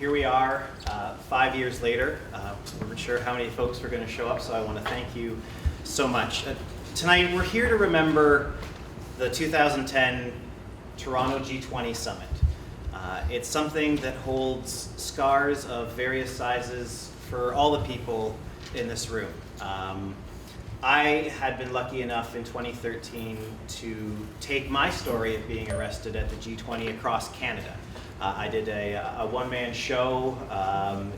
here we are 5 years later. We weren't sure how many folks were going to show up, so I want to thank you so much. Tonight we're here to remember the 2010 Toronto G20 Summit. It's something that holds scars of various sizes for all the people in this room. I had been lucky enough in 2013 to take my story of being arrested at the G20 across Canada. I did a one-man show,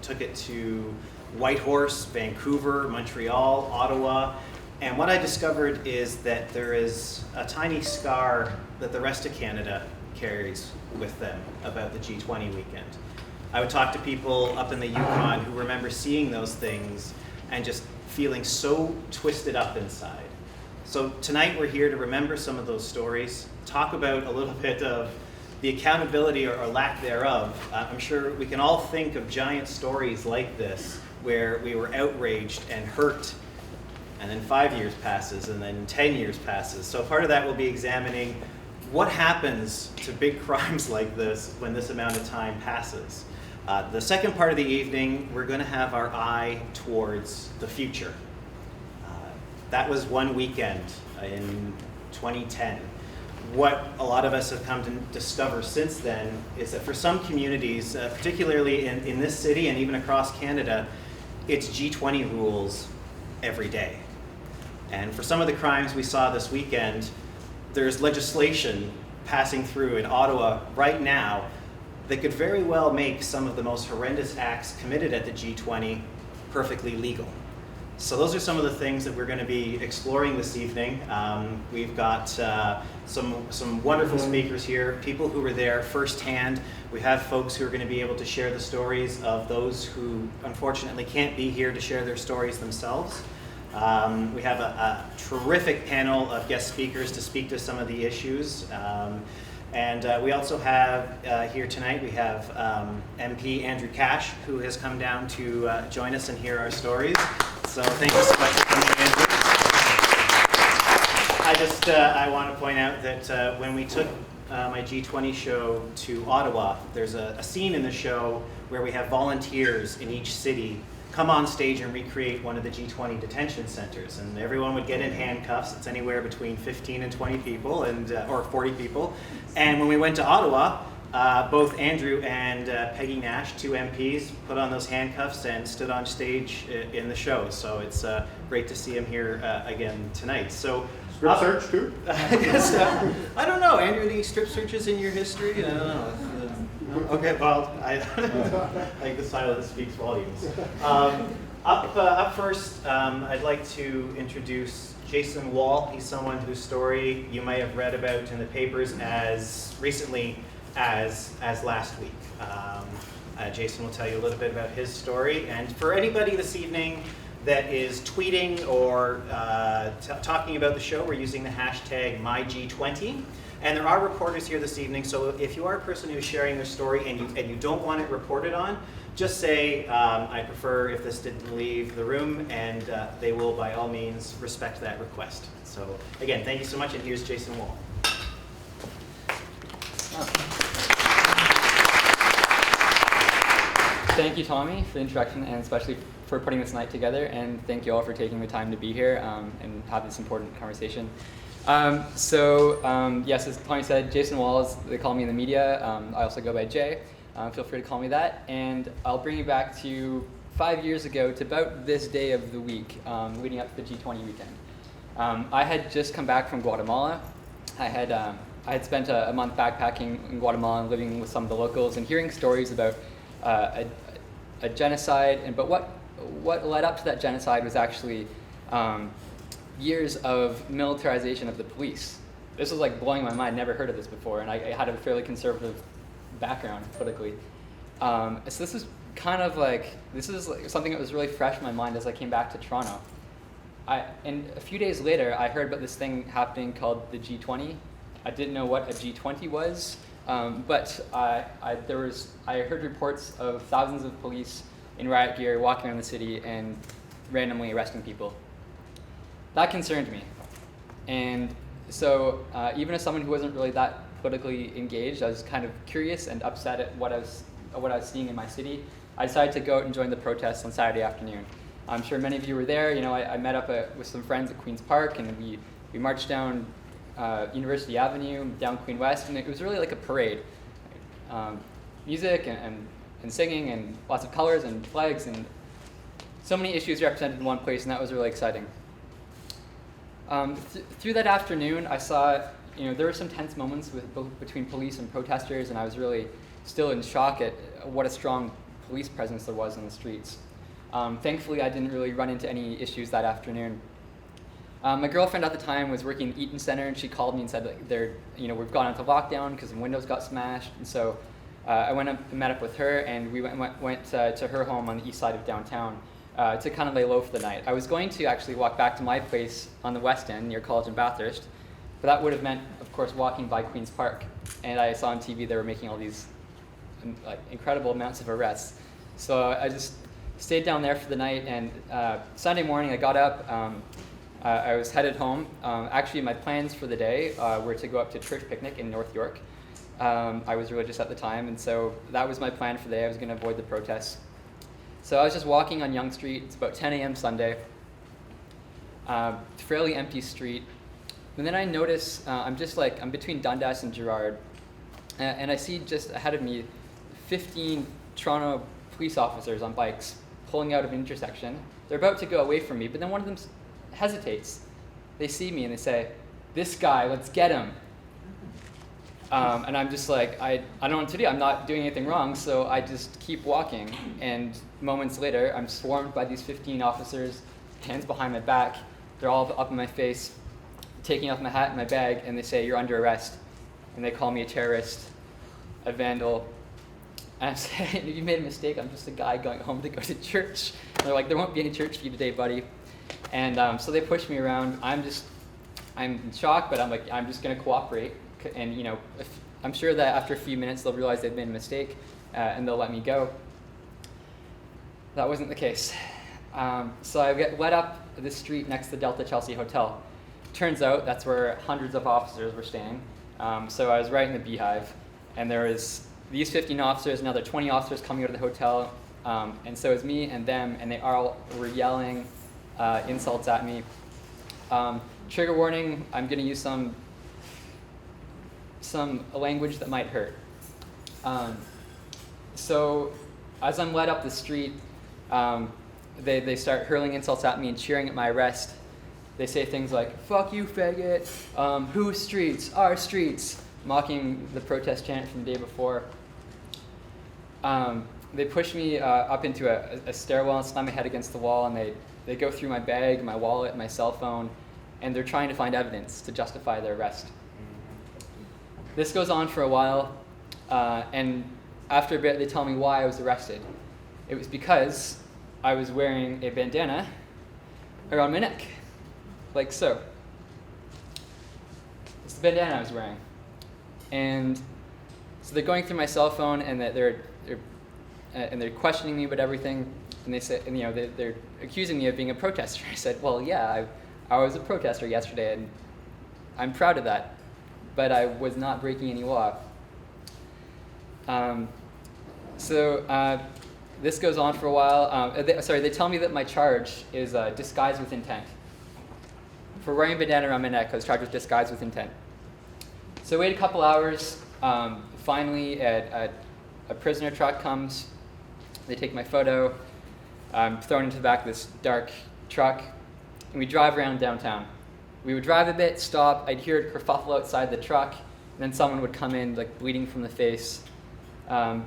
took it to Whitehorse, Vancouver, Montreal, Ottawa, and what I discovered is that there is a tiny scar that the rest of Canada carries with them about the G20 weekend. I would talk to people up in the Yukon who remember seeing those things and just feeling so twisted up inside. So tonight we're here to remember some of those stories, talk about a little bit of the accountability or lack thereof. I'm sure we can all think of giant stories like this where we were outraged and hurt, and then 5 years passes, and then 10 years passes. So part of that will be examining what happens to big crimes like this when this amount of time passes. The second part of the evening, we're going to have our eye towards the future. That was one weekend in 2010. What a lot of us have come to discover since then is that for some communities, particularly in this city and even across Canada, it's G20 rules every day. And for some of the crimes we saw this weekend, there's legislation passing through in Ottawa right now that could very well make some of the most horrendous acts committed at the G20 perfectly legal. So those are some of the things that we're going to be exploring this evening. We've got some wonderful speakers here, people who were there firsthand. We have folks who are going to be able to share the stories of those who unfortunately can't be here to share their stories themselves. We have a terrific panel of guest speakers to speak to some of the issues. And we also have here tonight, we have MP Andrew Cash, who has come down to join us and hear our stories. So thank you so much for coming, Andrew. I want to point out that when we took my G20 show to Ottawa, there's a scene in the show where we have volunteers in each city come on stage and recreate one of the G20 detention centers, and everyone would get in handcuffs. It's anywhere between 15 and 20 people, or 40 people. And when we went to Ottawa, both Andrew and Peggy Nash, two MPs, put on those handcuffs and stood on stage in the show. So it's great to see him here again tonight. So strip search too? I don't know, Andrew. Any strip searches in your history? I don't know. Okay, well, I think the silence speaks volumes. Up first, I'd like to introduce Jason Wall. He's someone whose story you might have read about in the papers as recently as last week. Jason will tell you a little bit about his story. And for anybody this evening that is tweeting or talking about the show, we're using the hashtag MyG20. And there are reporters here this evening, so if you are a person who's sharing their story and you don't want it reported on, just say, I prefer if this didn't leave the room, and they will by all means respect that request. So again, thank you so much, and here's Jason Wall. Thank you, Tommy, for the introduction, and especially for putting this night together, and thank you all for taking the time to be here and have this important conversation. Yes, as Tommy said, Jason Walls, they call me in the media. I also go by Jay. Feel free to call me that. And I'll bring you back to 5 years ago to about this day of the week, leading up to the G20 weekend. I had just come back from Guatemala. I had spent a month backpacking in Guatemala and living with some of the locals and hearing stories about a genocide. But what led up to that genocide was actually years of militarization of the police. This was like blowing my mind. Never heard of this before, and I had a fairly conservative background politically. So this is kind of like something that was really fresh in my mind as I came back to Toronto. And a few days later, I heard about this thing happening called the G20. I didn't know what a G20 was, but I heard reports of thousands of police in riot gear walking around the city and randomly arresting people. That concerned me. And so even as someone who wasn't really that politically engaged, I was kind of curious and upset at what I was what I was seeing in my city, I decided to go out and join the protests on Saturday afternoon. I'm sure many of you were there. I met up with some friends at Queen's Park, and we marched down University Avenue, down Queen West, and it was really like a parade. Music and singing and lots of colors and flags and so many issues represented in one place, and that was really exciting. Through that afternoon, I saw, there were some tense moments between police and protesters, and I was really still in shock at what a strong police presence there was in the streets. Thankfully, I didn't really run into any issues that afternoon. My girlfriend at the time was working at Eaton Center, and she called me and said, we've gone into lockdown because the windows got smashed, and so I went up and met up with her, and we went to her home on the east side of downtown to kind of lay low for the night. I was going to actually walk back to my place on the west end near College and Bathurst, but that would have meant, of course, walking by Queen's Park. And I saw on TV they were making all these incredible amounts of arrests. So I just stayed down there for the night, and Sunday morning I got up. I was headed home. Actually, my plans for the day were to go up to church picnic in North York. I was religious at the time, and so that was my plan for the day. I was going to avoid the protests. So I was just walking on Yonge Street. It's about 10 a.m. Sunday. Fairly empty street. And then I notice I'm between Dundas and Gerrard, and I see just ahead of me 15 Toronto police officers on bikes pulling out of an intersection. They're about to go away from me, but then one of them hesitates. They see me and they say, "This guy, let's get him." And I'm just like, I don't know what to do. I'm not doing anything wrong, so I just keep walking. And moments later, I'm swarmed by these 15 officers, hands behind my back. They're all up in my face, taking off my hat and my bag, and they say, "You're under arrest." And they call me a terrorist, a vandal. And I'm saying, "You made a mistake. I'm just a guy going home to go to church." And they're like, "There won't be any church for you today, buddy." And so they push me around. I'm in shock, but I'm just going to cooperate. And I'm sure that after a few minutes they'll realize they've made a mistake and they'll let me go. That wasn't the case. So I get led up this street next to the Delta Chelsea Hotel. Turns out that's where hundreds of officers were staying. So I was right in the beehive, and there was these 15 officers, another 20 officers coming out of the hotel, and so it was me and them, and they all were yelling insults at me. Trigger warning, I'm going to use some language that might hurt. So as I'm led up the street, they start hurling insults at me and cheering at my arrest. They say things like, "Fuck you, faggot," "Whose streets? Our streets," mocking the protest chant from the day before. They push me up into a stairwell and slam my head against the wall, and they go through my bag, my wallet, my cell phone, and they're trying to find evidence to justify their arrest. This goes on for a while, and after a bit they tell me why I was arrested. It was because I was wearing a bandana around my neck, like so. It's the bandana I was wearing. And so they're going through my cell phone, and they're questioning me about everything, and they say, they're accusing me of being a protester. I said, "Well, yeah, I was a protester yesterday, and I'm proud of that, but I was not breaking any law." This goes on for a while. They tell me that my charge is disguise with intent. For wearing a bandana around my neck, I was charged with disguise with intent. So I wait a couple hours. Finally, a prisoner truck comes. They take my photo. I'm thrown into the back of this dark truck, and we drive around downtown. We would drive a bit, stop, I'd hear a kerfuffle outside the truck, and then someone would come in, bleeding from the face,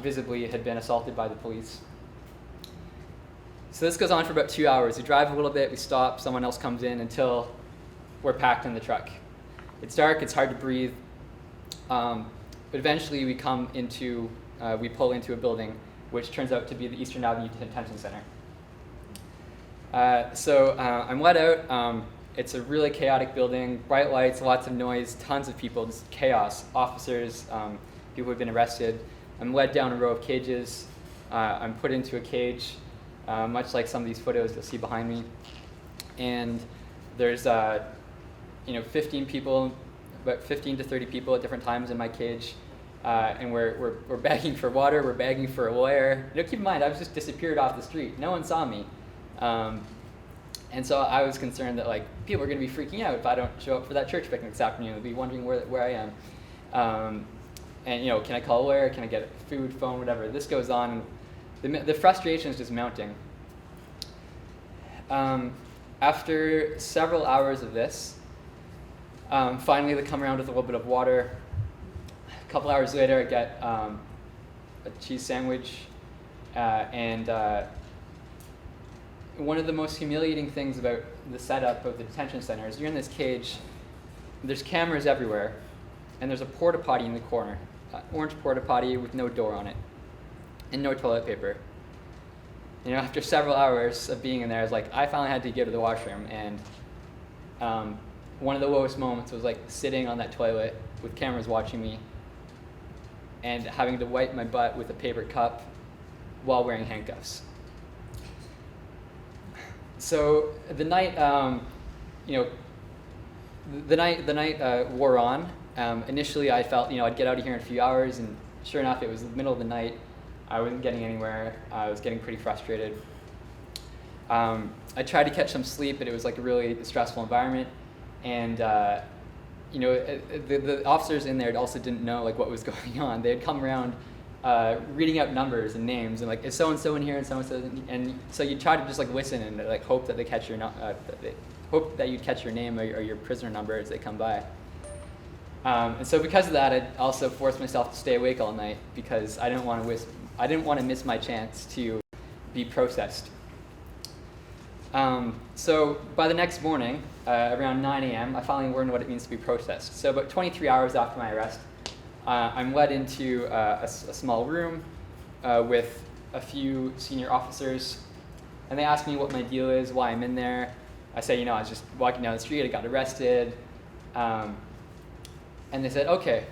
visibly had been assaulted by the police. So this goes on for about 2 hours. We drive a little bit, we stop, someone else comes in until we're packed in the truck. It's dark, it's hard to breathe, but eventually we pull into a building, which turns out to be the Eastern Avenue Detention Center. I'm let out. It's a really chaotic building, bright lights, lots of noise, tons of people, just chaos, officers, people who have been arrested. I'm led down a row of cages. I'm put into a cage, much like some of these photos you'll see behind me. And there's 15 people, about 15 to 30 people at different times in my cage. and we're begging for water, we're begging for a lawyer. Keep in mind, I was just disappeared off the street. No one saw me. And so I was concerned that people are going to be freaking out if I don't show up for that church picnic this afternoon. They'll be wondering where I am. And can I call a lawyer? Can I get food, phone, whatever? This goes on. The frustration is just mounting. After several hours of this, finally they come around with a little bit of water. A couple hours later, I get a cheese sandwich, and one of the most humiliating things about the setup of the detention center is you're in this cage, there's cameras everywhere, and there's a porta potty in the corner, orange porta potty with no door on it, and no toilet paper. After several hours of being in there, I finally had to go to the washroom, and one of the lowest moments was sitting on that toilet with cameras watching me, and having to wipe my butt with a paper cup while wearing handcuffs. So the night, the night wore on. Initially, I felt I'd get out of here in a few hours, and sure enough, it was the middle of the night. I wasn't getting anywhere. I was getting pretty frustrated. I tried to catch some sleep, but it was a really stressful environment, and the officers in there also didn't know what was going on. They had come around reading out numbers and names and is so and so in here and so and so, and so you try to just listen and hope that they catch your hope that you'd catch your name or your prisoner number as they come by. And so because of that, I also forced myself to stay awake all night because I didn't want to miss my chance to be processed. So by the next morning, around 9 a.m., I finally learned what it means to be processed. So about 23 hours after my arrest, I'm led into a small room with a few senior officers, and they ask me what my deal is, why I'm in there. I say, I was just walking down the street, I got arrested. And they said, okay,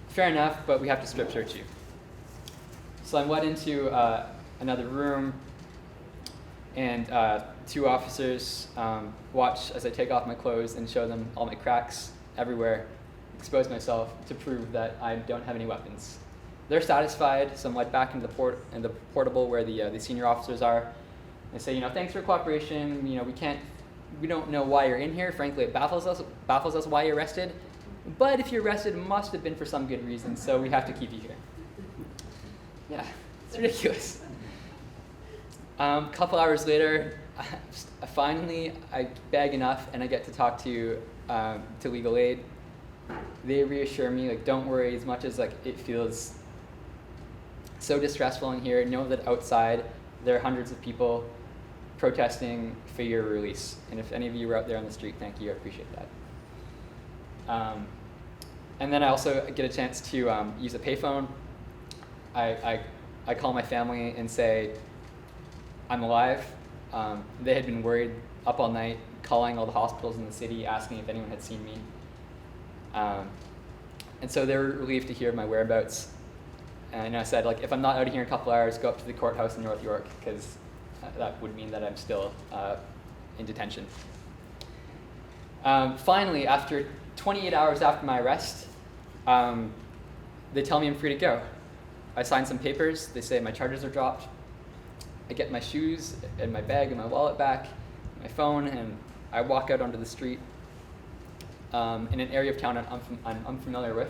fair enough, but we have to strip search you. So I'm led into another room, and two officers watch as I take off my clothes and show them all my cracks everywhere, expose myself to prove that I don't have any weapons. They're satisfied, so I'm led back into the portable where the senior officers are. They say, thanks for cooperation. We don't know why you're in here. Frankly, it baffles us why you're arrested. But if you're arrested, it must have been for some good reason, so we have to keep you here. Yeah, it's ridiculous. A couple hours later, I beg enough, and I get to talk to legal aid. They reassure me, don't worry, as much as it feels so distressful in here, know that outside there are hundreds of people protesting for your release. And if any of you were out there on the street, thank you, I appreciate that. And then I also get a chance to use a payphone. I call my family and say, I'm alive. They had been worried up all night, calling all the hospitals in the city, asking if anyone had seen me. And so they were relieved to hear my whereabouts. And I said, if I'm not out of here in a couple hours, go up to the courthouse in North York, because that would mean that I'm still in detention. Finally, after 28 hours after my arrest, they tell me I'm free to go. I sign some papers. They say my charges are dropped. I get my shoes and my bag and my wallet back, my phone, and I walk out onto the street in an area of town I'm unfamiliar with.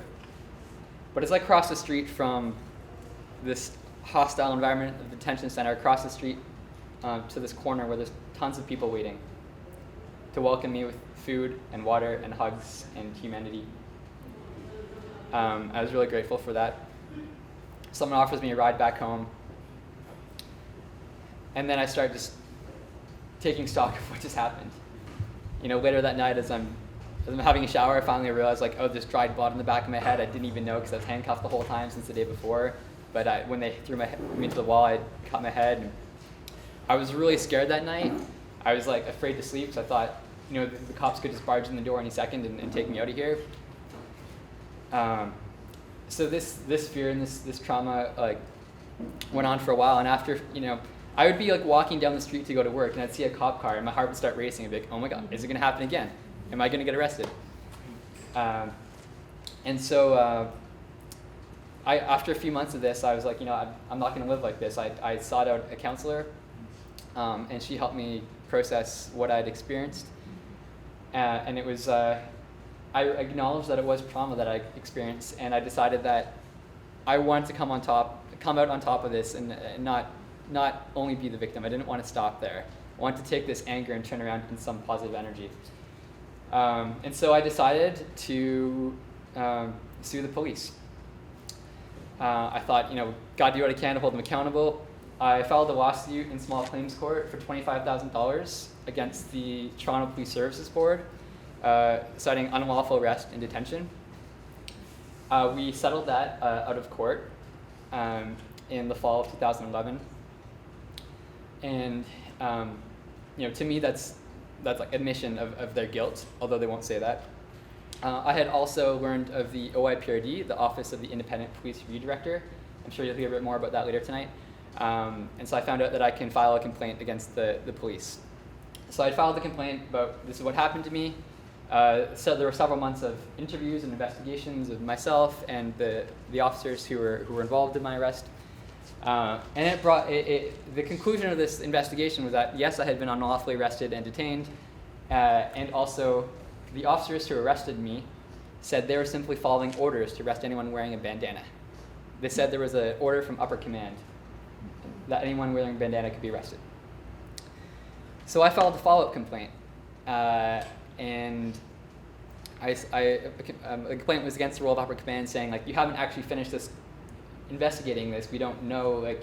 But as I cross the street from this hostile environment of the detention center, across the street to this corner where there's tons of people waiting to welcome me with food and water and hugs and humanity. I was really grateful for that. Someone offers me a ride back home. And then I start just taking stock of what just happened. Later that night as I'm having a shower, I finally realized there's dried blood in the back of my head. I didn't even know because I was handcuffed the whole time since the day before. But when they threw me into the wall, I cut my head. And I was really scared that night. I was afraid to sleep, so I thought, the cops could just barge in the door any second and take me out of here. So this fear and this trauma went on for a while, and after I would be walking down the street to go to work, and I'd see a cop car, and my heart would start racing. I'd be like, oh my God, is it going to happen again? Am I going to get arrested? And so after a few months of this, I was like, I'm not going to live like this. I sought out a counselor, and she helped me process what I'd experienced. And it was, I acknowledged that it was trauma that I experienced, and I decided that I wanted to come out on top of this, and not only be the victim. I didn't want to stop there. I wanted to take this anger and turn around in some positive energy. And so I decided to sue the police. I thought, got to do what I can to hold them accountable. I filed a lawsuit in small claims court for $25,000 against the Toronto Police Services Board, citing unlawful arrest and detention. We settled that out of court in the fall of 2011. And to me, that's like admission of their guilt, although they won't say that. I had also learned of the OIPRD, the Office of the Independent Police Review Director. I'm sure you'll hear a bit more about that later tonight. And so I found out that I can file a complaint against the police. So I filed the complaint about this is what happened to me. So there were several months of interviews and investigations of myself and the officers who were involved in my arrest. And it brought the conclusion of this investigation was that yes, I had been unlawfully arrested and detained, and also the officers who arrested me said they were simply following orders to arrest anyone wearing a bandana. They said there was an order from upper command that anyone wearing a bandana could be arrested. So I filed a follow-up complaint, and the complaint was against the role of upper command, saying like, you haven't actually finished investigating this. We don't know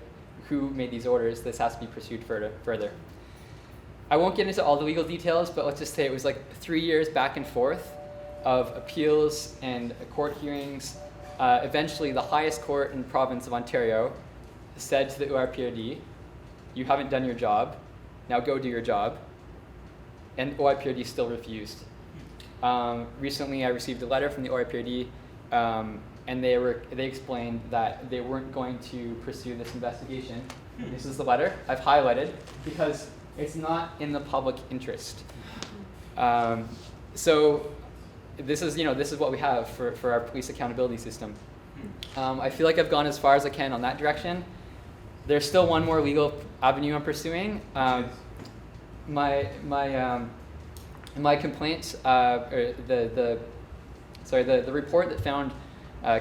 who made these orders. This has to be pursued further. I won't get into all the legal details, but let's just say it was like 3 years back and forth of appeals and court hearings. Eventually, the highest court in the province of Ontario said to the OIPRD, you haven't done your job, now go do your job. And OIPRD still refused. Recently, I received a letter from the OIPRD, and they explained that they weren't going to pursue this investigation. This is the letter I've highlighted because it's not in the public interest. So this is what we have for our police accountability system. I feel like I've gone as far as I can on that direction. There's still one more legal avenue I'm pursuing. My complaint, the report that found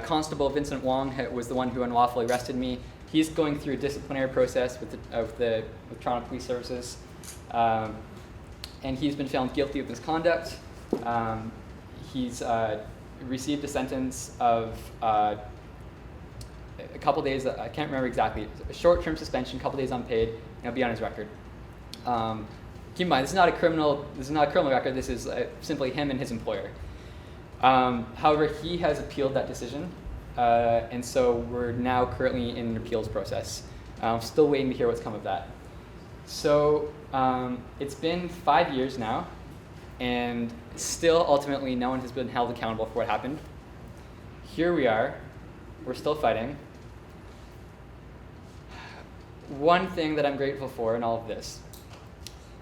Constable Vincent Wong was the one who unlawfully arrested me. He's going through a disciplinary process with Toronto Police Services, and he's been found guilty of misconduct. He's received a sentence of a couple days. I can't remember exactly. A short-term suspension, a couple days unpaid, and it'll be on his record. Keep in mind, this is not a criminal record. This is simply him and his employer. However, he has appealed that decision, and so we're now currently in an appeals process. Still waiting to hear what's come of that. So it's been 5 years now, and still ultimately no one has been held accountable for what happened. Here we are. We're still fighting. One thing that I'm grateful for in all of this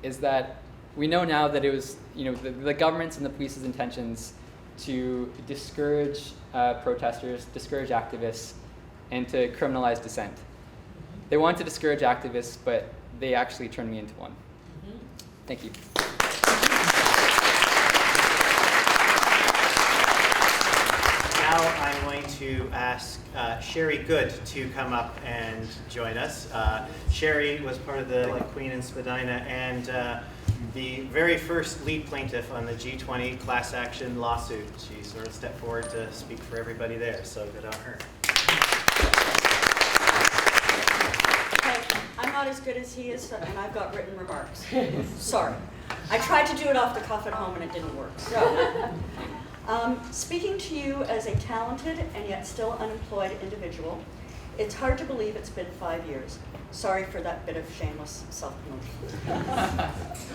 is that we know now that it was the government's and the police's intentions to discourage protesters, discourage activists, and to criminalize dissent. They want to discourage activists, but they actually turned me into one. Thank you. Now I'm going to ask Sherry Good to come up and join us. Sherry was part of the Queen Spadina and the very first lead plaintiff on the G20 class action lawsuit. She sort of stepped forward to speak for everybody there, so good on her. Okay, I'm not as good as he is, and I've got written remarks. Sorry. I tried to do it off the cuff at home and it didn't work. So, speaking to you as a talented and yet still unemployed individual, it's hard to believe it's been 5 years. Sorry for that bit of shameless self-promotion.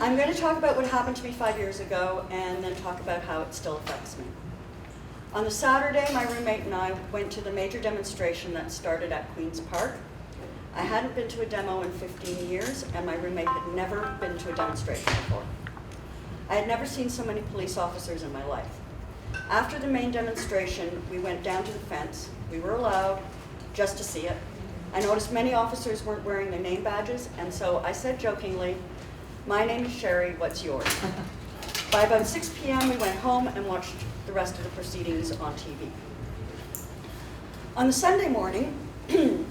I'm going to talk about what happened to me 5 years ago and then talk about how it still affects me. On the Saturday, my roommate and I went to the major demonstration that started at Queen's Park. I hadn't been to a demo in 15 years, and my roommate had never been to a demonstration before. I had never seen so many police officers in my life. After the main demonstration, we went down to the fence. We were allowed just to see it. I noticed many officers weren't wearing their name badges, and so I said jokingly, "My name is Sherry, what's yours?" By about 6 p.m., we went home and watched the rest of the proceedings on TV. On the Sunday morning,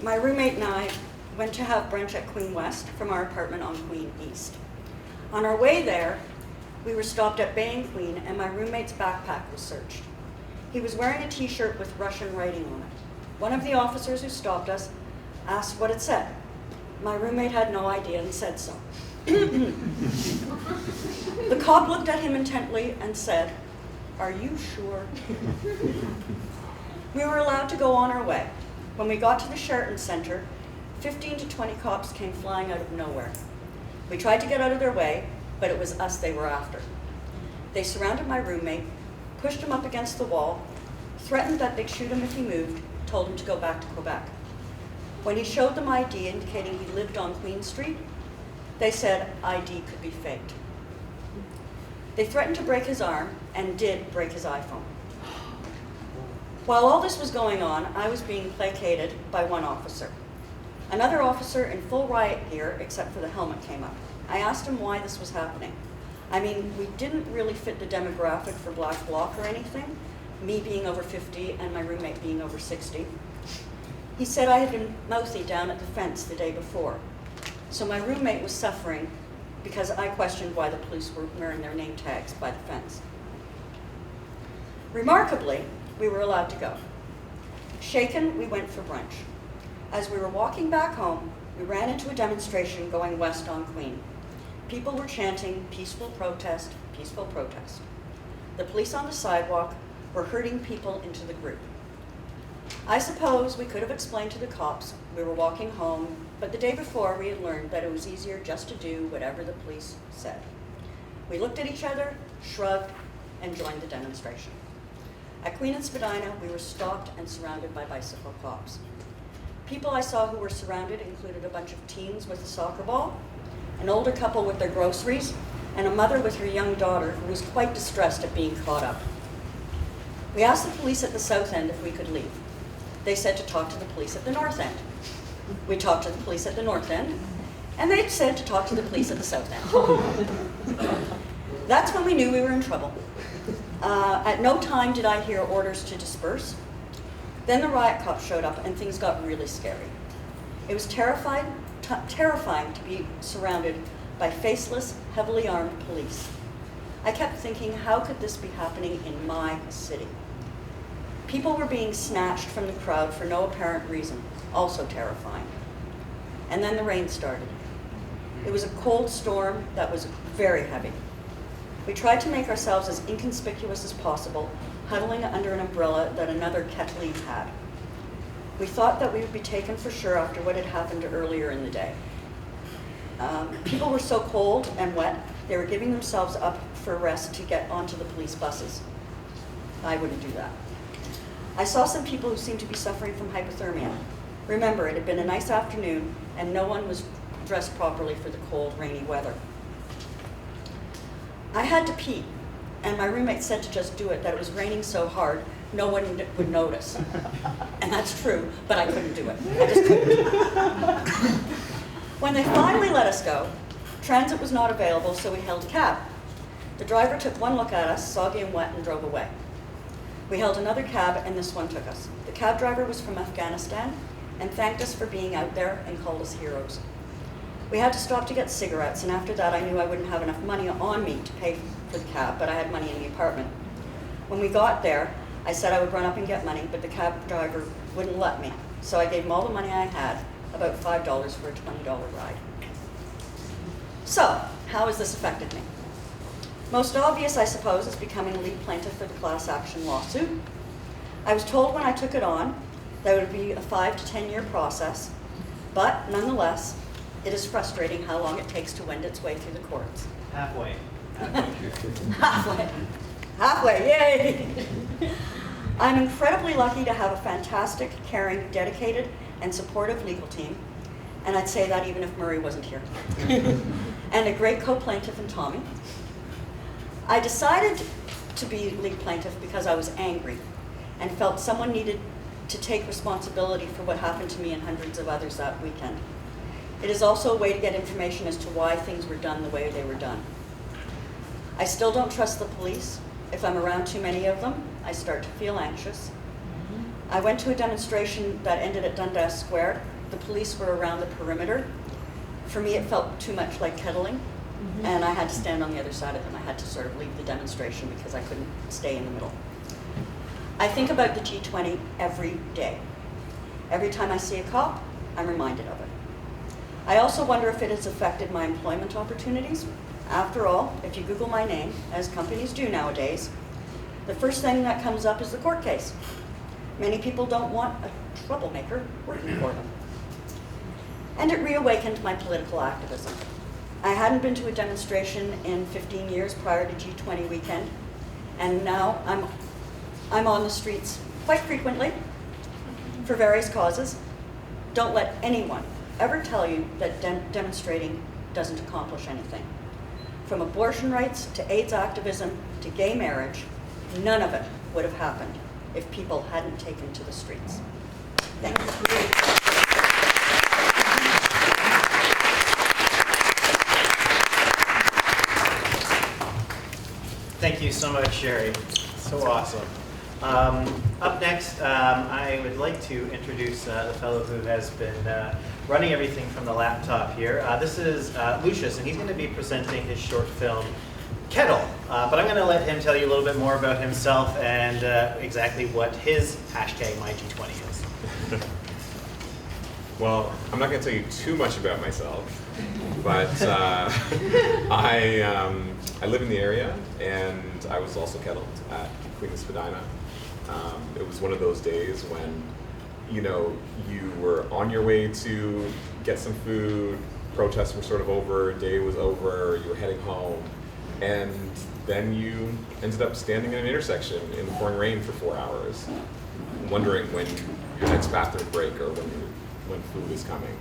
my roommate and I went to have brunch at Queen West from our apartment on Queen East. On our way there, we were stopped at Bay and Queen, and my roommate's backpack was searched. He was wearing a t-shirt with Russian writing on it. One of the officers who stopped us asked what it said. My roommate had no idea and said so. The cop looked at him intently and said, "Are you sure?" We were allowed to go on our way. When we got to the Sheraton Center, 15 to 20 cops came flying out of nowhere. We tried to get out of their way, but it was us they were after. They surrounded my roommate, pushed him up against the wall, threatened that they'd shoot him if he moved, told him to go back to Quebec. When he showed them ID indicating he lived on Queen Street, they said ID could be faked. They threatened to break his arm and did break his iPhone. While all this was going on, I was being placated by one officer. Another officer in full riot gear, except for the helmet, came up. I asked him why this was happening. I mean, we didn't really fit the demographic for Black Bloc or anything, me being over 50 and my roommate being over 60. He said I had been mouthy down at the fence the day before. So my roommate was suffering because I questioned why the police were wearing their name tags by the fence. Remarkably, we were allowed to go. Shaken, we went for brunch. As we were walking back home, we ran into a demonstration going west on Queen. People were chanting, "Peaceful protest, peaceful protest." The police on the sidewalk were herding people into the group. I suppose we could have explained to the cops we were walking home, but the day before we had learned that it was easier just to do whatever the police said. We looked at each other, shrugged, and joined the demonstration. At Queen and Spadina, we were stopped and surrounded by bicycle cops. People I saw who were surrounded included a bunch of teens with a soccer ball, an older couple with their groceries, and a mother with her young daughter who was quite distressed at being caught up. We asked the police at the south end if we could leave. They said to talk to the police at the north end. We talked to the police at the north end, and they said to talk to the police at the south end. That's when we knew we were in trouble. At no time did I hear orders to disperse. Then the riot cops showed up and things got really scary. It was terrifying to be surrounded by faceless, heavily armed police. I kept thinking, how could this be happening in my city? People were being snatched from the crowd for no apparent reason, also terrifying. And then the rain started. It was a cold storm that was very heavy. We tried to make ourselves as inconspicuous as possible, huddling under an umbrella that another Kettle had. We thought that we would be taken for sure after what had happened earlier in the day. People were so cold and wet, they were giving themselves up for rest to get onto the police buses. I wouldn't do that. I saw some people who seemed to be suffering from hypothermia. Remember, it had been a nice afternoon and no one was dressed properly for the cold, rainy weather. I had to pee, and my roommate said to just do it, that it was raining so hard, no one would notice. And that's true, but I couldn't do it. I just couldn't. When they finally let us go, transit was not available, so we hailed a cab. The driver took one look at us, soggy and wet, and drove away. We hailed another cab, and this one took us. The cab driver was from Afghanistan and thanked us for being out there and called us heroes. We had to stop to get cigarettes, and after that I knew I wouldn't have enough money on me to pay for the cab, but I had money in the apartment. When we got there, I said I would run up and get money, but the cab driver wouldn't let me. So I gave him all the money I had, about $5 for a $20 ride. So, how has this affected me? Most obvious, I suppose, is becoming lead plaintiff for the class action lawsuit. I was told when I took it on that it would be a 5 to 10 year process, but nonetheless, it is frustrating how long it takes to wend its way through the courts. Halfway. Halfway. Halfway, yay! I'm incredibly lucky to have a fantastic, caring, dedicated, and supportive legal team, and I'd say that even if Murray wasn't here. And a great co-plaintiff in Tommy. I decided to be lead plaintiff because I was angry and felt someone needed to take responsibility for what happened to me and hundreds of others that weekend. It is also a way to get information as to why things were done the way they were done. I still don't trust the police. If I'm around too many of them, I start to feel anxious. I went to a demonstration that ended at Dundas Square. The police were around the perimeter. For me, it felt too much like kettling, and I had to stand on the other side of them. I had to sort of leave the demonstration because I couldn't stay in the middle. I think about the G20 every day. Every time I see a cop, I'm reminded of it. I also wonder if it has affected my employment opportunities. After all, if you Google my name, as companies do nowadays, the first thing that comes up is the court case. Many people don't want a troublemaker working for them. And it reawakened my political activism. I hadn't been to a demonstration in 15 years prior to G20 weekend, and now I'm on the streets quite frequently for various causes. Don't let anyone ever tell you that demonstrating doesn't accomplish anything. From abortion rights to AIDS activism to gay marriage, none of it would have happened if people hadn't taken to the streets. Thank you. Thank you so much, Sherry. So awesome. Up next, I would like to introduce the fellow who has been running everything from the laptop here. This is Lucius, and he's going to be presenting his short film, Kettle. But I'm going to let him tell you a little bit more about himself and exactly what his hashtag MyG20 is. Well, I'm not going to tell you too much about myself, but I live in the area, and I was also kettled at Queen Spadina. It was one of those days when, you were on your way to get some food, protests were sort of over, day was over, you were heading home, and then you ended up standing in an intersection in the pouring rain for 4 hours, wondering when your next bathroom break or when food is coming.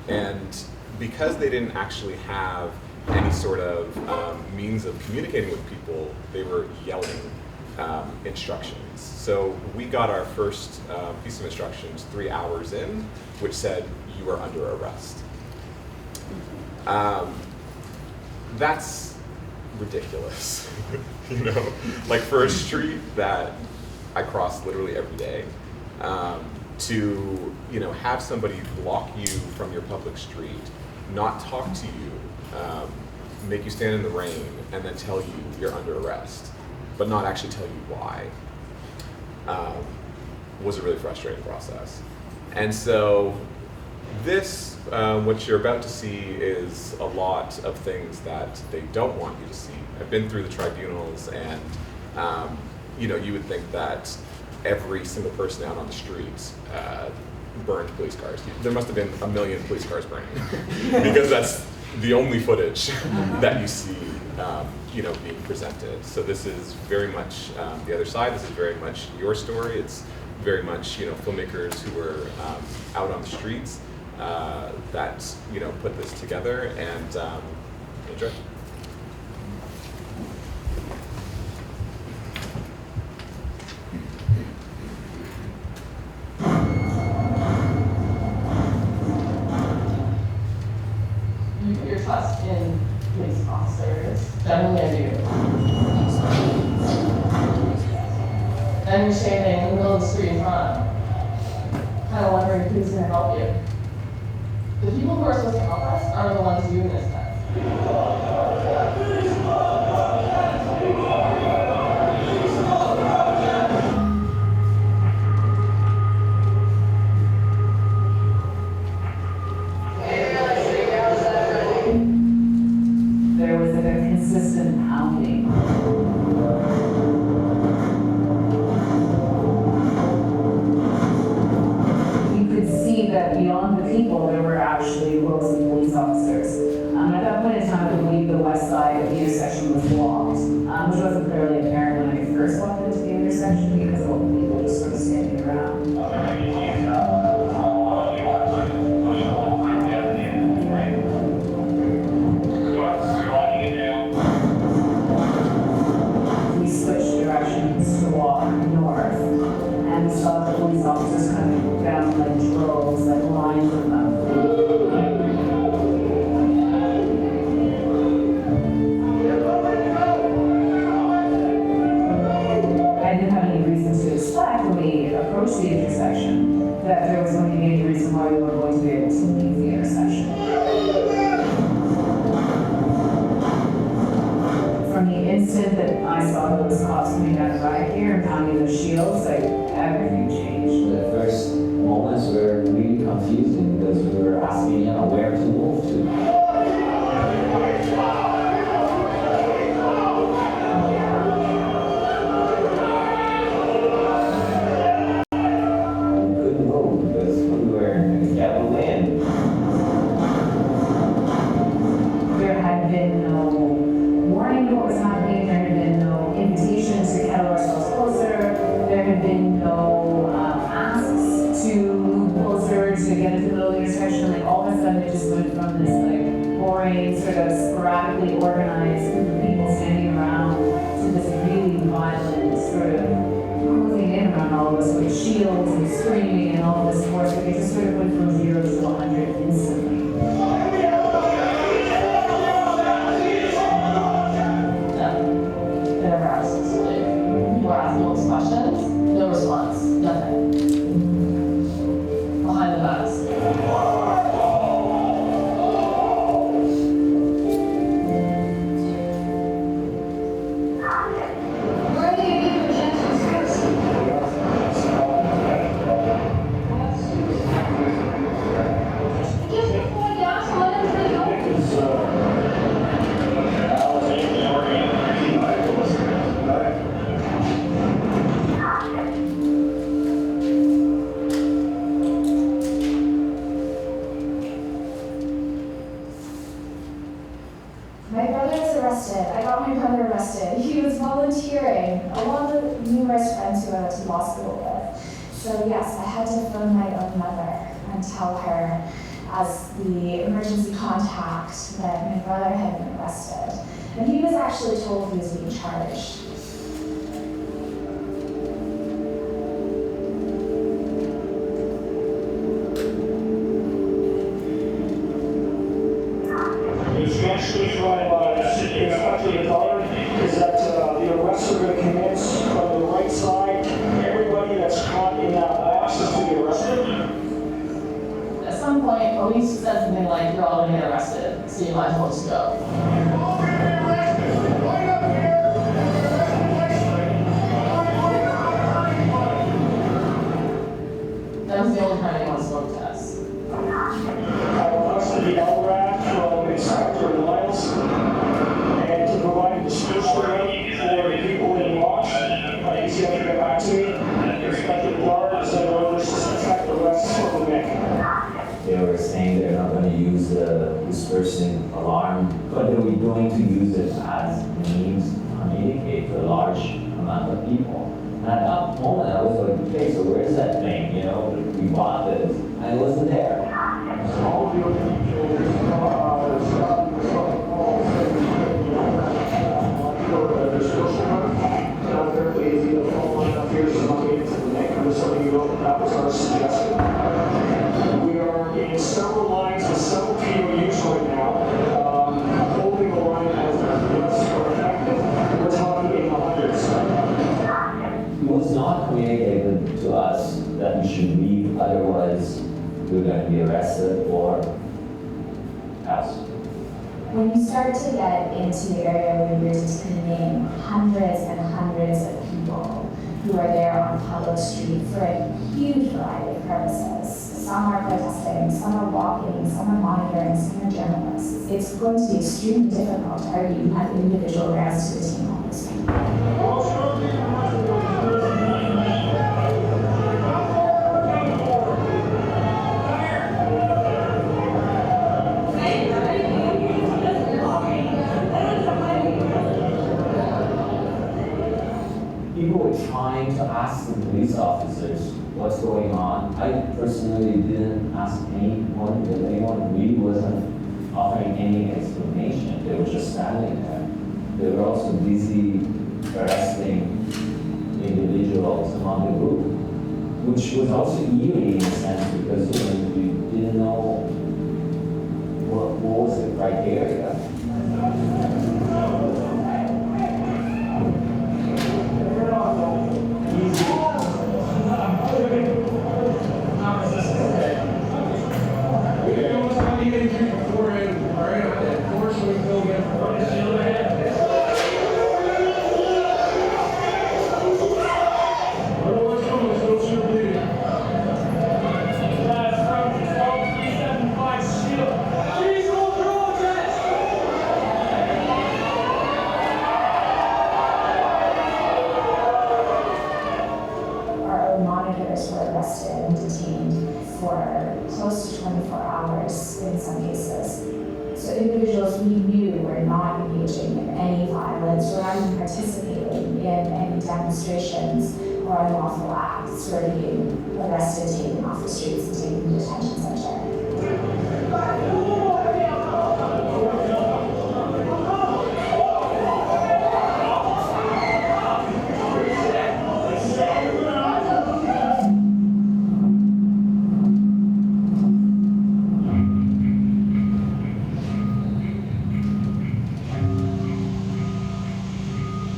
And because they didn't actually have any sort of means of communicating with people, they were yelling instructions. So we got our first piece of instructions 3 hours in, which said, "You are under arrest." That's ridiculous, like for a street that I cross literally every day, to have somebody block you from your public street, not talk to you, make you stand in the rain, and then tell you you're under arrest, but not actually tell you why, was a really frustrating process. And so this, what you're about to see, is a lot of things that they don't want you to see. I've been through the tribunals, and you would think that every single person out on the streets burned police cars. There must have been 1 million police cars burning, because that's the only footage that you see being presented. So this is very much the other side. This is very much your story. It's very much filmmakers who were out on the streets that put this together, and enjoy. Your trust in police officers. Generally, I do. Then you're standing in the middle of the street in front, kind of wondering who's going to help you. The people who are supposed to help us are the ones doing this test. There was a consistent pounding. You could see that beyond the people, there were actually rows of police officers. At that point in time, I believe the west side of the intersection was blocked, which wasn't clearly apparent when I first walked into the intersection because of all the people just sort of standing around. how we were going to be able to leave the intersection. From the instant that I saw those cops coming down the riot gear and pounding the shields, like everything changed. The first moments were really confusing because we were asking, where to move to. There had been no warning of what was happening, there had been no invitation to kettle ourselves closer, there had been no asks to move closer to get into the middle of the intersection. Like all of a sudden it just went from this like boring, sort of sporadically organized group of people standing around to this really violent sort of closing in around all of us with shields and screaming and all of this force. Like it just sort of went from 0 to 100 instantly. They never asked us. People were asking all these questions, no response, nothing. Behind the mask. My brother was arrested. I got my brother arrested. He was volunteering along with numerous friends who I went to law school with. So yes, I had to phone my own mother and tell her as the emergency contact that my brother had been arrested. And he was actually told he was being charged. The instructions from Inspector Daughter is that the arrests are going to commence from the right side. Everybody that's caught in that box is to be arrested. At some point, police said something like, you're all gonna get arrested, so you might as well just go. That was the only time anyone spoke to us. I requested the LRAD from Inspector Lyles and to provide a disclosure for the people involved. He's going to get back to me. Inspector Daughter said orders to suspect arrests for the neck. They were saying they're not going to use the dispersing alarm, but they were going to use it as a means to communicate to a large amount of people. And at that moment, I was like, okay, so where's that thing? We bought this, and it wasn't there. All the other that was our suggestion. We are in several lines with several POUs right now. Holding the line as less or effective. We're talking in the hundreds. It was not communicated to us that we should leave, otherwise we were going to be arrested or else. When you start to get into the area where you're just going to name hundreds and hundreds of people who are there on Pablo Street for a huge variety of purposes. Some are protesting, some are walking, some are monitoring, some are journalists. It's going to be extremely difficult to argue you have individual grounds to detain all these people. People were trying to ask the police officers what's going on. I personally didn't ask anyone, because anyone really wasn't offering any explanation. They were just standing there. They were also busy arresting individuals among the group, which was also eerie in a sense because we didn't know what was the criteria. you can do the forehead, all right, on that floor so we can go get the other hand. Otherwise, come, let's go super duty. That's from 12375 shield. Please hold progress. Our own monitors were arrested and detained for close to 24 hours in some cases. So individuals we knew were not engaging in any violence or even participating in any demonstrations or unlawful acts were being arrested, taken off the streets, and taken to detention center.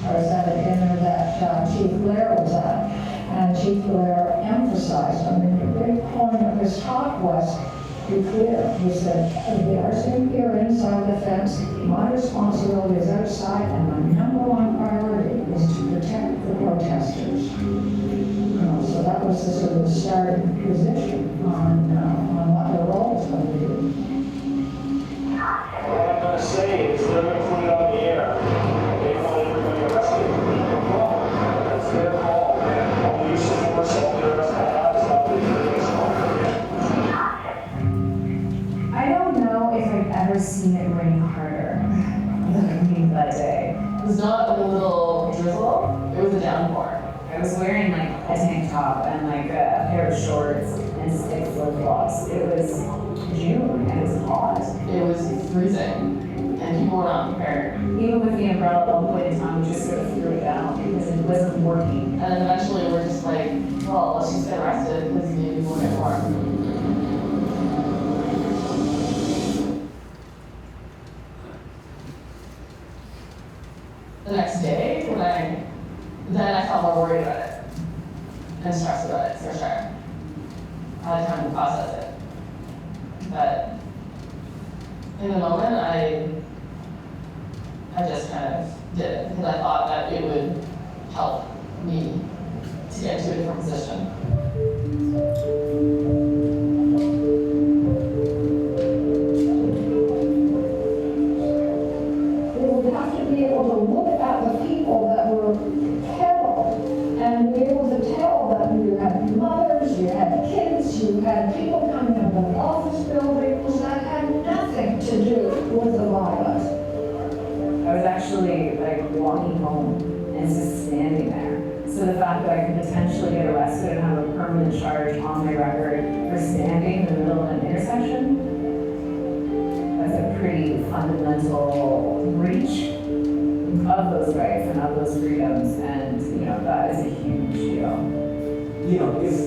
I was at a dinner that Chief Blair was at, and Chief Blair emphasized, I mean, the big point of his talk was, be clear, he said, we are sitting here inside the fence, my responsibility is outside, and my number one priority is to protect the protesters. You know, so that was the sort of starting position on what their role is going to be. What I'm going to say is they're going to put it on the air. They want everybody arrested. No problem. That's their call. I'll use the force of the rest of the house. I don't know if I've ever seen it rain harder than it rained that day. It was not a little drizzle, it was a downpour. I was wearing like a tank top and like a pair of shorts and stick flip-flops. It was June and it was hot. It was freezing, and people were not prepared. Even with the umbrella at one point in time, we just sort of threw it down because it wasn't working. And then eventually we're just like, well, let's just get arrested because maybe we'll get harmed. The next day, then I felt more worried about it and stressed about it, for sure. I had time to process it. But in the moment, I just kind of did it because I thought that it would help me to get to a different position. They would have to be able to look at the people that were Kettle and be able to tell that you had mothers, you had kids, you had people coming out of office buildings that had nothing to do with the violence. I was actually like walking home and just standing there. So the fact that I could potentially get arrested and have a permanent charge on my record for standing in the middle of an intersection, that's a pretty fundamental breach of those rights and of those freedoms, and you know that is a huge deal. You know, if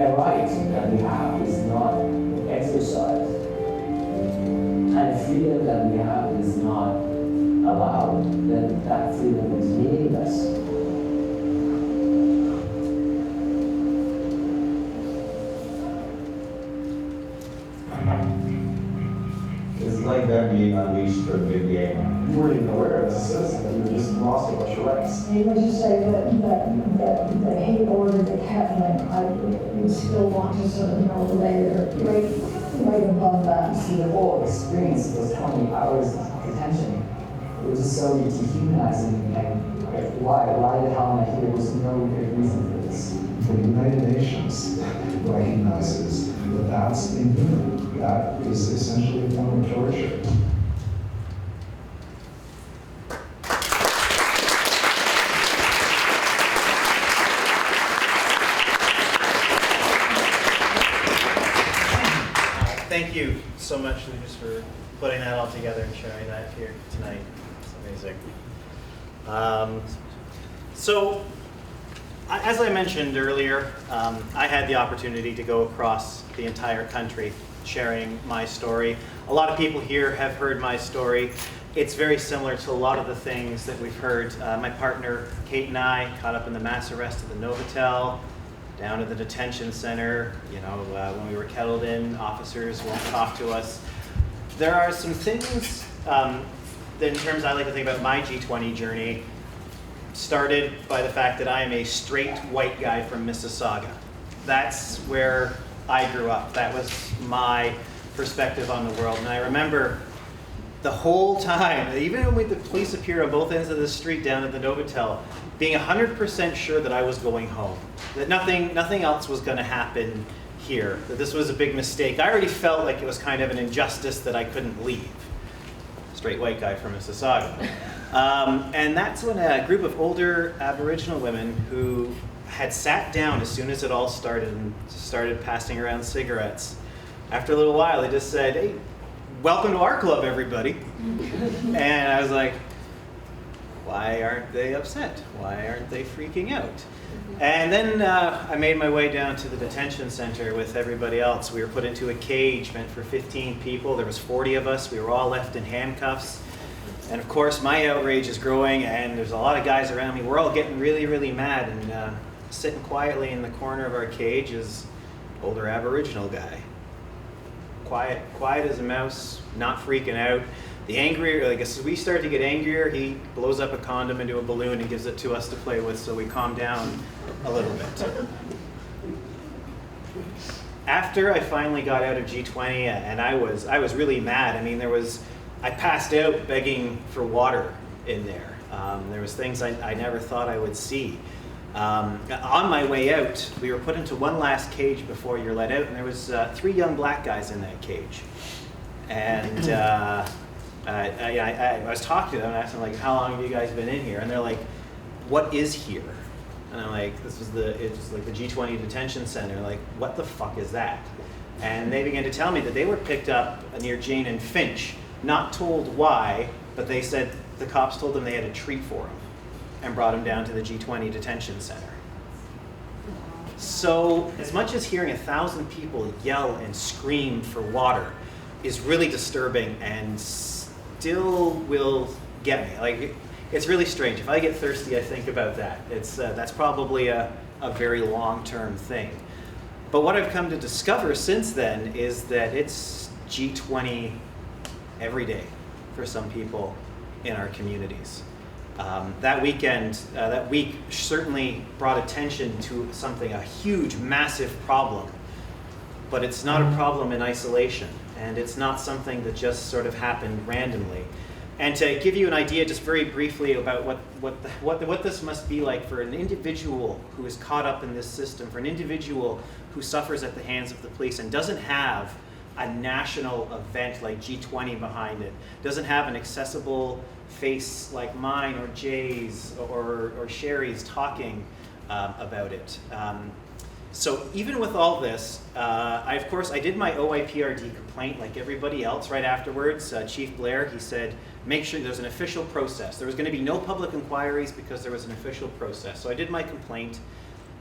a right that we have is not exercised, and a freedom that we have is not allowed, then that freedom is meaningless. It's like that being unleashed for a big game. You weren't even aware as a citizen that you were just lost a bunch of rights. And would you say that he ordered the Kettling, I would still want to sort of know later, right above that. See, the whole experience of those 20 hours of detention, it was just so dehumanizing. Like, why the hell am I here? There's no good reason for this. The United Nations recognizes that that's inhuman. That is essentially a form of torture. Thank you so much, Lucas, for putting that all together and sharing that here tonight. It's amazing. As I mentioned earlier, I had the opportunity to go across the entire country sharing my story. A lot of people here have heard my story. It's very similar to a lot of the things that we've heard. My partner, Kate, and I caught up in the mass arrest of the Novotel. down to the detention center. When we were kettled in, officers won't talk to us. There are some things that in terms I like to think about my G20 journey, started by the fact that I am a straight white guy from Mississauga. That's where I grew up. That was my perspective on the world. And I remember the whole time, even when the police appeared on both ends of the street down at the Novotel, being 100% sure that I was going home, that nothing else was going to happen here, that this was a big mistake. I already felt like it was kind of an injustice that I couldn't leave. Straight white guy from Mississauga. And that's when a group of older Aboriginal women who had sat down as soon as it all started and started passing around cigarettes. After a little while, they just said, "Hey, welcome to our club, everybody." And I was like, why aren't they upset? Why aren't they freaking out? And then I made my way down to the detention center with everybody else. We were put into a cage meant for 15 people. There was 40 of us. We were all left in handcuffs. And of course, my outrage is growing, and there's a lot of guys around me. We're all getting really, really mad. And sitting quietly in the corner of our cage is older Aboriginal guy. Quiet as a mouse, not freaking out. The angrier, as we start to get angrier, he blows up a condom into a balloon and gives it to us to play with, so we calm down a little bit. After I finally got out of G20, and I was really mad. I mean, I passed out begging for water in there. There was things I never thought I would see. On my way out, we were put into one last cage before you're let out, and there was 3 young black guys in that cage. And I was talking to them and I asked them, like, how long have you guys been in here? And they're like, what is here? And I'm like, it's like the G20 detention center. Like, what the fuck is that? And they began to tell me that they were picked up near Jane and Finch, not told why, but they said the cops told them they had a treat for them and brought them down to the G20 detention center. So as much as hearing 1,000 people yell and scream for water is really disturbing and still will get me. Like, it's really strange. If I get thirsty, I think about that. That's probably a very long-term thing. But what I've come to discover since then is that it's G20 every day for some people in our communities. That week certainly brought attention to something, a huge, massive problem. But it's not a problem in isolation, and it's not something that just sort of happened randomly. And to give you an idea, just very briefly, about what this must be like for an individual who is caught up in this system, for an individual who suffers at the hands of the police and doesn't have a national event like G20 behind it, doesn't have an accessible face like mine or Jay's or Sherry's talking about it. So even with all this, of course, I did my OIPRD complaint like everybody else right afterwards. Chief Blair, he said, make sure there's an official process. There was going to be no public inquiries because there was an official process. So I did my complaint.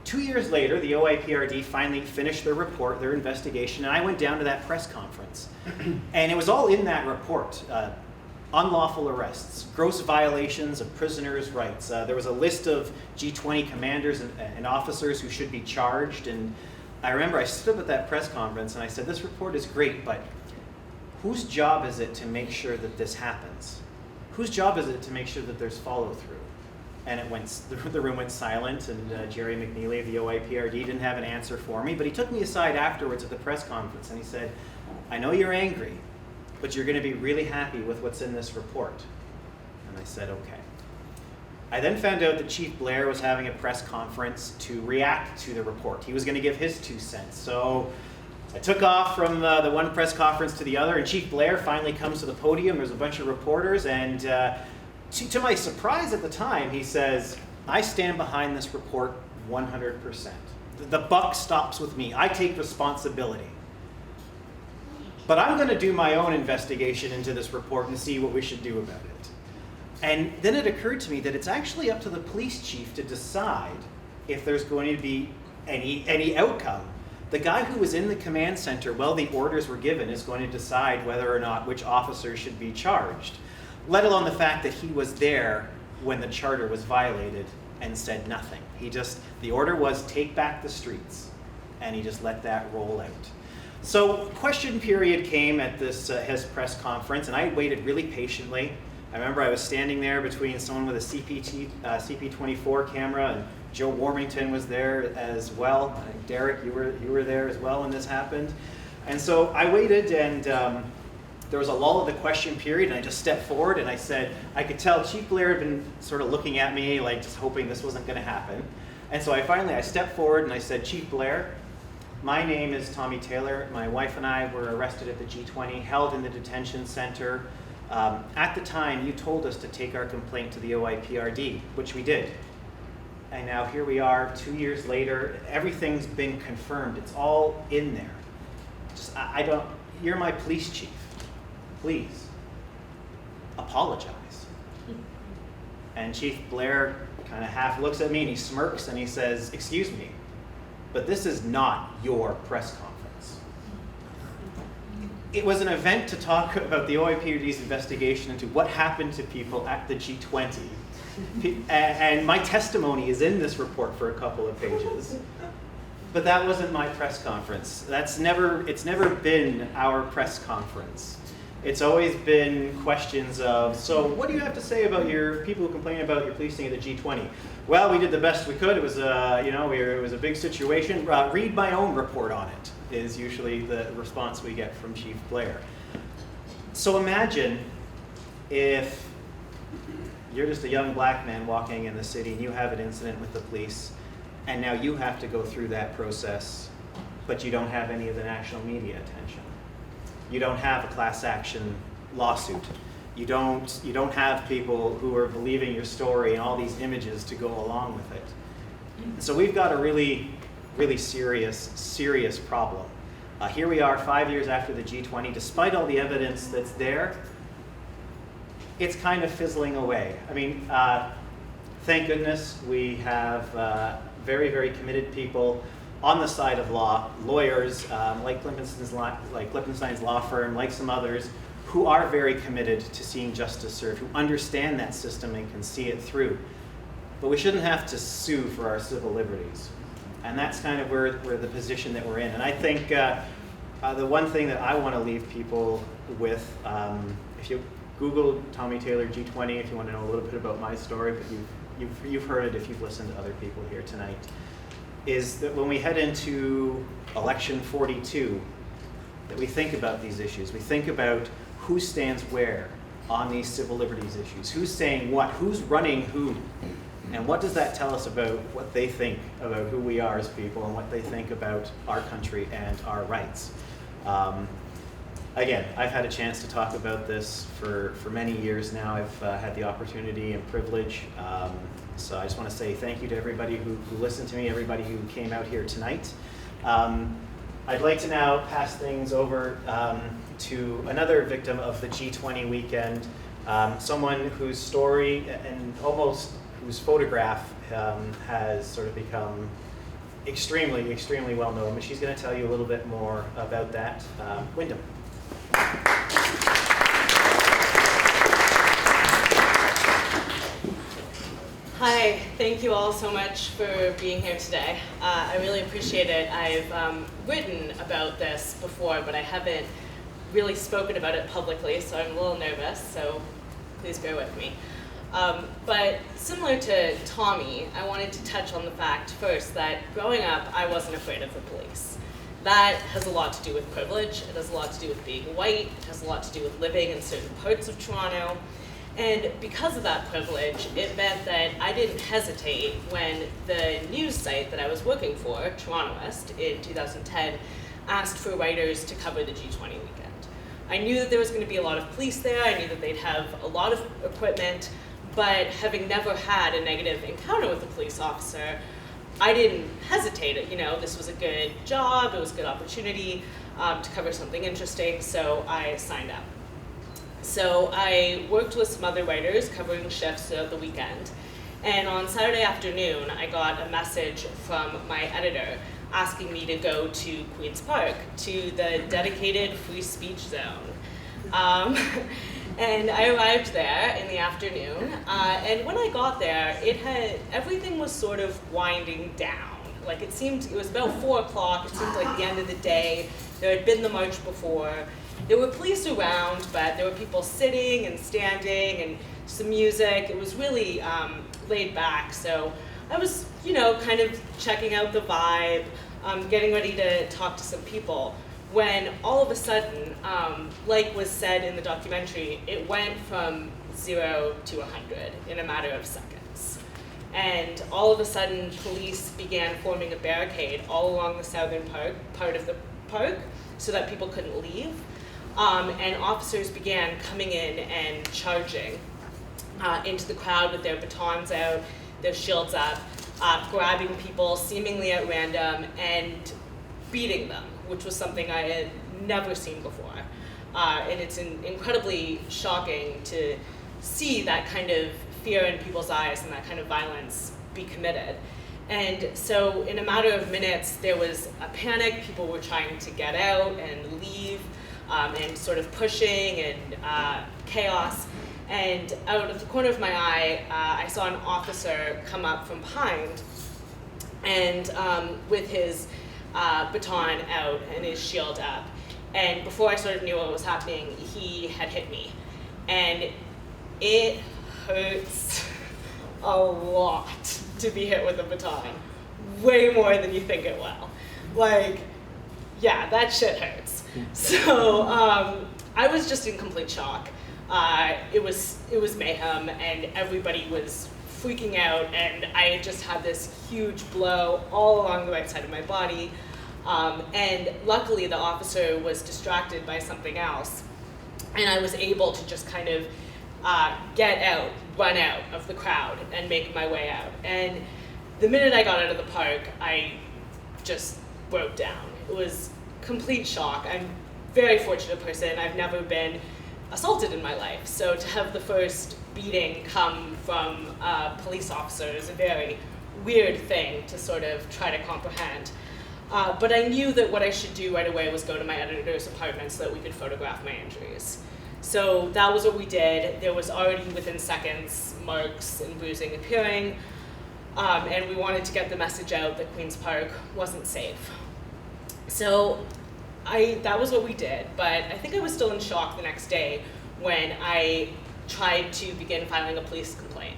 2 years later, the OIPRD finally finished their report, their investigation, and I went down to that press conference. And it was all in that report. Unlawful arrests, gross violations of prisoners' rights. There was a list of G20 commanders and officers who should be charged. And I remember I stood up at that press conference and I said, this report is great, but whose job is it to make sure that this happens? Whose job is it to make sure that there's follow-through? And the room went silent, and Jerry McNeely of the OIPRD didn't have an answer for me, but he took me aside afterwards at the press conference and he said, I know you're angry, but you're going to be really happy with what's in this report. And I said, okay. I then found out that Chief Blair was having a press conference to react to the report. He was going to give his 2 cents. So I took off from the one press conference to the other, and Chief Blair finally comes to the podium. There's a bunch of reporters, and to my surprise at the time, he says, I stand behind this report 100%. The buck stops with me. I take responsibility. But I'm going to do my own investigation into this report and see what we should do about it. And then it occurred to me that it's actually up to the police chief to decide if there's going to be any outcome. The guy who was in the command center while the orders were given is going to decide whether or not which officer should be charged, let alone the fact that he was there when the charter was violated and said nothing. The order was take back the streets, and he just let that roll out. So question period came at his press conference, and I waited really patiently. I remember I was standing there between someone with a CP24 camera, and Joe Warmington was there as well. I think Derek, you were there as well when this happened. And so I waited, and there was a lull of the question period, and I just stepped forward and I said, I could tell Chief Blair had been sort of looking at me, like just hoping this wasn't going to happen. And so I stepped forward and I said, Chief Blair, my name is Tommy Taylor. My wife and I were arrested at the G20, held in the detention center. At the time, you told us to take our complaint to the OIPRD, which we did. And now here we are 2 years later. Everything's been confirmed. It's all in there. You're my police chief. Please, apologize. And Chief Blair kind of half looks at me and he smirks and he says, excuse me, but this is not your press conference. It was an event to talk about the OIPRD's investigation into what happened to people at the G20. And my testimony is in this report for a couple of pages. But that wasn't my press conference. It's never been our press conference. It's always been questions of, so what do you have to say about your people who complain about your policing at the G20? Well, we did the best we could. It was it was a big situation. Read my own report on it is usually the response we get from Chief Blair. So imagine if you're just a young black man walking in the city and you have an incident with the police, and now you have to go through that process, but you don't have any of the national media attention. You don't have a class action lawsuit. You don't have people who are believing your story and all these images to go along with it. And so we've got a really, really serious problem. Here we are 5 years after the G20, despite all the evidence that's there, it's kind of fizzling away. I mean, thank goodness we have very, very committed people on the side of law, lawyers like Lippenstein's law firm, like some others, who are very committed to seeing justice served, who understand that system and can see it through. But we shouldn't have to sue for our civil liberties. And that's kind of where the position that we're in. And I think the one thing that I want to leave people with, if you Google Tommy Taylor G20, if you want to know a little bit about my story, but you've heard it if you've listened to other people here tonight, is that when we head into election 42, that we think about these issues. We think about who stands where on these civil liberties issues, who's saying what, who's running who, and what does that tell us about what they think about who we are as people and what they think about our country and our rights. Again, I've had a chance to talk about this for many years now. I've had the opportunity and privilege. So I just want to say thank you to everybody who listened to me, everybody who came out here tonight. I'd like to now pass things over to another victim of the G20 weekend, someone whose story and almost whose photograph has sort of become extremely, extremely well known. But she's going to tell you a little bit more about that. Windom. Hi, thank you all so much for being here today. I really appreciate it. I've written about this before, but I haven't really spoken about it publicly, so I'm a little nervous, so please bear with me. But similar to Tommy, I wanted to touch on the fact first that growing up, I wasn't afraid of the police. That has a lot to do with privilege, it has a lot to do with being white, it has a lot to do with living in certain parts of Toronto. And because of that privilege, it meant that I didn't hesitate when the news site that I was working for, Torontoist, in 2010, asked for writers to cover the G20 weekend. I knew that there was going to be a lot of police there, I knew that they'd have a lot of equipment, but having never had a negative encounter with a police officer, I didn't hesitate. You know, this was a good job, it was a good opportunity to cover something interesting, so I signed up. So I worked with some other writers covering shifts throughout the weekend. And on Saturday afternoon, I got a message from my editor asking me to go to Queen's Park, to the dedicated free speech zone. And I arrived there in the afternoon, and when I got there, everything was sort of winding down. Like it was about 4 o'clock, it seemed like the end of the day. There had been the march before. There were police around, but there were people sitting and standing and some music. It was really laid back, so I was, kind of checking out the vibe, getting ready to talk to some people, when all of a sudden, like was said in the documentary, it went from 0 to 100 in a matter of seconds. And all of a sudden, police began forming a barricade all along the southern part of the park so that people couldn't leave. And officers began coming in and charging into the crowd with their batons out, their shields up, grabbing people seemingly at random and beating them, which was something I had never seen before. And it's incredibly shocking to see that kind of fear in people's eyes and that kind of violence be committed. And so in a matter of minutes, there was a panic. People were trying to get out and leave, and sort of pushing and chaos. And out of the corner of my eye, I saw an officer come up from behind and with his baton out and his shield up. And before I sort of knew what was happening, he had hit me. And it hurts a lot to be hit with a baton. Way more than you think it will. Like, yeah, that shit hurts. So I was just in complete shock. It was mayhem, and everybody was freaking out, and I just had this huge blow all along the right side of my body. And luckily the officer was distracted by something else, and I was able to just kind of get out, run out of the crowd, and make my way out. And the minute I got out of the park, I just broke down. It was complete shock. I'm a very fortunate person. I've never been assaulted in my life, so to have the first beating come from a police officer is a very weird thing to sort of try to comprehend. But I knew that what I should do right away was go to my editor's apartment so that we could photograph my injuries. So that was what we did. There was already within seconds marks and bruising appearing, and we wanted to get the message out that Queen's Park wasn't safe. So that was what we did, but I think I was still in shock the next day when I tried to begin filing a police complaint.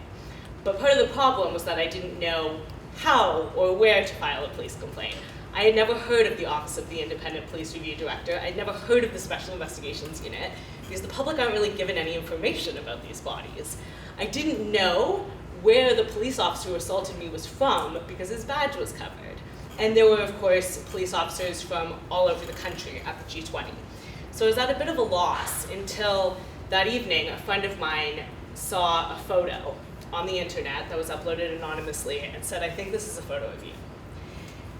But part of the problem was that I didn't know how or where to file a police complaint. I had never heard of the Office of the Independent Police Review Director. I'd never heard of the Special Investigations Unit, because the public aren't really given any information about these bodies. I didn't know where the police officer who assaulted me was from, because his badge was covered. And there were, of course, police officers from all over the country at the G20. So I was at a bit of a loss until that evening a friend of mine saw a photo on the internet that was uploaded anonymously and said, "I think this is a photo of you."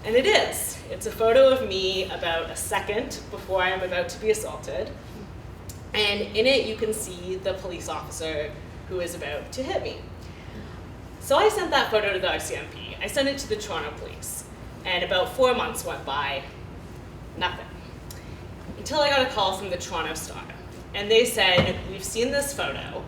And it is. It's a photo of me about a second before I am about to be assaulted. And in it you can see the police officer who is about to hit me. So I sent that photo to the RCMP. I sent it to the Toronto Police. And about 4 months went by, nothing. Until I got a call from the Toronto Star. And they said, "We've seen this photo,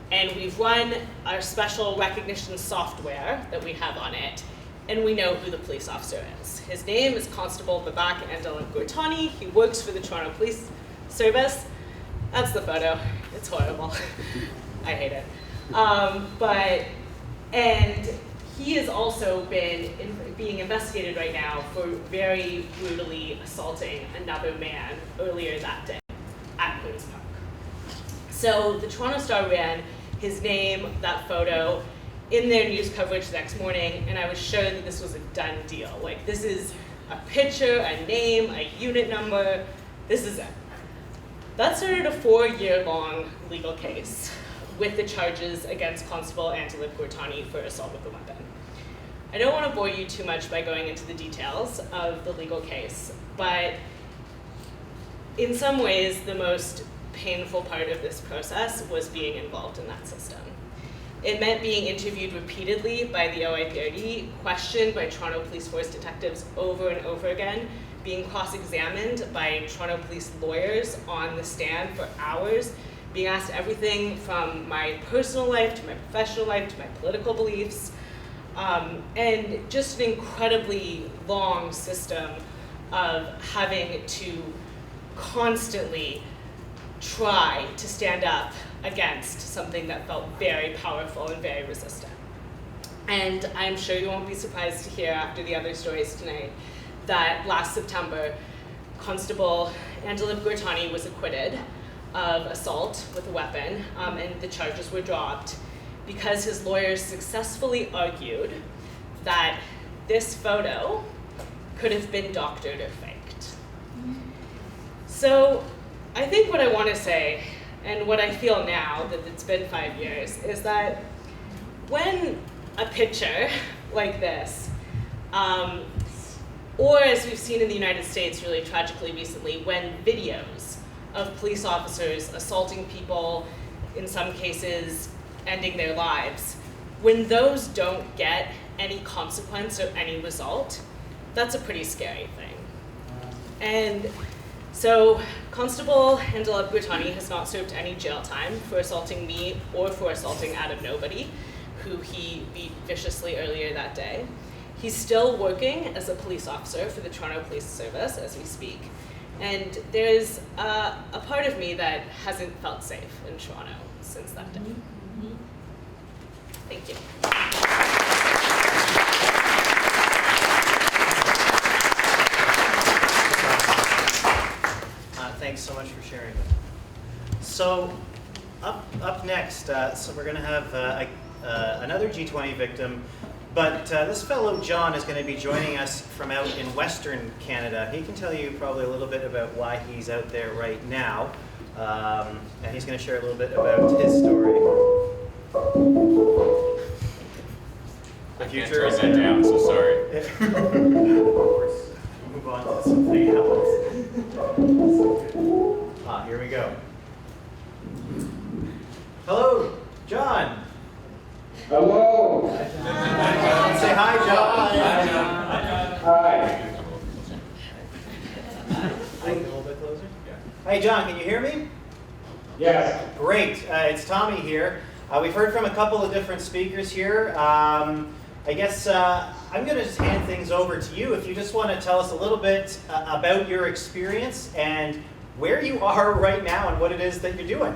and we've run our special recognition software that we have on it, and we know who the police officer is. His name is Constable Babak Andalin-Gurtani. He works for the Toronto Police Service." That's the photo. It's horrible. I hate it. And he has also been being investigated right now for very brutally assaulting another man earlier that day at Queen's Park. So the Toronto Star ran his name, that photo, in their news coverage the next morning, and I was sure that this was a done deal. Like, this is a picture, a name, a unit number, this is it. That started a 4-year-long legal case with the charges against Constable Andalin-Gurtani for assault with a weapon. I don't want to bore you too much by going into the details of the legal case, but in some ways, the most painful part of this process was being involved in that system. It meant being interviewed repeatedly by the OIPRD, questioned by Toronto Police Force detectives over and over again being cross-examined by Toronto police lawyers on the stand for hours, being asked everything from my personal life to my professional life to my political beliefs, and just an incredibly long system of having to constantly try to stand up against something that felt very powerful and very resistant. And I'm sure you won't be surprised to hear after the other stories tonight that last September, Constable Angela Guertani was acquitted of assault with a weapon, and the charges were dropped because his lawyers successfully argued that this photo could have been doctored or faked. So I think what I want to say, and what I feel now that it's been 5 years, is that when a picture like this, or as we've seen in the United States really tragically recently, when videos of police officers assaulting people, in some cases ending their lives, when those don't get any consequence or any result, that's a pretty scary thing. And so Constable Angela Guertani has not served any jail time for assaulting me or for assaulting Adam Nobody, who he beat viciously earlier that day. He's still working as a police officer for the Toronto Police Service as we speak. And there's a part of me that hasn't felt safe in Toronto since that day. Thank you. Thanks so much for sharing that. So up next, so we're going to have another G20 victim, but this fellow John is going to be joining us from out in Western Canada. He can tell you probably a little bit about why he's out there right now, and he's going to share a little bit about his story. I can't turn that down, so sorry. Move on to something else. Here we go. Hello, John. Hello. Say hi, John. Hi. A little bit closer. Hey, John, can you hear me? Yes. Great. It's Tommy here. We've heard from a couple of different speakers here. I guess I'm going to just hand things over to you. If you just want to tell us a little bit about your experience and where you are right now and what it is that you're doing.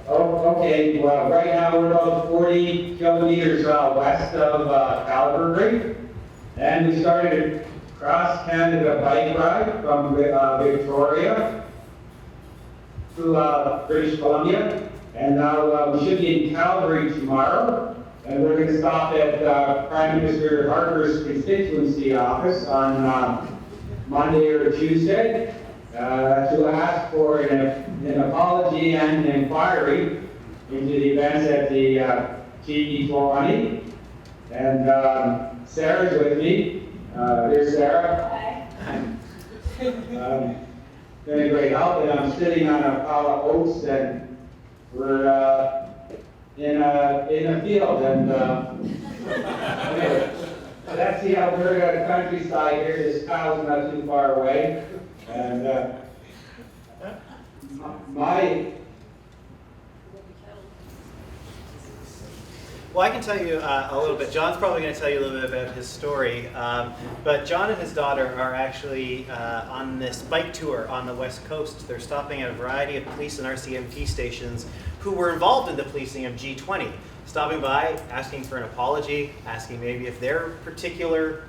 Okay. Well, right now we're about 40 kilometers west of Calgary, and we started a cross-Canada bike ride from Victoria to British Columbia, and now we should be in Calgary tomorrow. And we're going to stop at Prime Minister Harper's constituency office on Monday or Tuesday to ask for an apology and an inquiry into the events at the G20. And Sarah's with me. Here's Sarah. Hi. Been a great help, and I'm sitting on a pile of oats, and we're in a field, and anyway, so that's the Alberta countryside here. This cow's not too far away, and Well, I can tell you a little bit. John's probably going to tell you a little bit about his story. But John and his daughter are actually on this bike tour on the West Coast. They're stopping at a variety of police and RCMP stations who were involved in the policing of G20. Stopping by, asking for an apology, asking maybe if their particular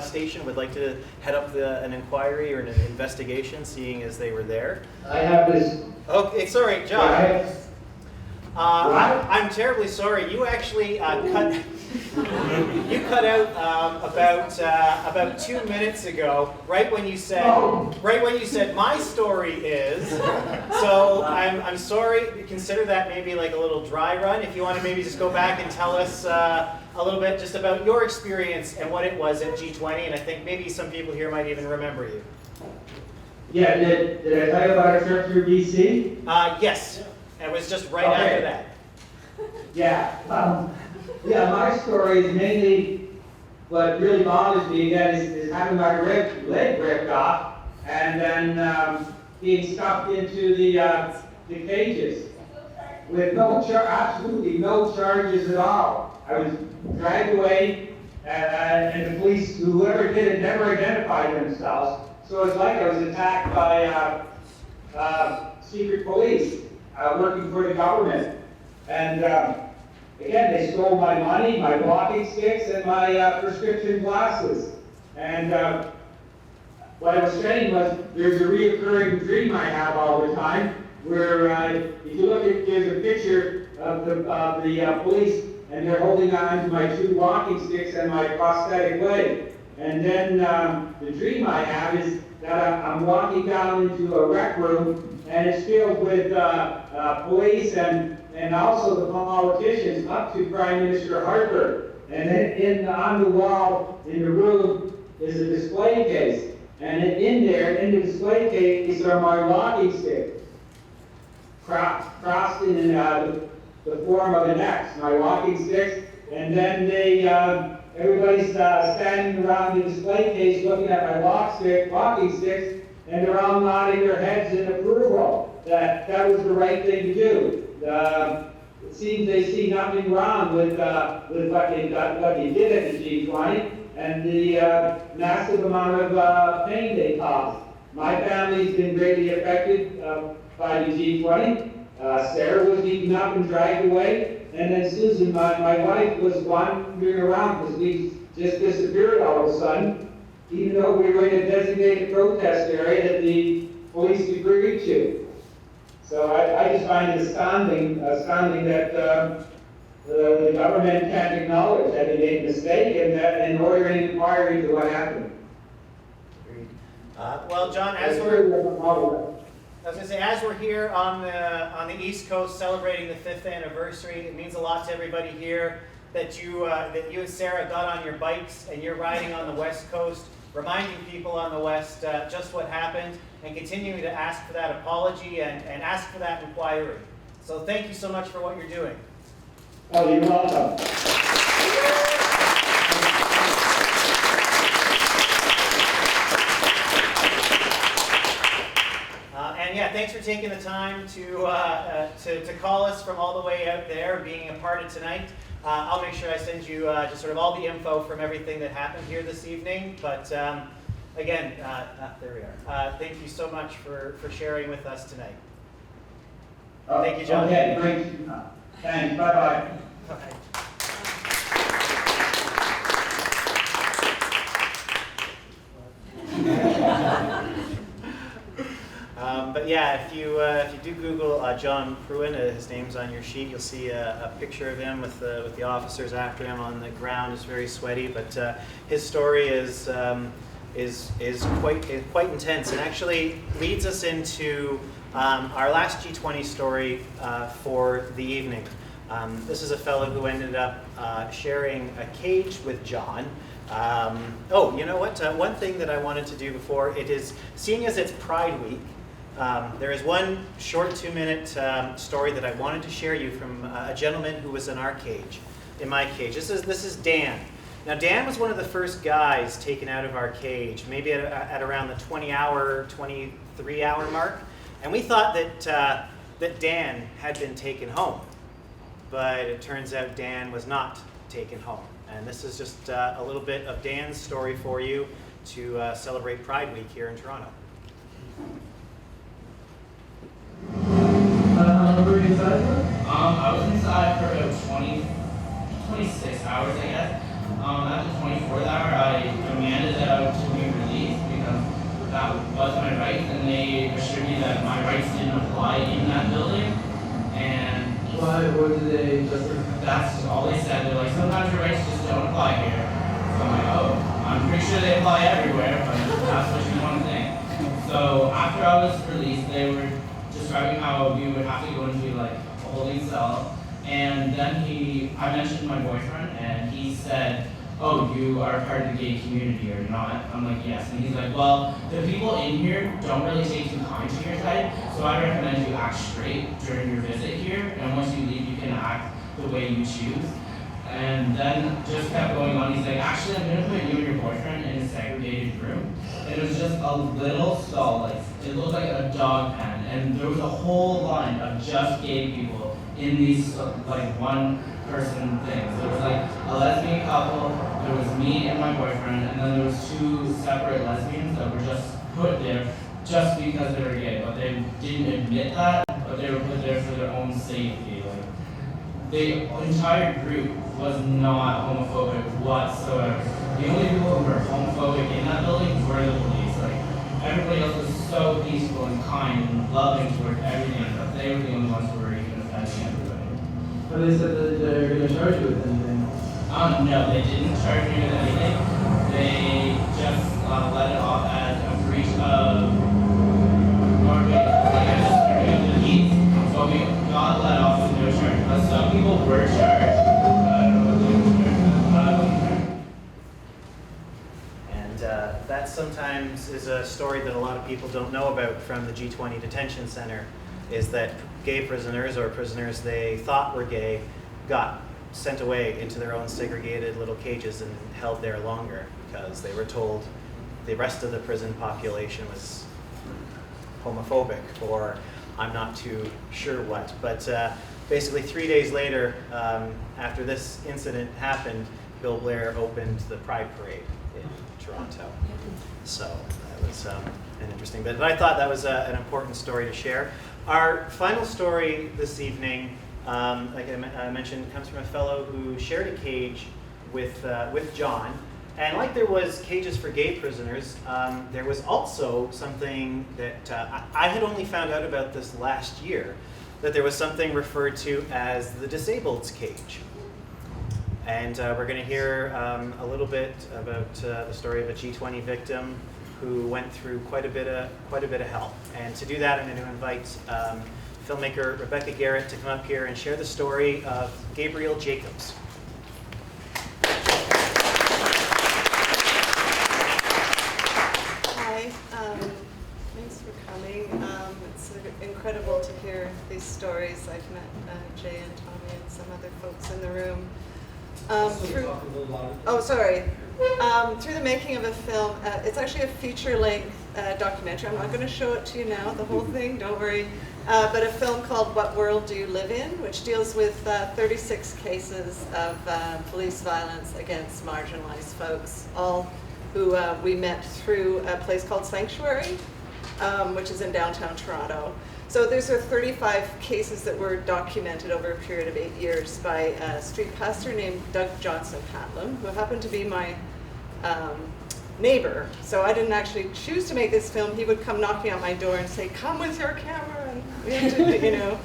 station would like to head up an inquiry or an investigation, seeing as they were there. I have this. Okay, sorry, John. I'm terribly sorry. You actually cut out about 2 minutes ago, right when you said my story is. So I'm sorry. Consider that maybe like a little dry run. If you want to maybe just go back and tell us a little bit just about your experience and what it was at G20, and I think maybe some people here might even remember you. Yeah. Did I tell you about a trip through BC? Yes. It was just right after that. Yeah. Yeah, my story is mainly what really bothers me again is having my leg ripped off and then being stuffed into the cages with absolutely no charges at all. I was dragged away, and the police, whoever did it, never identified themselves. So it's like I was attacked by secret police working for the government. And again, they stole my money, my walking sticks, and my prescription glasses. And what I was saying was, there's a reoccurring dream I have all the time, where if you look at, there's a picture of the police, and they're holding on to my 2 walking sticks and my prosthetic leg. And then the dream I have is that I'm walking down into a rec room, and it's filled with police and also the politicians up to Prime Minister Harper. And then on the wall in the room is a display case. And in there, in the display case, are my walking sticks, crossed in the form of an X, my walking sticks. And then everybody's standing around the display case looking at my walking sticks, and they're all nodding their heads in approval that was the right thing to do. It seems they see nothing wrong with what they did at the G20 and the massive amount of pain they caused. My family's been greatly affected by the G20. Sarah was beaten up and dragged away, and then Susan, my wife, was wandering around because we just disappeared all of a sudden, even though we were in a designated protest area that the police agreed to. So I just find it astounding that the government can't acknowledge that they made a mistake and order an inquiry into what happened. Agreed. Well, John, as we're here on the East Coast celebrating the 5th anniversary, it means a lot to everybody here that you and Sarah got on your bikes and you're riding on the West Coast, reminding people on the West just what happened, and continuing to ask for that apology and ask for that inquiry. So thank you so much for what you're doing. Oh, you're welcome. And yeah, thanks for taking the time to call us from all the way out there, being a part of tonight. I'll make sure I send you just sort of all the info from everything that happened here this evening. But again, there we are. Thank you so much for sharing with us tonight. Thank you, John. Okay, great. Thanks. Bye-bye. Bye. But yeah, if you do Google John Pruyn, his name's on your sheet, you'll see a picture of him with the officers after him on the ground. It's very sweaty, but his story is quite intense, and actually leads us into our last G20 story for the evening. This is a fellow who ended up sharing a cage with John. Oh, you know what? One thing that I wanted to do before it is, seeing as it's Pride Week, there is one short 2-minute story that I wanted to share you from a gentleman who was in our cage, in my cage. This is Dan. Now Dan was one of the first guys taken out of our cage, maybe at around the 20-hour, 23-hour mark, and we thought that Dan had been taken home, but it turns out Dan was not taken home. And this is just a little bit of Dan's story for you to celebrate Pride Week here in Toronto. How were you inside? I was inside for about 26 hours, I guess. At the 24th hour, I demanded to be released because that was my rights, and they assured me that my rights didn't apply in that building. And why? What did they justify? That's all they said. They're like, sometimes your rights just don't apply here. So I'm like, oh, I'm pretty sure they apply everywhere, but that's what you want to think. So after I was released, they were describing how we would have to go into like a holding cell, and then I mentioned my boyfriend, and he said, oh, you are part of the gay community or not? I'm like, yes. And he's like, well, the people in here don't really take too kind to your type, so I recommend you act straight during your visit here, and once you leave, you can act the way you choose. And then just kept going on. He's like, actually, I'm gonna put you and your boyfriend in a segregated room. And it was just a little stall, like it looked like a dog pen. And there was a whole line of just gay people in these like one person things. There was like a lesbian couple, there was me and my boyfriend, and then there was 2 separate lesbians that were just put there just because they were gay. But they didn't admit that, but they were put there for their own safety. Like, the entire group was not homophobic whatsoever. The only people who were homophobic in that building were the police. Like, everybody else was so peaceful and kind and loving towards everything, but they were the only ones who were even offending everybody. But they said that they're going to charge you with anything. No, they didn't charge me with anything. They just let it off as a breach of the heat. So we got let off with no charge. But some people were charged. I don't know what they were charged. And that sometimes is a story that a lot of people don't know about from the G20 Detention Center, is that gay prisoners or prisoners they thought were gay got sent away into their own segregated little cages and held there longer because they were told the rest of the prison population was homophobic, or I'm not too sure what. But basically 3 days later, after this incident happened, Bill Blair opened the Pride Parade in Toronto. So that was an interesting bit. But I thought that was an important story to share. Our final story this evening, like I mentioned, comes from a fellow who shared a cage with John. And like there was cages for gay prisoners, there was also something that I had only found out about this last year, that there was something referred to as the disabled cage. And we're going to hear a little bit about the story of a G20 victim who went through quite a bit of hell. And to do that, I'm going to invite filmmaker Rebecca Garrett to come up here and share the story of Gabriel Jacobs. Hi, thanks for coming. It's incredible to hear these stories. I've met Jay and Tommy and some other folks in the room. Through the making of a film, it's actually a feature-length documentary. I'm not going to show it to you now, the whole thing, don't worry. But a film called What World Do You Live In, which deals with 36 cases of police violence against marginalized folks, all who we met through a place called Sanctuary, which is in downtown Toronto. So these are 35 cases that were documented over a period of 8 years by a street pastor named Doug Johnson Hatlam, who happened to be my neighbor. So I didn't actually choose to make this film. He would come knocking on my door and say, "Come with your camera," and we had to,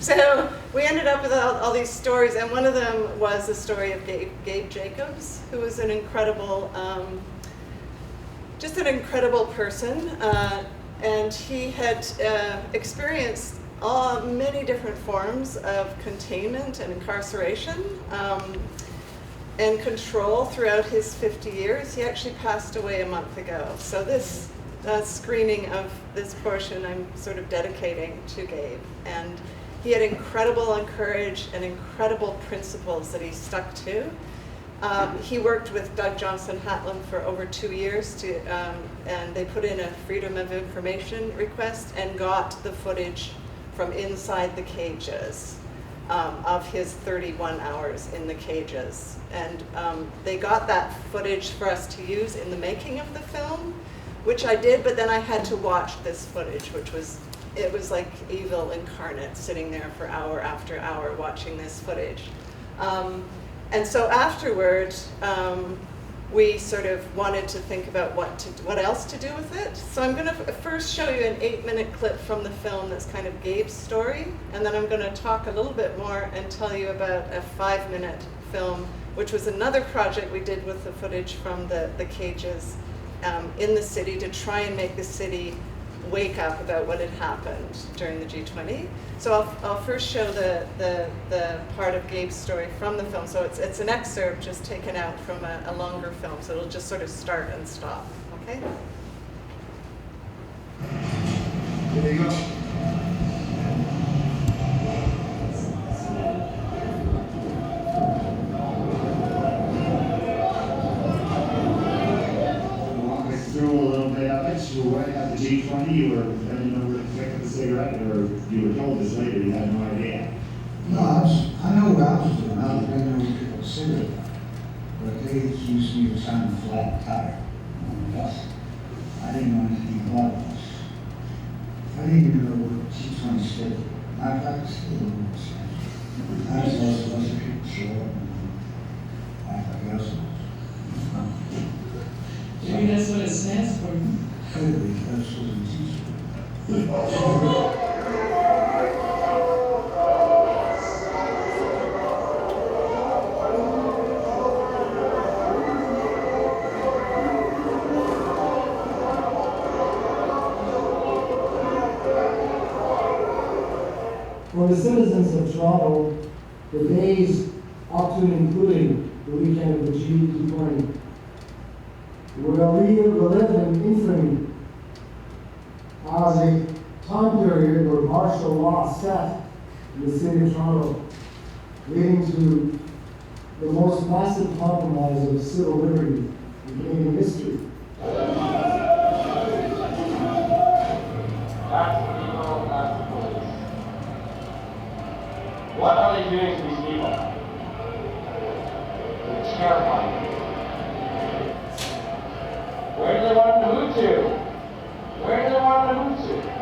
So we ended up with all these stories, and one of them was the story of Gabe Jacobs, who was an incredible, just an incredible person. And he had experienced many different forms of containment and incarceration and control throughout his 50 years. He actually passed away a month ago. So this screening of this portion I'm sort of dedicating to Gabe. And he had incredible courage and incredible principles that he stuck to. He worked with Doug Johnson Hatlam for over 2 years and they put in a Freedom of Information request and got the footage from inside the cages of his 31 hours in the cages. And they got that footage for us to use in the making of the film, which I did, but then I had to watch this footage, it was like evil incarnate, sitting there for hour after hour watching this footage. And so afterward, we sort of wanted to think about what else to do with it. So I'm going to first show you an 8-minute clip from the film that's kind of Gabe's story, and then I'm going to talk a little bit more and tell you about a 5-minute film, which was another project we did with the footage from the cages in the city to try and make the city wake up about what had happened during the G20. So I'll first show the part of Gabe's story from the film. So it's an excerpt just taken out from a longer film. So it'll just sort of start and stop, okay? There you go. You were told this later, you had no idea. No, I know what I was doing. I was bringing over people to cigarette. But they accused me of trying to flat tire on the bus. I didn't know anything about this. I didn't even know what G20 stood for. Matter of fact, I still don't understand. I just lost a bunch of people show up and act like assholes. Maybe that's what it stands for. Could be, that's what it teaches. For the citizens of Toronto, the days up to and including the weekend of the G20 will live in infamy as a time period where martial law set in the city of Toronto, leading to the most massive compromise of civil liberty in Canadian history. What are they doing to these people? They're terrifying. Where do they want them to move to? Where do they want them to move to?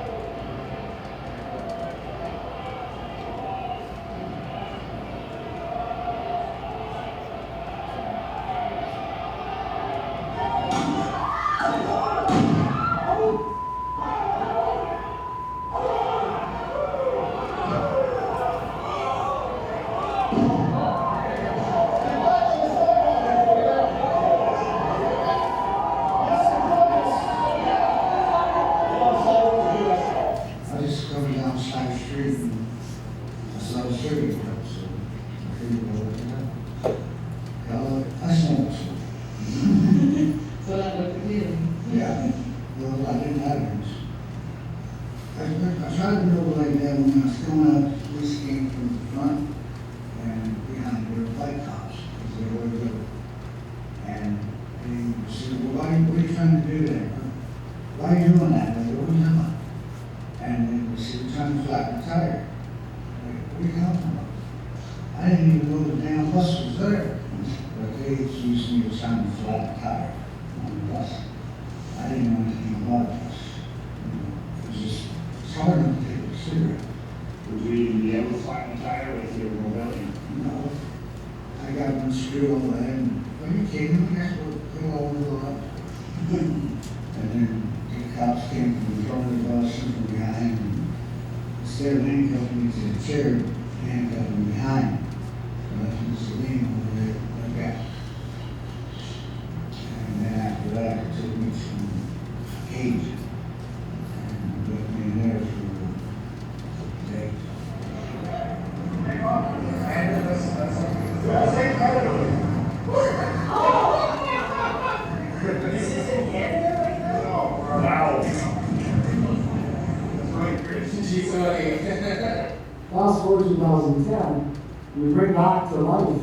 Fast forward to 2010, we bring back to life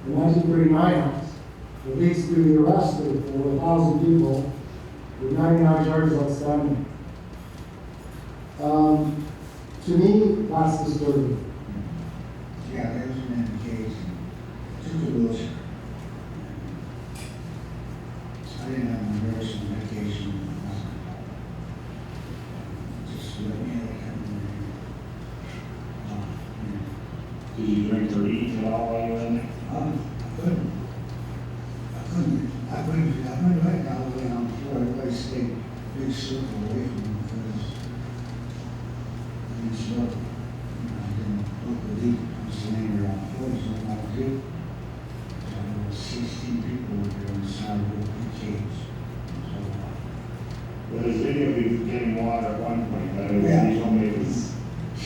the 1939 House, that leads to the arrest of over 1,000 people with 99 charges outstanding. To me, that's disturbing. Yeah, there was an indication. Took a wheelchair. I didn't have my nurse on medication. Just let me have Did you drink or eat at all while you were in there? I couldn't. I couldn't right now lay on the floor. Everybody stayed a big circle away from me because I didn't smoke. I didn't look the leak. I was laying there on the floor, so I was good. There were 16 people there inside of the cage. So, Well, there's video of you getting water at one point, but you told me it was.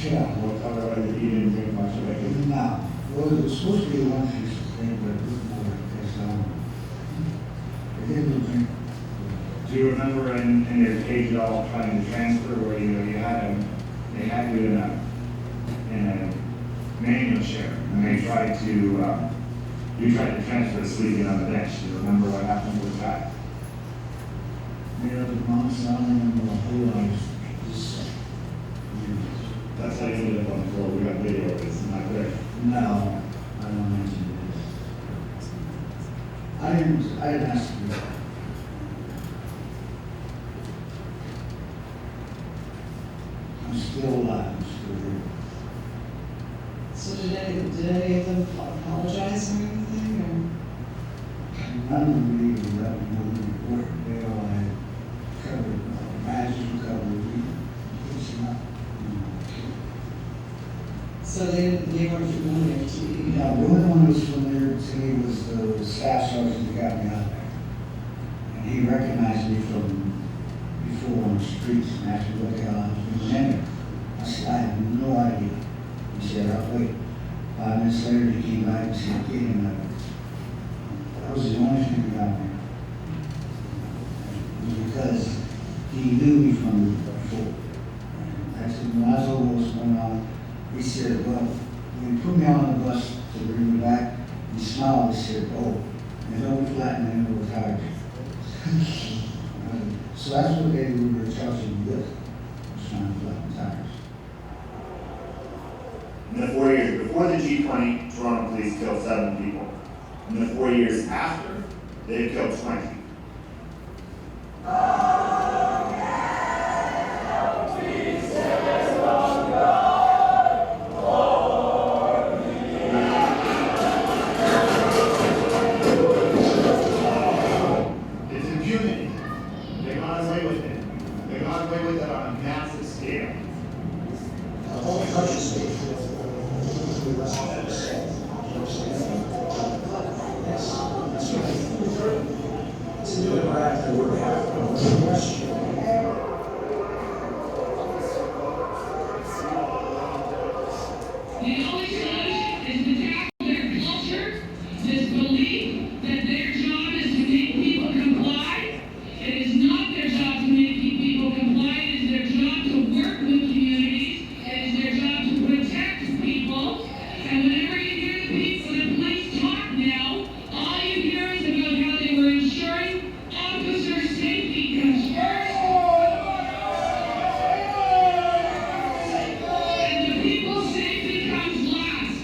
Yeah. Well, tell everybody that you didn't drink much of it. No. Well, it was supposed to be one piece of thing, but it was more because I didn't drink. Do you remember in your cage at all trying to transfer where they had you in a manual chair and they tried to you tried to transfer to sleeping on the bench. Do you remember what happened with that? Yeah, the mom's not remember a whole lot. No, I don't mention this. I didn't ask you that. I'm still alive, I'm still here. So did any of them apologize or anything? None of them even let me know the report. They all had covered, badges were covered. It's not, So they weren't familiar to you? Yeah, the only one who was familiar to me was the staff sergeant that got me out there. And he recognized me from before on the streets and asked me what the hell I was doing there. I said, I have no idea. He said, I'll wait. 5 minutes later, he came back and said, get him out. That was the only thing that got me. It was because he knew me from before. And I said, when I was over what was going on, he said, well, when he put me on the bus to bring me back, he smiled and said, oh, and don't flatten any more tires. So that's what they were charging me with, was trying to flatten tires. In the 4 years before the G20, Toronto police killed 7 people. In the 4 years after, they killed 20. It's impunity. They got away with it. They got away with it on a massive scale. All the country states it's a new environment that we're having. Question. The only solution is to tackle their culture, this belief that their job is to make people comply. It is not their job to make people comply. It is their job to work with communities. It is their job to protect people. And whenever you hear the police talk now, all you hear is about how they were ensuring officer safety comes first. And the people's safety comes last.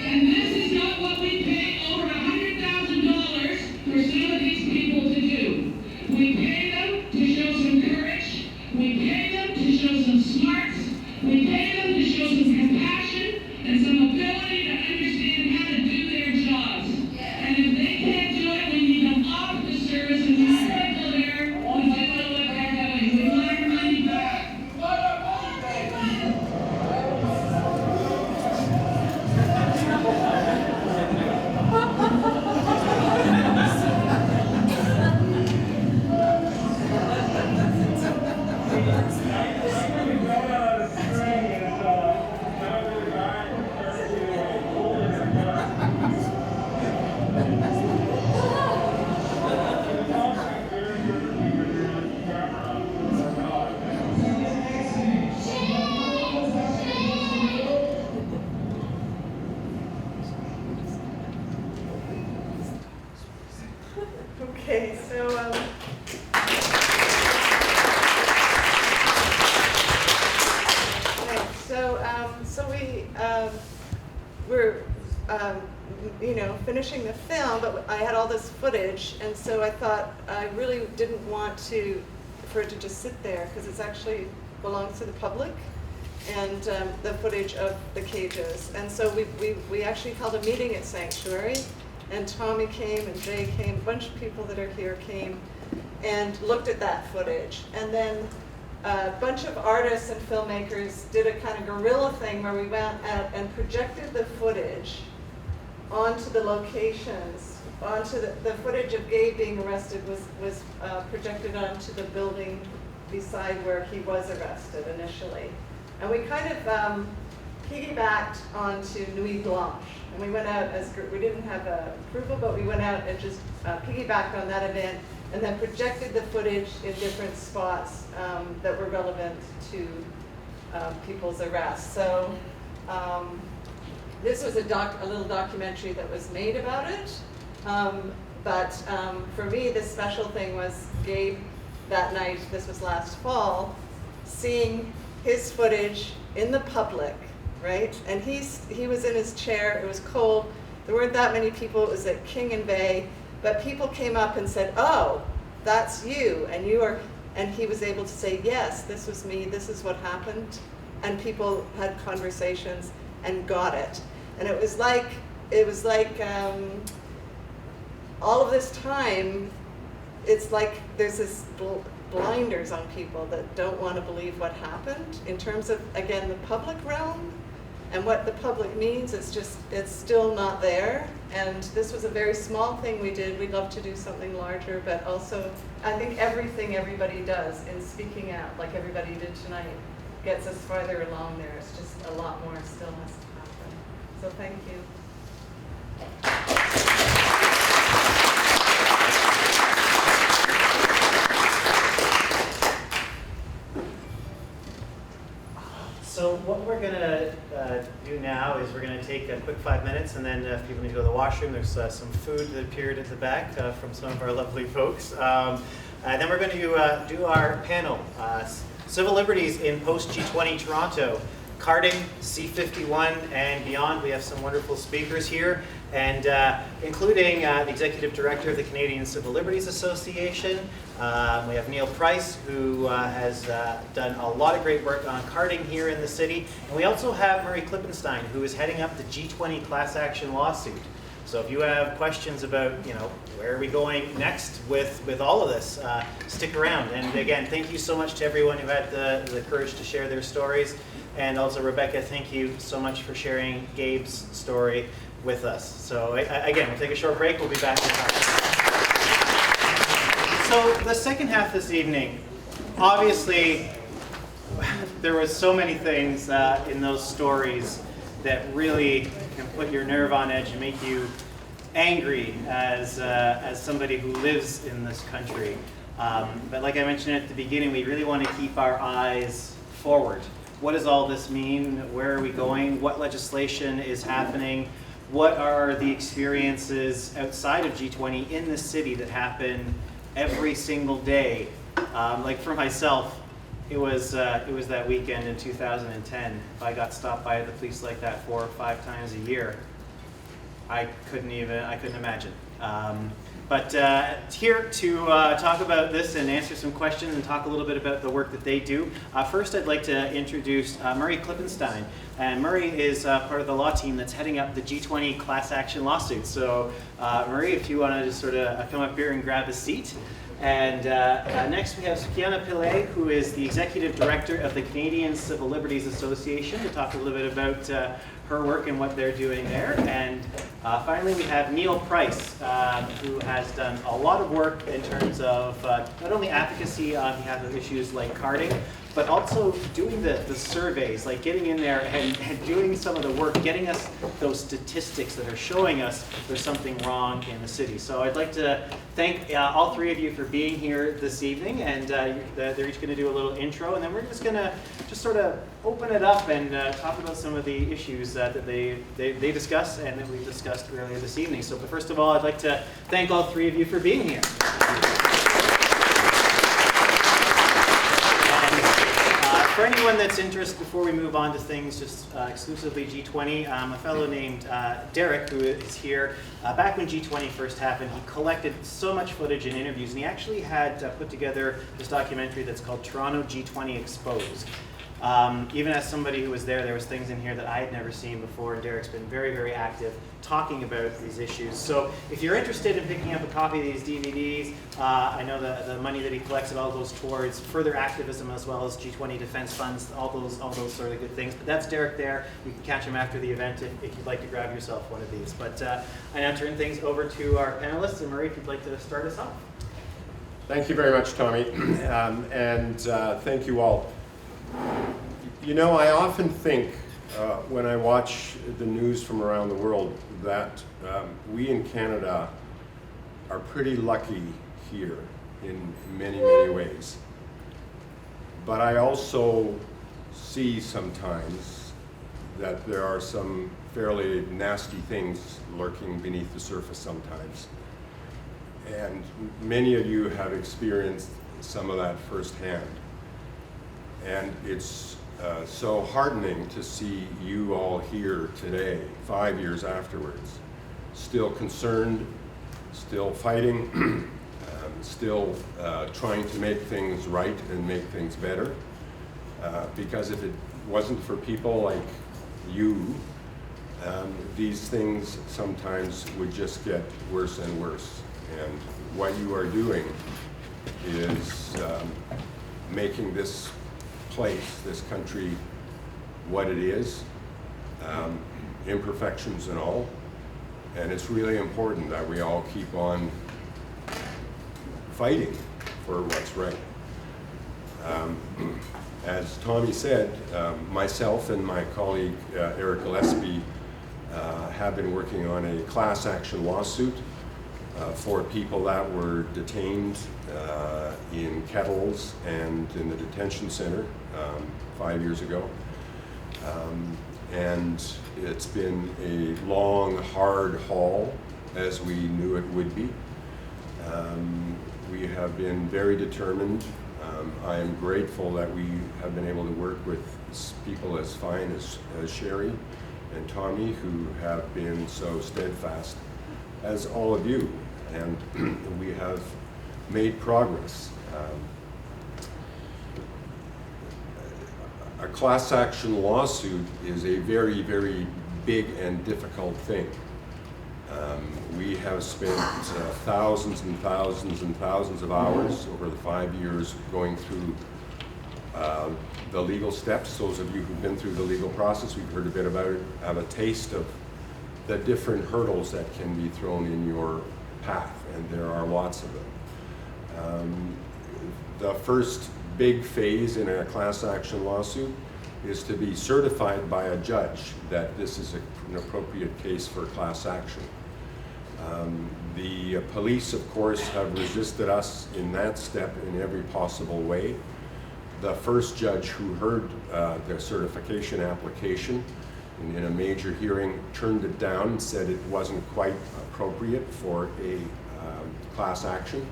And this is not what we pay over $100,000 for some of these people to do. We pay them to show some courage. We pay them to show some smarts. We pay them to show some compassion and some ability to understand how to do their jobs. And if they can't do it, we need them off the service and we need people there who do know what they're doing. We want our money back. Okay, so we're finishing the film, but I had all this footage, and so I thought I really didn't want for it to just sit there because it actually belongs to the public, and the footage of the cages. And so we actually held a meeting at Sanctuary, and Tommy came and Jay came, a bunch of people that are here came and looked at that footage. And then a bunch of artists and filmmakers did a kind of guerrilla thing where we went out and projected the footage onto the locations, onto the footage of Gabe being arrested was projected onto the building beside where he was arrested initially. And we kind of piggybacked onto Nuit Blanche. And we went out we didn't have approval, but we went out and just piggybacked on that event and then projected the footage in different spots that were relevant to people's arrests. So this was a little documentary that was made about it. But for me, the special thing was Gabe that night, this was last fall, seeing his footage in the public right? And he was in his chair, it was cold, there weren't that many people, it was at King and Bay, but people came up and said, oh, that's you, and he was able to say, yes, this was me, this is what happened, and people had conversations and got it. And it was like all of this time, it's like there's this blinders on people that don't want to believe what happened in terms of, again, the public realm and what the public means. It's still not there. And this was a very small thing we did. We'd love to do something larger, but also I think everything everybody does in speaking out, like everybody did tonight, gets us farther along there. It's just a lot more still has to happen. So thank you. So what we're going to do now is we're going to take a quick 5 minutes, and then if people need to go to the washroom, there's some food that appeared at the back from some of our lovely folks. And then we're going to do our panel, Civil Liberties in Post-G20 Toronto, karting, C51, and beyond. We have some wonderful speakers here, and including the Executive Director of the Canadian Civil Liberties Association. We have Neil Price, who has done a lot of great work on karting here in the city. And we also have Murray Klippenstein, who is heading up the G20 class action lawsuit. So if you have questions about, where are we going next with all of this, stick around. And again, thank you so much to everyone who had the courage to share their stories. And also, Rebecca, thank you so much for sharing Gabe's story with us. So again, we'll take a short break. We'll be back in time. So the second half this evening, obviously, there was so many things in those stories that really can put your nerve on edge and make you angry as somebody who lives in this country. But like I mentioned at the beginning, we really want to keep our eyes forward. What does all this mean? Where are we going? What legislation is happening? What are the experiences outside of G20 in the city that happen every single day? Like for myself, it was that weekend in 2010. If I got stopped by the police like that 4 or 5 times a year, I couldn't imagine. But here to talk about this and answer some questions and talk a little bit about the work that they do. First, I'd like to introduce Murray Klippenstein. And Murray is part of the law team that's heading up the G20 class action lawsuit. So Murray, if you want to just sort of come up here and grab a seat. And next we have Sukiana Pillay, who is the Executive Director of the Canadian Civil Liberties Association, to talk a little bit about her work and what they're doing there. And finally we have Neil Price, who has done a lot of work in terms of not only advocacy on behalf of issues like karting, but also doing the surveys, like getting in there and doing some of the work, getting us those statistics that are showing us there's something wrong in the city. So I'd like to thank all 3 of you for being here this evening, and they're each going to do a little intro, and then we're just going to sort of open it up and talk about some of the issues that they discuss and that we discussed earlier this evening. So but first of all, I'd like to thank all 3 of you for being here. For anyone that's interested, before we move on to things just exclusively G20, a fellow named Derek, who is here, back when G20 first happened, he collected so much footage and interviews, and he actually had put together this documentary that's called Toronto G20 Exposed. Even as somebody who was there was things in here that I had never seen before, and Derek's been very, very active talking about these issues. So if you're interested in picking up a copy of these DVDs, I know the money that he collects, it all goes towards further activism as well as G20 defense funds, all those sort of good things. But that's Derek there. You can catch him after the event if you'd like to grab yourself one of these. But I now turn things over to our panelists, and Murray, if you'd like to start us off. Thank you very much, Tommy, and thank you all. I often think when I watch the news from around the world that we in Canada are pretty lucky here in many, many ways. But I also see sometimes that there are some fairly nasty things lurking beneath the surface sometimes. And many of you have experienced some of that firsthand. And it's so heartening to see you all here today, 5 years afterwards, still concerned, still fighting, still trying to make things right and make things better. Because if it wasn't for people like you, these things sometimes would just get worse and worse. And what you are doing is making this place, this country, what it is, imperfections and all. And it's really important that we all keep on fighting for what's right. As Tommy said, myself and my colleague Eric Gillespie have been working on a class action lawsuit for people that were detained in Kettles and in the detention center 5 years ago. And it's been a long, hard haul, as we knew it would be. We have been very determined. I am grateful that we have been able to work with people as fine as Sherry and Tommy, who have been so steadfast, as all of you. And we have made progress. A class action lawsuit is a very, very big and difficult thing. We have spent thousands and thousands and thousands of hours over the 5 years going through the legal steps. Those of you who've been through the legal process, we've heard a bit about it, have a taste of the different hurdles that can be thrown in your path, and there are lots of them. The first big phase in a class action lawsuit is to be certified by a judge that this is an appropriate case for class action. The police, of course, have resisted us in that step in every possible way. The first judge who heard the certification application in a major hearing turned it down and said it wasn't quite appropriate for a class action.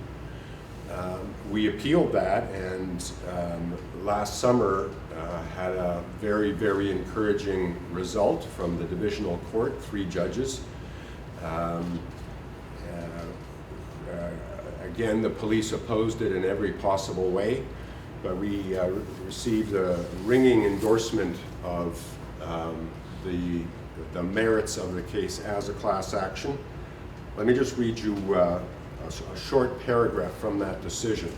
We appealed that, and last summer had a very, very encouraging result from the divisional court, 3 judges. Again, the police opposed it in every possible way, but we received a ringing endorsement of the merits of the case as a class action. Let me just read you a short paragraph from that decision.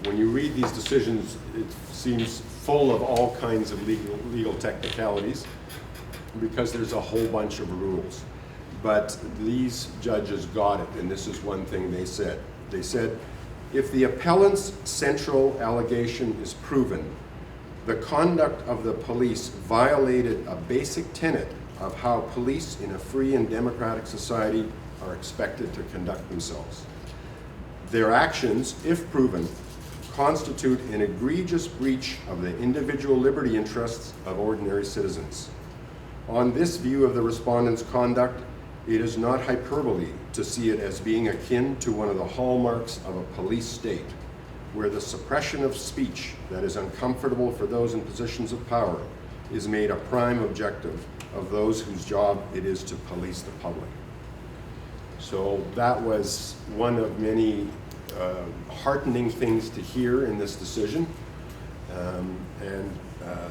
When you read these decisions, it seems full of all kinds of legal technicalities, because there's a whole bunch of rules. But these judges got it, and this is one thing they said. They said, if the appellant's central allegation is proven, the conduct of the police violated a basic tenet of how police in a free and democratic society are expected to conduct themselves. Their actions, if proven, constitute an egregious breach of the individual liberty interests of ordinary citizens. On this view of the respondent's conduct, it is not hyperbole to see it as being akin to one of the hallmarks of a police state, where the suppression of speech that is uncomfortable for those in positions of power is made a prime objective of those whose job it is to police the public. So that was one of many heartening things to hear in this decision.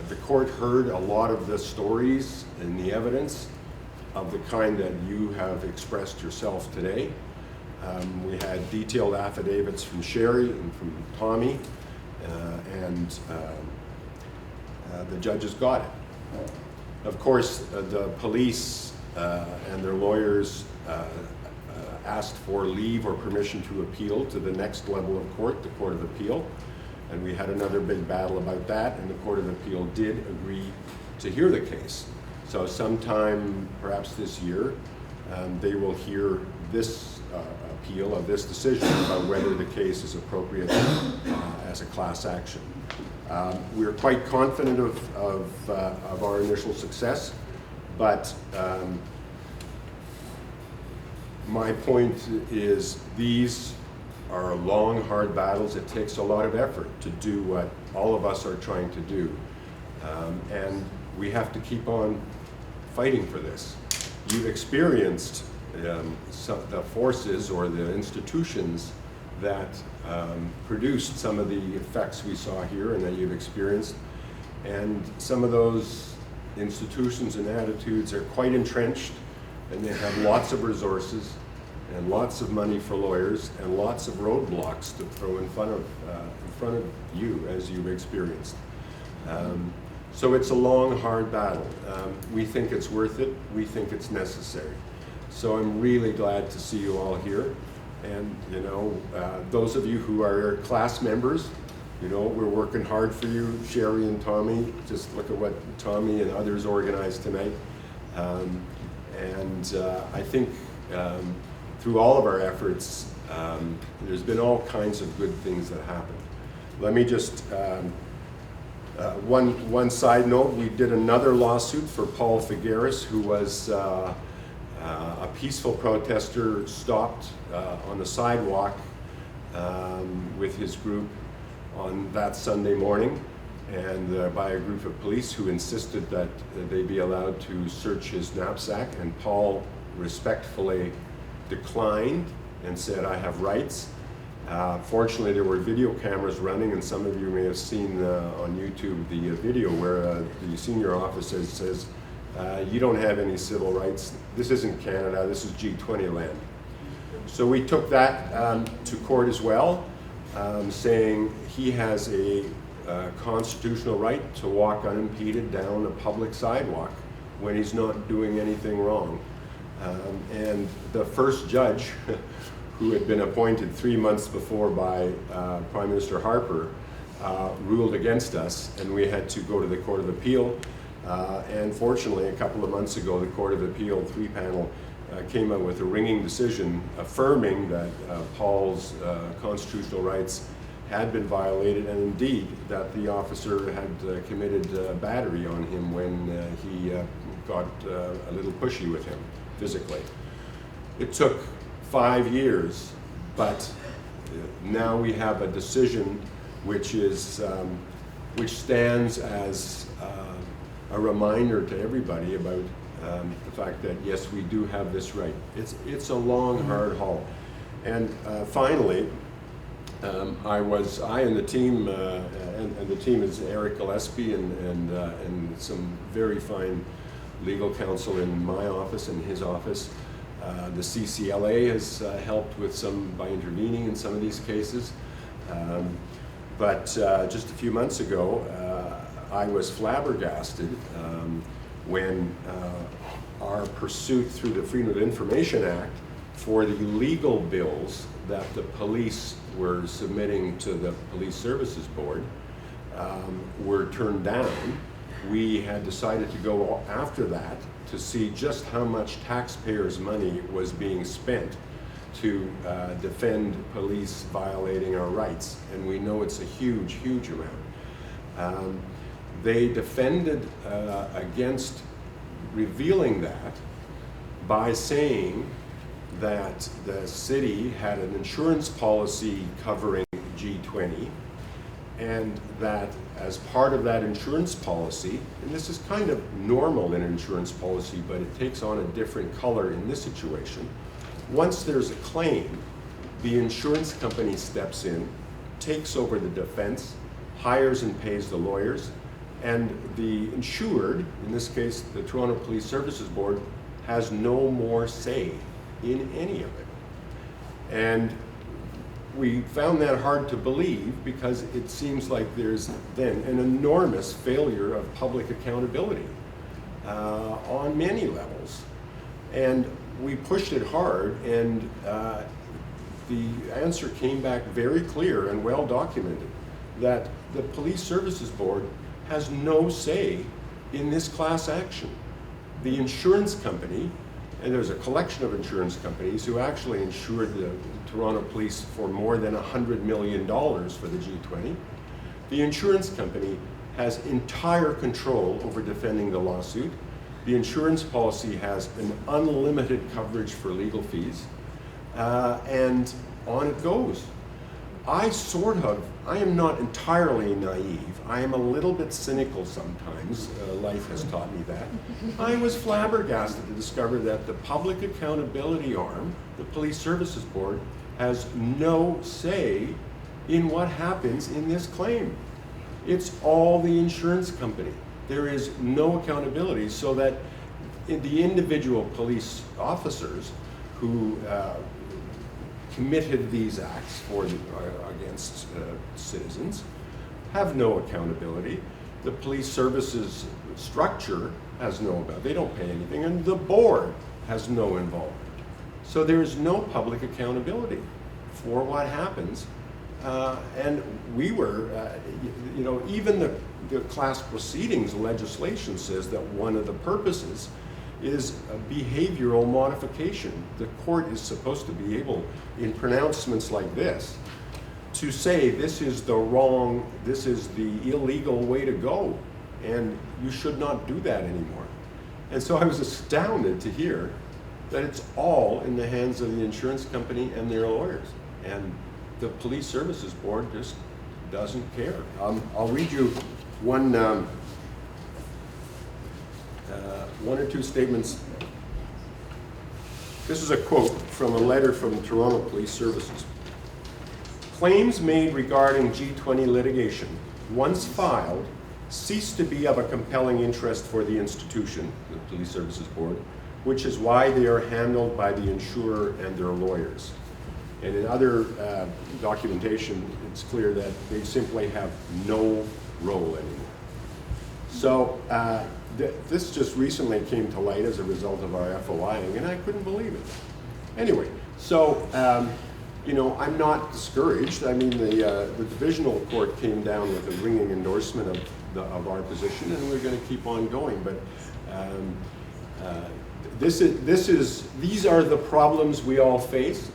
The court heard a lot of the stories and the evidence of the kind that you have expressed yourself today. We had detailed affidavits from Sherry and from Tommy, and the judges got it. Of course, the police and their lawyers asked for leave or permission to appeal to the next level of court, the Court of Appeal, and we had another big battle about that, and the Court of Appeal did agree to hear the case. So sometime, perhaps this year, they will hear this appeal of this decision about whether the case is appropriate as a class action. We're quite confident of our initial success, but my point is these are long, hard battles. It takes a lot of effort to do what all of us are trying to do. And we have to keep on fighting for this. You've experienced the forces or the institutions that produced some of the effects we saw here and that you've experienced. And some of those institutions and attitudes are quite entrenched, and they have lots of resources and lots of money for lawyers and lots of roadblocks to throw in front of you as you've experienced. So it's a long, hard battle. We think it's worth it. We think it's necessary. So I'm really glad to see you all here. And you know, those of you who are class members, you know, we're working hard for you, Sherry and Tommy. Just look at what Tommy and others organized tonight. I think through all of our efforts, there's been all kinds of good things that happened. Let me just, one side note, we did another lawsuit for Paul Figueres, who was a peaceful protester stopped on the sidewalk with his group on that Sunday morning, and by a group of police who insisted that they be allowed to search his knapsack, and Paul respectfully declined and said, "I have rights." Fortunately, there were video cameras running, and some of you may have seen on YouTube the video where the senior officer says, "You don't have any civil rights. This isn't Canada, this is G20 land." So we took that to court as well, saying he has a constitutional right to walk unimpeded down a public sidewalk when he's not doing anything wrong. And the first judge, who had been appointed 3 months before by Prime Minister Harper, ruled against us, and we had to go to the Court of Appeal. And fortunately, a couple of months ago, the Court of Appeal 3-panel came out with a ringing decision affirming that Paul's constitutional rights had been violated, and indeed that the officer had committed battery on him when he got a little pushy with him physically. It took 5 years, but now we have a decision which stands as a reminder to everybody about the fact that yes, we do have this right. It's a long, hard haul. And finally, I and the team, and the team is Eric Gillespie and some very fine legal counsel in my office and his office. The CCLA has helped with by intervening in some of these cases. But just a few months ago, I was flabbergasted when our pursuit through the Freedom of Information Act for the legal bills that the police were submitting to the Police Services Board were turned down. We had decided to go after that to see just how much taxpayers' money was being spent to defend police violating our rights. And we know it's a huge, huge amount. They defended against revealing that by saying that the city had an insurance policy covering G20, and that as part of that insurance policy, and this is kind of normal in insurance policy, but it takes on a different color in this situation. Once there's a claim, the insurance company steps in, takes over the defense, hires and pays the lawyers, and the insured, in this case the Toronto Police Services Board, has no more say in any of it. And we found that hard to believe because it seems like there's then an enormous failure of public accountability on many levels. And we pushed it hard, and the answer came back very clear and well documented that the Police Services Board has no say in this class action. The insurance company, and there's a collection of insurance companies who actually insured the Toronto Police for more than $100 million for the G20. The insurance company has entire control over defending the lawsuit. The insurance policy has an unlimited coverage for legal fees, and on it goes. I am not entirely naive. I am a little bit cynical sometimes. Life has taught me that. I was flabbergasted to discover that the Public Accountability Arm, the Police Services Board, has no say in what happens in this claim. It's all the insurance company. There is no accountability, so that the individual police officers who committed these acts against citizens have no accountability. The police services structure has no about. They don't pay anything, and the board has no involvement. So there is no public accountability for what happens. And we were, even the class proceedings legislation says that one of the purposes is a behavioral modification. The court is supposed to be able, in pronouncements like this, to say this is the illegal way to go, and you should not do that anymore. And so I was astounded to hear that it's all in the hands of the insurance company and their lawyers. And the Police Services Board just doesn't care. I'll read you one or two statements. This is a quote from a letter from Toronto Police Services. Claims made regarding G20 litigation, once filed, cease to be of a compelling interest for the institution, the Police Services Board, which is why they are handled by the insurer and their lawyers. And in other documentation, it's clear that they simply have no role anymore. So this just recently came to light as a result of our FOIing, and I couldn't believe it. Anyway, so I'm not discouraged. I mean, the divisional court came down with a ringing endorsement of our position, and we're going to keep on going. But these are the problems we all face,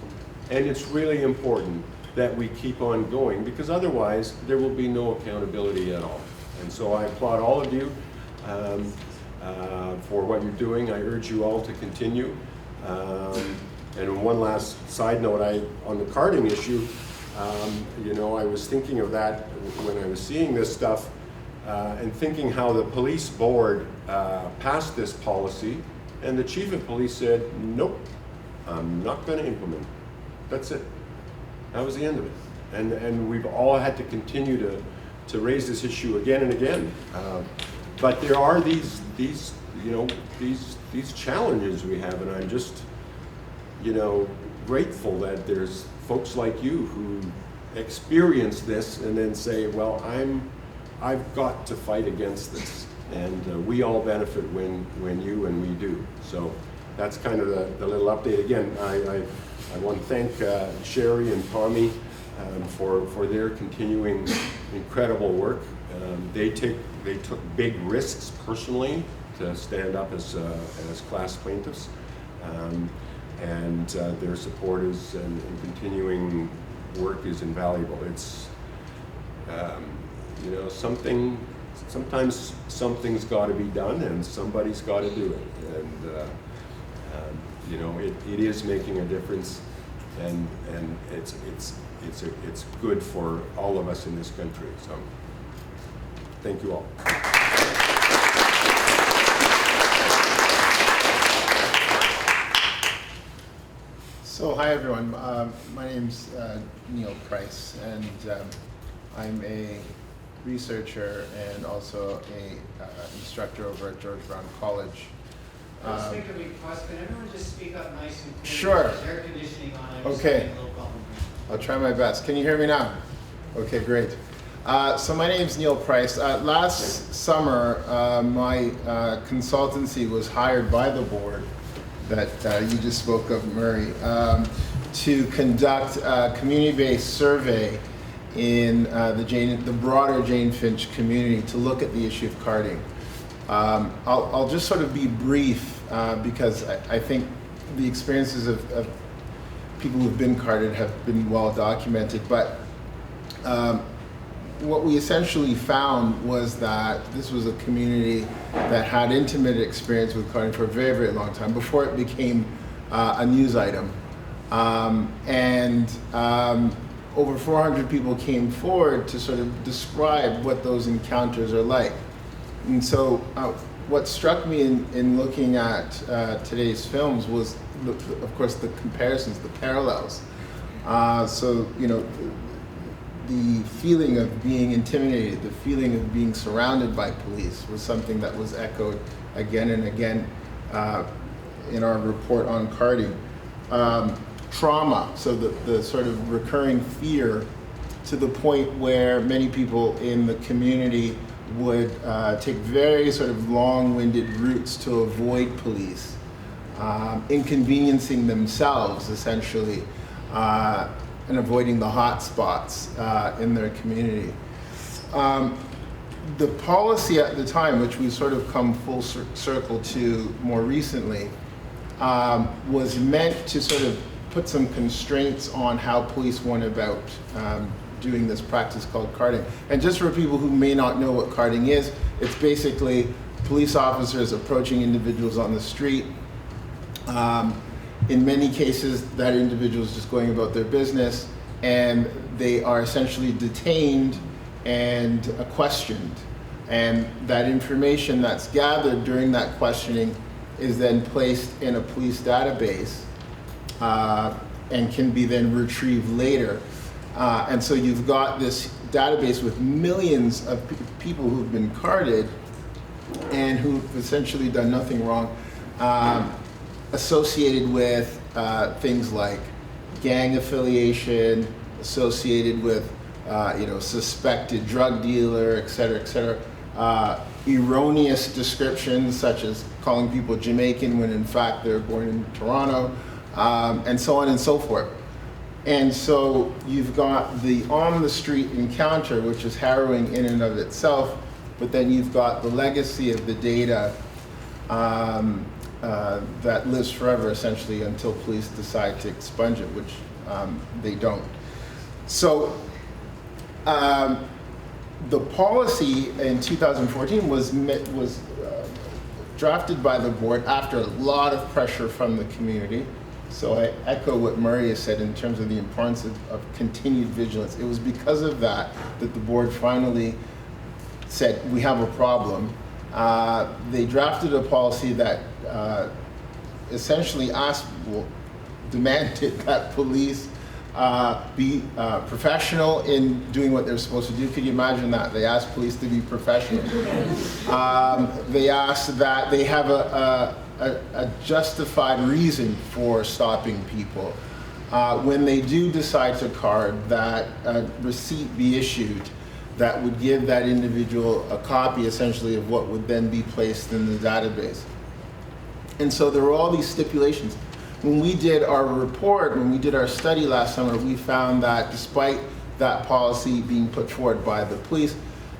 and it's really important that we keep on going, because otherwise there will be no accountability at all. And so I applaud all of you for what you're doing. I urge you all to continue. And one last side note, on the carding issue, I was thinking of that when I was seeing this stuff, and thinking how the police board passed this policy, and the chief of police said, nope, I'm not going to implement it. That's it. That was the end of it. And we've all had to continue to raise this issue again and again. But there are these challenges we have, and I'm just, grateful that there's folks like you who experience this and then say, well, I've got to fight against this. And we all benefit when you and we do. So that's kind of the little update. Again, I want to thank Sherry and Tommy for their continuing incredible work. They took big risks personally to stand up as class plaintiffs, and their support and continuing work is invaluable. It's sometimes something's got to be done, and somebody's got to do it, and it is making a difference, and it's good for all of us in this country. So thank you all. So hi everyone, my name's Neil Price, and I'm a researcher and also a instructor over at George Brown College. Let's make a request. Can everyone just speak up nice and clear? Sure. There's air conditioning on. Okay. I'll try my best. Can you hear me now? Okay, great. So my name's Neil Price. Last summer, my consultancy was hired by the board that you just spoke of, Murray, to conduct a community-based survey in the broader Jane Finch community to look at the issue of carding. I'll just sort of be brief because I think the experiences of people who've been carded have been well documented, but what we essentially found was that this was a community that had intimate experience with carding for a very, very long time before it became a news item. over 400 people came forward to sort of describe what those encounters are like. And so what struck me in looking at today's films was, of course, the comparisons, the parallels. So, you know, the feeling of being intimidated, the feeling of being surrounded by police was something that was echoed again and again in our report on carding. Trauma, so the sort of recurring fear, to the point where many people in the community would take very sort of long-winded routes to avoid police, inconveniencing themselves essentially, and avoiding the hot spots in their community. The policy at the time, which we've sort of come full circle to more recently, was meant to sort of put some constraints on how police went about doing this practice called carding. And just for people who may not know what carding is, it's basically police officers approaching individuals on the street. In many cases, that individual is just going about their business, and they are essentially detained and questioned. And that information that's gathered during that questioning is then placed in a police database and can be then retrieved later. And so you've got this database with millions of people who've been carded and who've essentially done nothing wrong, associated with things like gang affiliation, associated with suspected drug dealer, et cetera, erroneous descriptions such as calling people Jamaican when in fact they're born in Toronto, and so on and so forth. And so you've got the on-the-street encounter, which is harrowing in and of itself, but then you've got the legacy of the data that lives forever, essentially, until police decide to expunge it, which they don't. So the policy in 2014 was drafted by the board after a lot of pressure from the community. So I echo what Murray has said in terms of the importance of continued vigilance. It was because of that the board finally said, we have a problem. They drafted a policy that essentially demanded that police be professional in doing what they're supposed to do. Could you imagine that? They asked police to be professional. They asked that they have a justified reason for stopping people. When they do decide to card, that a receipt be issued that would give that individual a copy, essentially, of what would then be placed in the database. And so there were all these stipulations. When we did our report, when we did our study last summer, we found that despite that policy being put forward by the police,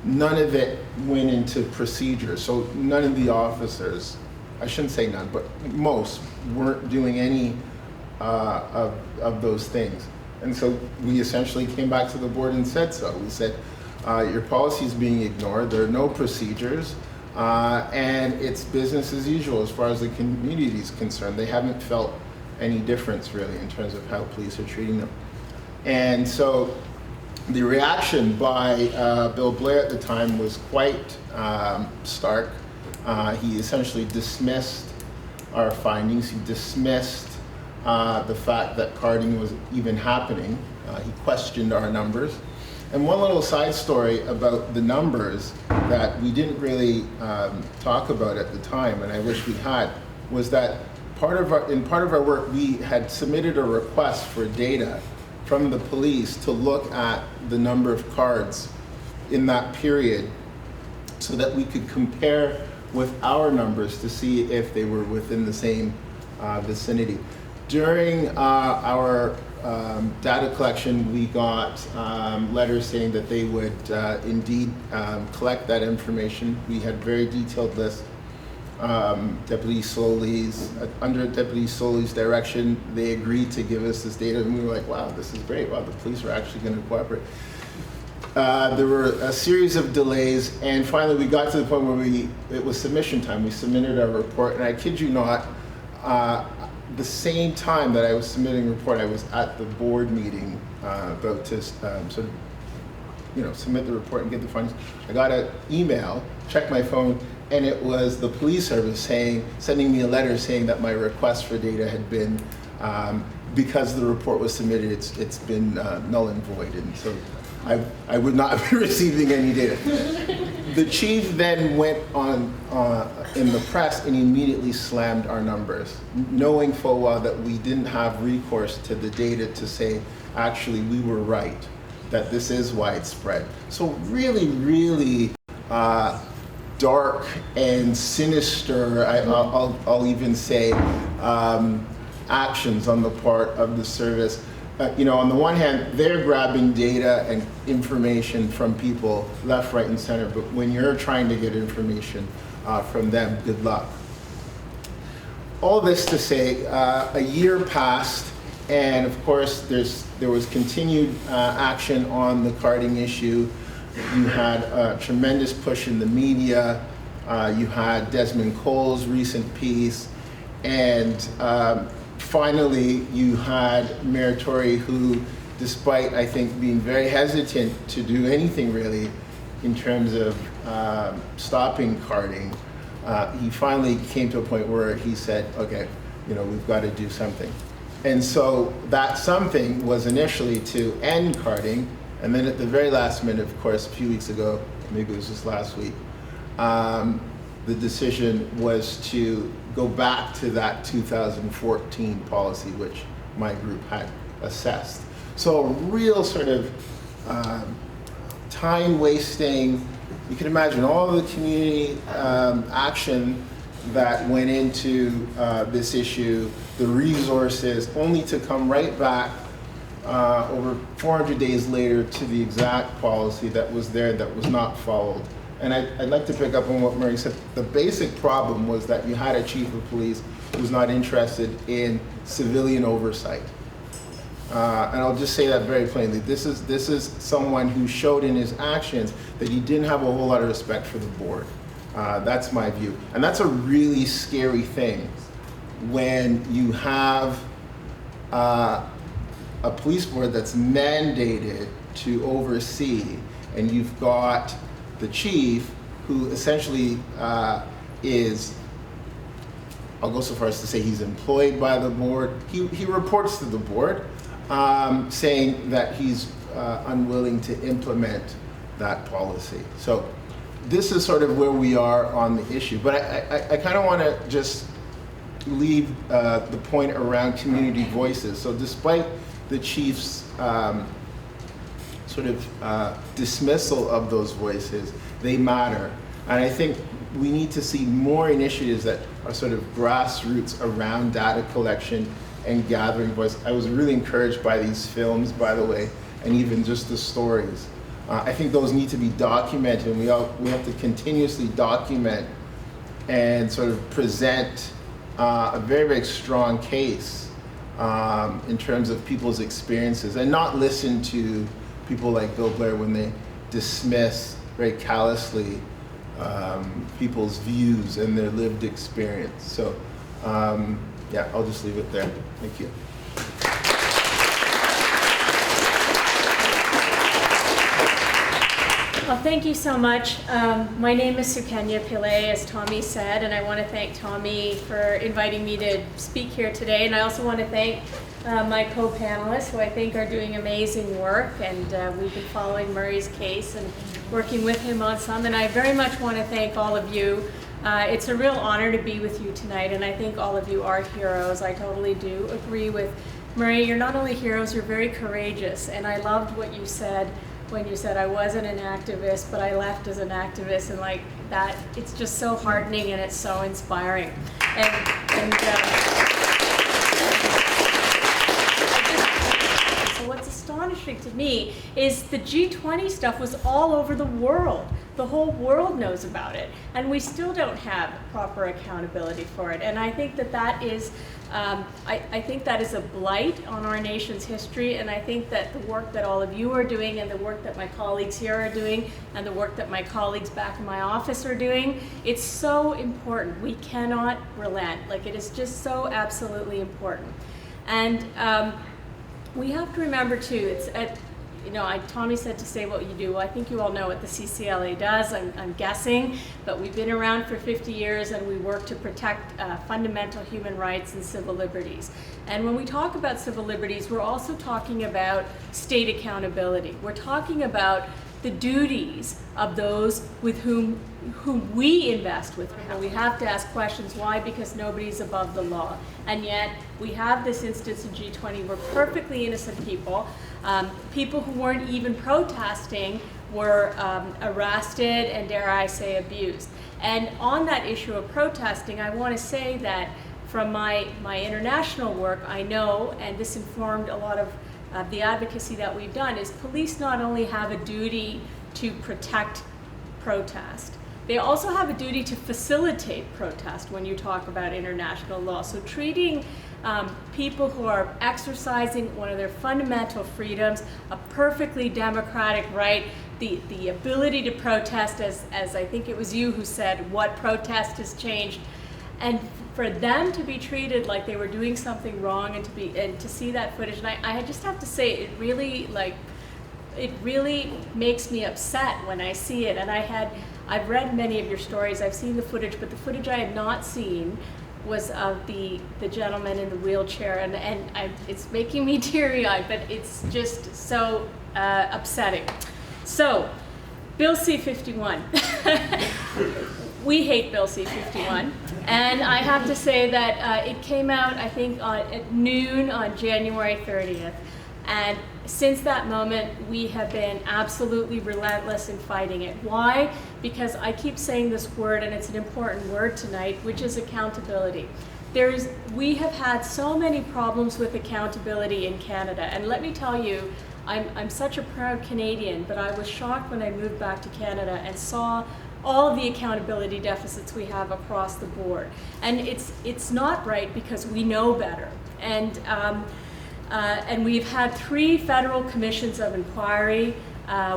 none of it went into procedure. So none of the officers, I shouldn't say none, but most weren't doing any of those things. And so we essentially came back to the board and said so. We said, your policy is being ignored, there are no procedures, and it's business as usual as far as the community is concerned. They haven't felt any difference really in terms of how police are treating them. And so the reaction by Bill Blair at the time was quite stark. He essentially dismissed our findings. He dismissed the fact that carding was even happening. He questioned our numbers. And one little side story about the numbers that we didn't really talk about at the time, and I wish we had, was that in part of our work, we had submitted a request for data from the police to look at the number of cards in that period so that we could compare with our numbers to see if they were within the same vicinity. During our data collection, we got letters saying that they would indeed collect that information. We had very detailed lists. Deputy Soley's, under Deputy Soley's direction, they agreed to give us this data, and we were like, wow, this is great. Wow, the police are actually going to cooperate. There were a series of delays, and finally we got to the point where it was submission time. We submitted our report, and I kid you not, the same time that I was submitting a report, I was at the board meeting about to sort of, submit the report and get the findings. I got an email, checked my phone, and it was the police service sending me a letter saying that my request for data had been, because the report was submitted, it's been null and void, and so I would not be receiving any data. The chief then went on in the press and immediately slammed our numbers, knowing full well that we didn't have recourse to the data to say, actually, we were right, that this is widespread. So really, really dark and sinister, I'll even say, actions on the part of the service. On the one hand, they're grabbing data and information from people left, right, and center, but when you're trying to get information from them, good luck. All this to say, a year passed, and of course, there was continued action on the carding issue. You had a tremendous push in the media. You had Desmond Cole's recent piece, and finally, you had Mayor Tory, who, despite, I think, being very hesitant to do anything really in terms of stopping carding, he finally came to a point where he said, okay, we've got to do something. And so that something was initially to end carding, and then at the very last minute, of course, a few weeks ago, maybe it was just last week, the decision was to go back to that 2014 policy, which my group had assessed. So a real sort of time wasting. You can imagine all the community action that went into this issue, the resources, only to come right back over 400 days later to the exact policy that was there that was not followed. And I'd like to pick up on what Murray said. The basic problem was that you had a chief of police who was not interested in civilian oversight. And I'll just say that very plainly. This is someone who showed in his actions that he didn't have a whole lot of respect for the board. That's my view. And that's a really scary thing when you have a police board that's mandated to oversee, and you've got the chief, who essentially is, I'll go so far as to say he's employed by the board. He reports to the board, saying that he's unwilling to implement that policy. So this is sort of where we are on the issue. But I kind of want to just leave the point around community voices. So despite the chief's sort of dismissal of those voices, they matter. And I think we need to see more initiatives that are sort of grassroots around data collection and gathering voice. I was really encouraged by these films, by the way, and even just the stories. I think those need to be documented, and we have to continuously document and sort of present a very, very strong case in terms of people's experiences, and not listen to people like Bill Blair when they dismiss very callously people's views and their lived experience. So yeah, I'll just leave it there. Thank you. Well, thank you so much. My name is Sukanya Pillay, as Tommy said, and I want to thank Tommy for inviting me to speak here today. And I also want to thank my co-panelists, who I think are doing amazing work, and we've been following Murray's case and working with him on some. And I very much want to thank all of you. It's a real honor to be with you tonight, and I think all of you are heroes. I totally do agree with Murray. You're not only heroes, you're very courageous, and I loved what you said when you said I wasn't an activist, but I left as an activist, and like that, it's just so heartening and it's so inspiring. So what's astonishing to me is the G20 stuff was all over the world. the whole world knows about it, and we still don't have proper accountability for it. And I think that is, I think that is a blight on our nation's history, and I think that the work that all of you are doing, and the work that my colleagues here are doing, and the work that my colleagues back in my office are doing, it's so important. We cannot relent. Like, it is just so absolutely important. And we have to remember too, Tommy said to say what you do. Well, I think you all know what the CCLA does, I'm guessing, but we've been around for 50 years and we work to protect fundamental human rights and civil liberties. And when we talk about civil liberties, we're also talking about state accountability. We're talking about the duties of those with whom we invest with. And we have to ask questions. Why? Because nobody's above the law. And yet we have this instance in G20 where perfectly innocent people, people who weren't even protesting, were arrested and, dare I say, abused. And on that issue of protesting, I want to say that from my international work, I know, and this informed a lot of the advocacy that we've done, is police not only have a duty to protect protest, they also have a duty to facilitate protest when you talk about international law. So treating people who are exercising one of their fundamental freedoms, a perfectly democratic right, the ability to protest, as I think it was you who said, what protest has changed, and for them to be treated like they were doing something wrong, and to see that footage, and I just have to say, it really makes me upset when I see it. And I've read many of your stories, I've seen the footage, but the footage I have not seen was of the gentleman in the wheelchair, and it's making me teary-eyed, but it's just so upsetting. So, Bill C-51. We hate Bill C-51, and I have to say that it came out, I think, at noon on January 30th, and since that moment, we have been absolutely relentless in fighting it. Why? Because I keep saying this word, and it's an important word tonight, which is accountability. We have had so many problems with accountability in Canada, and let me tell you, I'm such a proud Canadian, but I was shocked when I moved back to Canada and saw all of the accountability deficits we have across the board. And it's not right because we know better. And we've had 3 federal commissions of inquiry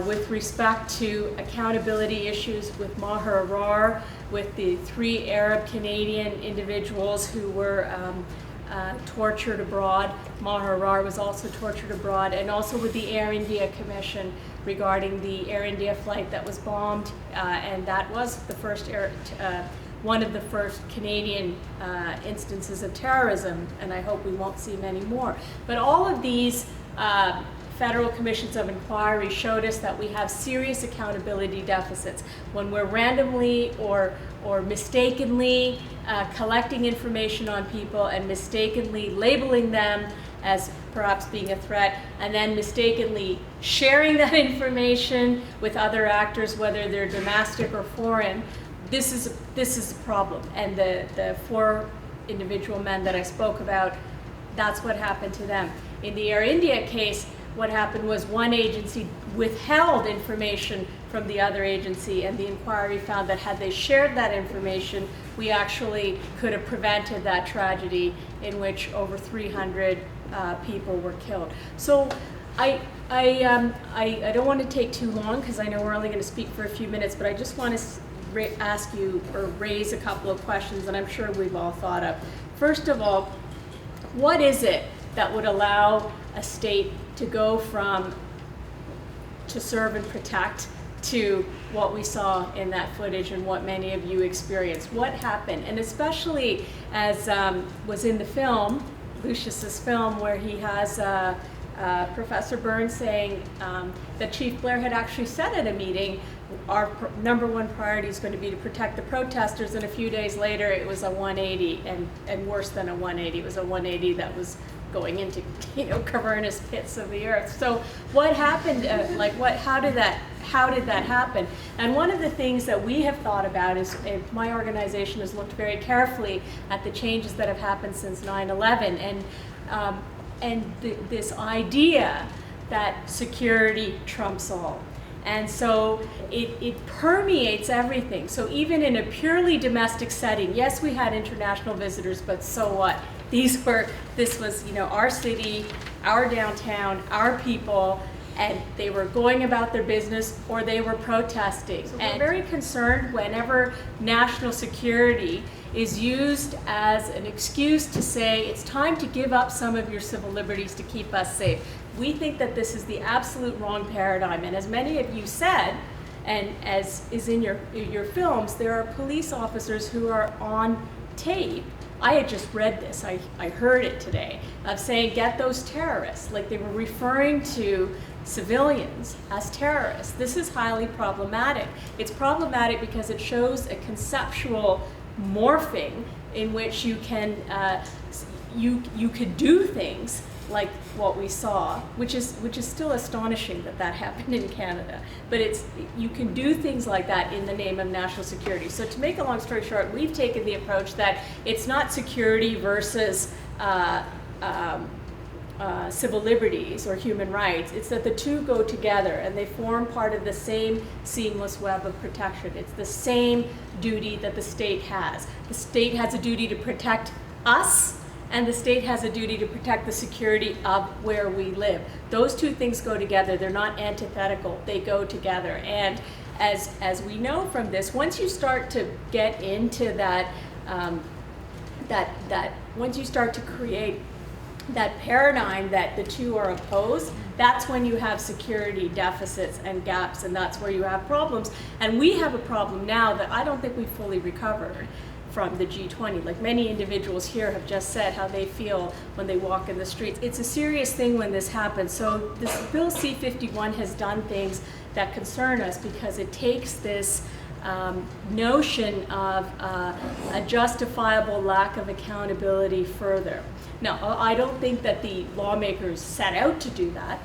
with respect to accountability issues with Maher Arar, with the 3 Arab Canadian individuals who were tortured abroad. Maher Arar was also tortured abroad, and also with the Air India Commission regarding the Air India flight that was bombed, and that was the first one of the first Canadian instances of terrorism, and I hope we won't see many more. But all of these federal commissions of inquiry showed us that we have serious accountability deficits when we're randomly or mistakenly collecting information on people and mistakenly labeling them as perhaps being a threat, and then mistakenly sharing that information with other actors, whether they're domestic or foreign. This is a problem, and the 4 individual men that I spoke about, that's what happened to them. In the Air India case, what happened was one agency withheld information from the other agency, and the inquiry found that had they shared that information, we actually could have prevented that tragedy in which over 300 people were killed. So I don't want to take too long because I know we're only going to speak for a few minutes, but I just want to ask you or raise a couple of questions that I'm sure we've all thought of. First of all, what is it that would allow a state to go from to serve and protect to what we saw in that footage and what many of you experienced? What happened? And especially as was in the film, Lucius's film, where he has Professor Burns saying that Chief Blair had actually said at a meeting, our number 1 priority is going to be to protect the protesters, and a few days later it was a 180, and worse than a 180. It was a 180 that was going into, cavernous pits of the earth. So what happened? How did that happen? And one of the things that we have thought about is, my organization has looked very carefully at the changes that have happened since 9/11, and this idea that security trumps all. And so it permeates everything. So even in a purely domestic setting, yes, we had international visitors, but so what? This was, you know, our city, our downtown, our people, and they were going about their business or they were protesting. So we're very concerned whenever national security is used as an excuse to say it's time to give up some of your civil liberties to keep us safe. We think that this is the absolute wrong paradigm, and as many of you said, and as is in your films, there are police officers who are on tape. I had just read this, I heard it today, of saying get those terrorists, like they were referring to civilians as terrorists. This is highly problematic. It's problematic because it shows a conceptual morphing in which you can you could do things like what we saw, which is still astonishing that happened in Canada. But you can do things like that in the name of national security. So to make a long story short, we've taken the approach that it's not security versus civil liberties or human rights. It's that the two go together and they form part of the same seamless web of protection. It's the same duty that the state has. The state has a duty to protect us, and the state has a duty to protect the security of where we live. Those two things go together. They're not antithetical. They go together. And as we know from this, once you start to get into that, once you start to create that paradigm that the two are opposed, that's when you have security deficits and gaps, and that's where you have problems. And we have a problem now that I don't think we've fully recovered from the G20. Like many individuals here have just said how they feel when they walk in the streets. It's a serious thing when this happens. So this Bill C-51 has done things that concern us because it takes this notion of a justifiable lack of accountability further. Now, I don't think that the lawmakers set out to do that.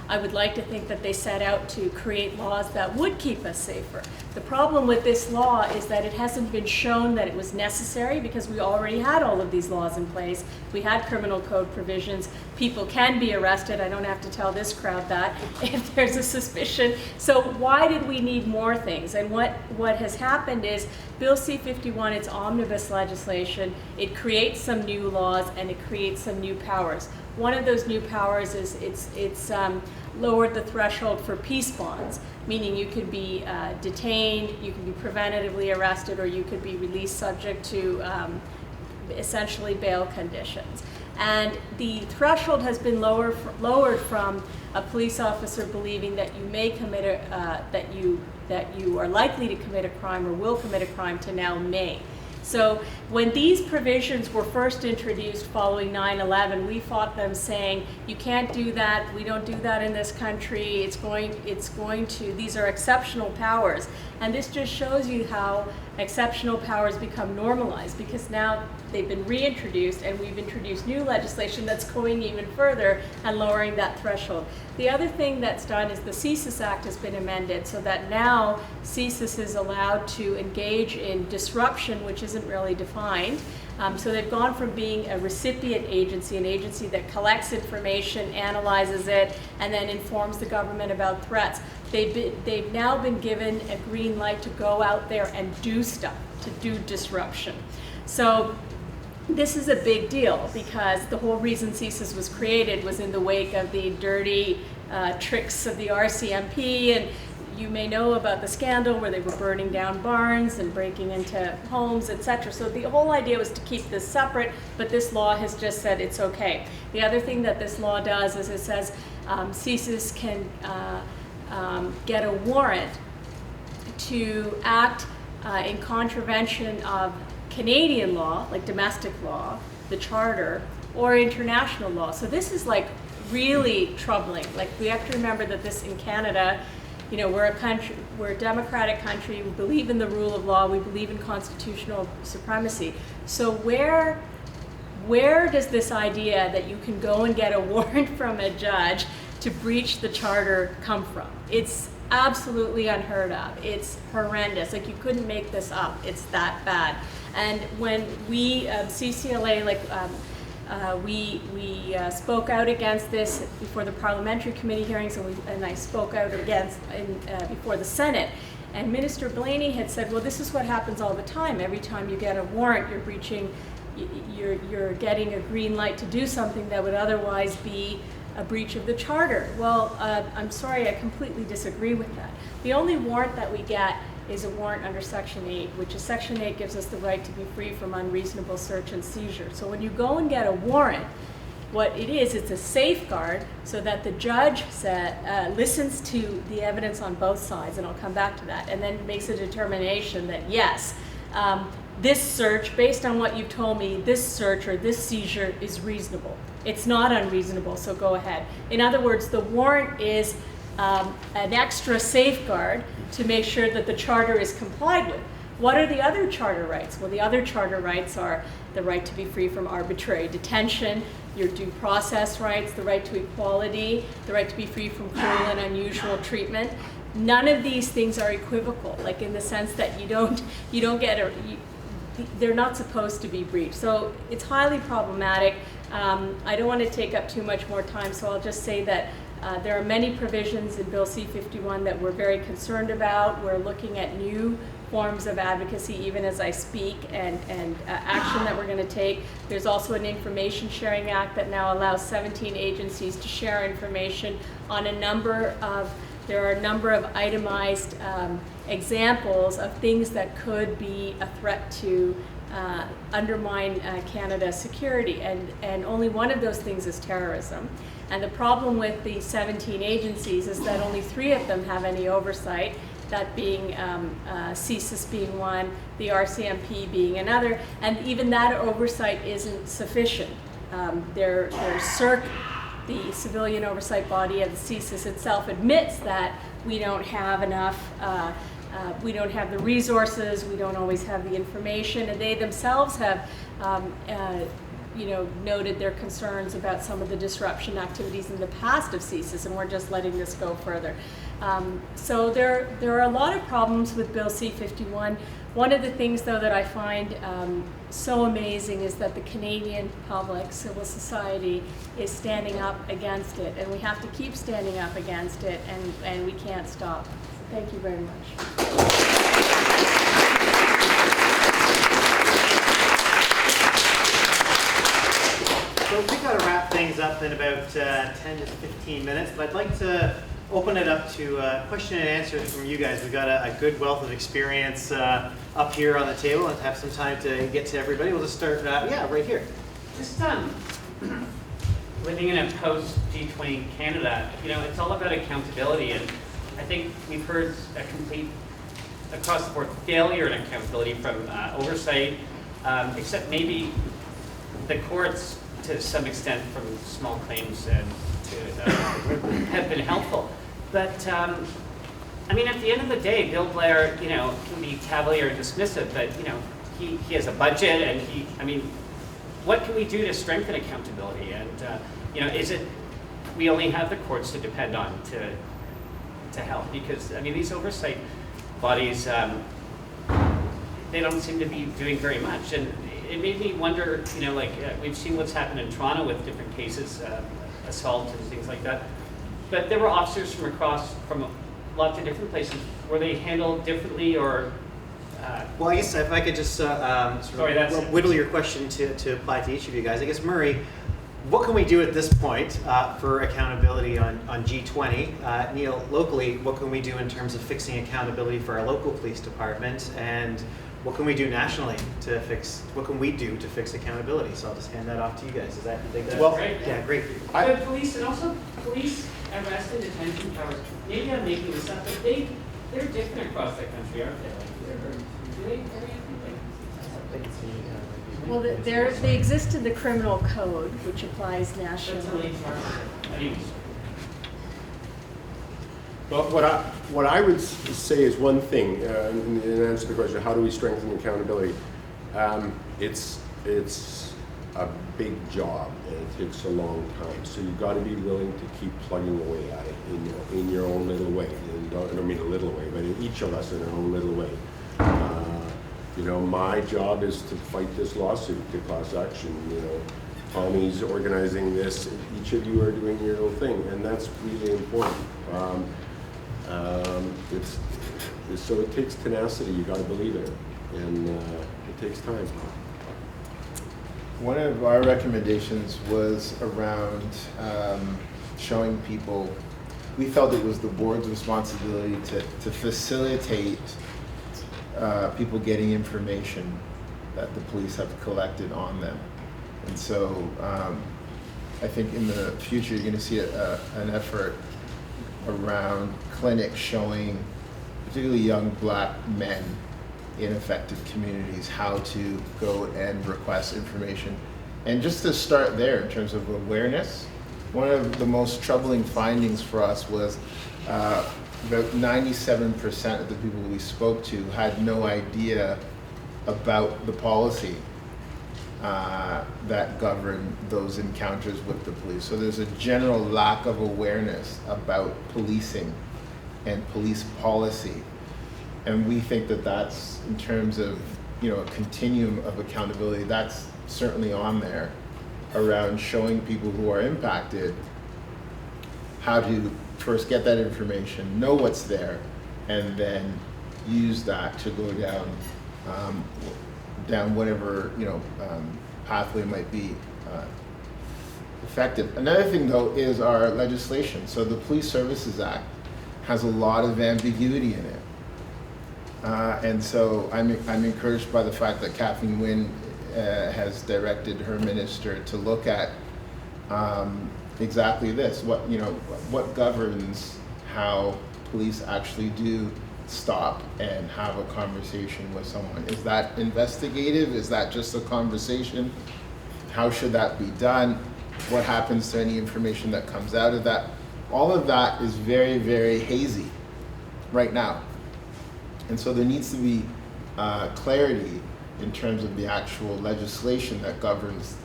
I would like to think that they set out to create laws that would keep us safer. The problem with this law is that it hasn't been shown that it was necessary because we already had all of these laws in place. We had criminal code provisions. People can be arrested. I don't have to tell this crowd that if there's a suspicion. So why did we need more things? And what has happened is Bill C-51, it's omnibus legislation. It creates some new laws and it creates some new powers. One of those new powers is it's lowered the threshold for peace bonds, meaning you could be detained, you could be preventatively arrested, or you could be released subject to essentially bail conditions. And the threshold has been lowered from a police officer believing that you may commit that you are likely to commit a crime or will commit a crime to now may. So when these provisions were first introduced following 9/11, we fought them saying, you can't do that, we don't do that in this country, it's going to, these are exceptional powers. And this just shows you how exceptional powers become normalized, because now they've been reintroduced and we've introduced new legislation that's going even further and lowering that threshold. The other thing that's done is the CSIS Act has been amended so that now CSIS is allowed to engage in disruption, which isn't really defined. So they've gone from being a recipient agency, an agency that collects information, analyzes it, and then informs the government about threats. They've now been given a green light to go out there and do stuff, to do disruption. So this is a big deal because the whole reason CSIS was created was in the wake of the dirty tricks of the RCMP, and you may know about the scandal where they were burning down barns and breaking into homes, etc. So the whole idea was to keep this separate, but this law has just said it's okay. The other thing that this law does is it says CSIS can get a warrant to act in contravention of Canadian law, like domestic law, the charter, or international law. So this is like really troubling. Like we have to remember that this in Canada, you know, we're a democratic country, we believe in the rule of law, we believe in constitutional supremacy. So where does this idea that you can go and get a warrant from a judge to breach the charter come from? It's absolutely unheard of. It's horrendous. Like you couldn't make this up. It's that bad. And when we, CCLA, We spoke out against this before the parliamentary committee hearings, and I spoke out against before the Senate. And Minister Blaney had said, well, this is what happens all the time. Every time you get a warrant, you're breaching, you're getting a green light to do something that would otherwise be a breach of the charter. Well, I'm sorry, I completely disagree with that. The only warrant that we get is a warrant under Section 8, which is Section 8 gives us the right to be free from unreasonable search and seizure. So when you go and get a warrant, what it is, it's a safeguard so that the judge listens to the evidence on both sides, and I'll come back to that, and then makes a determination that yes, this search, based on what you've told me, this search or this seizure is reasonable. It's not unreasonable, so go ahead. In other words, the warrant is an extra safeguard to make sure that the charter is complied with. What are the other charter rights? Well, the other charter rights are the right to be free from arbitrary detention, your due process rights, the right to equality, the right to be free from cruel and unusual treatment. None of these things are equivocal, like in the sense that you don't get they're not supposed to be breached. So it's highly problematic. I don't want to take up too much more time, so I'll just say that there are many provisions in Bill C-51 that we're very concerned about. We're looking at new forms of advocacy even as I speak, and action that we're going to take. There's also an Information Sharing Act that now allows 17 agencies to share information on there are a number of itemized examples of things that could be a threat to undermine Canada's security, and only one of those things is terrorism. And the problem with the 17 agencies is that only 3 of them have any oversight, that being CSIS being one, the RCMP being another, and even that oversight isn't sufficient. Their CERC, the civilian oversight body of the CSIS itself, admits that we don't have enough, we don't have the resources, we don't always have the information, and they themselves have noted their concerns about some of the disruption activities in the past of CSIS, and we're just letting this go further. So there are a lot of problems with Bill C-51. One of the things, though, that I find so amazing is that the Canadian public, civil society, is standing up against it, and we have to keep standing up against it, and we can't stop. Thank you very much. So we've got to wrap things up in about 10 to 15 minutes, but I'd like to open it up to question and answers from you guys. We've got a good wealth of experience up here on the table, and have some time to get to everybody. We'll just start, right here. Just living in a post-G20 Canada, it's all about accountability, and I think we've heard a complete across-the-board failure in accountability from oversight, except maybe the courts, to some extent, from small claims and have been helpful. But at the end of the day, Bill Blair, can be cavalier and dismissive, but he has a budget, and what can we do to strengthen accountability? And is it we only have the courts to depend on to help? Because these oversight bodies, they don't seem to be doing very much, and it made me wonder. We've seen what's happened in Toronto with different cases, assault and things like that. But there were officers from lots of different places. Were they handled differently, or? Well, I guess if I could just whittle your question to apply to each of you guys. I guess, Murray, what can we do at this point for accountability on G20? Neil, locally, what can we do in terms of fixing accountability for our local police department? And what can we do nationally what can we do to fix accountability? So I'll just hand that off to you guys. Is that, you think that's great? Yeah, great. But police arrest and detention powers, maybe I'm making this up, but they're different across the country, aren't they? Well, they exist in the criminal code, which applies nationally. Well, what I would say is one thing, in answer to the question, how do we strengthen accountability? It's a big job, and it takes a long time. So you've got to be willing to keep plugging away at it in your own little way. And I don't mean a little way, but each of us in our own little way. My job is to fight this lawsuit, to class action. Tommy's organizing this. Each of you are doing your own thing, and that's really important. So it takes tenacity. You got to believe in it, and it takes time. One of our recommendations was around showing people. We felt it was the board's responsibility to facilitate people getting information that the police have collected on them. And so I think in the future you're going to see an effort around clinics showing particularly young black men in affected communities how to go and request information. And just to start there in terms of awareness, one of the most troubling findings for us was about 97% of the people we spoke to had no idea about the policy that governed those encounters with the police. So there's a general lack of awareness about policing and police policy. And we think that that's, in terms of, a continuum of accountability, that's certainly on there around showing people who are impacted how to first get that information, know what's there, and then use that to go down whatever pathway might be effective. Another thing, though, is our legislation. So the Police Services Act has a lot of ambiguity in it. And so I'm encouraged by the fact that Kathleen Wynne has directed her minister to look at exactly this. What governs how police actually do stop and have a conversation with someone? Is that investigative? Is that just a conversation? How should that be done? What happens to any information that comes out of that? All of that is very, very hazy right now. And so there needs to be clarity in terms of the actual legislation that governs,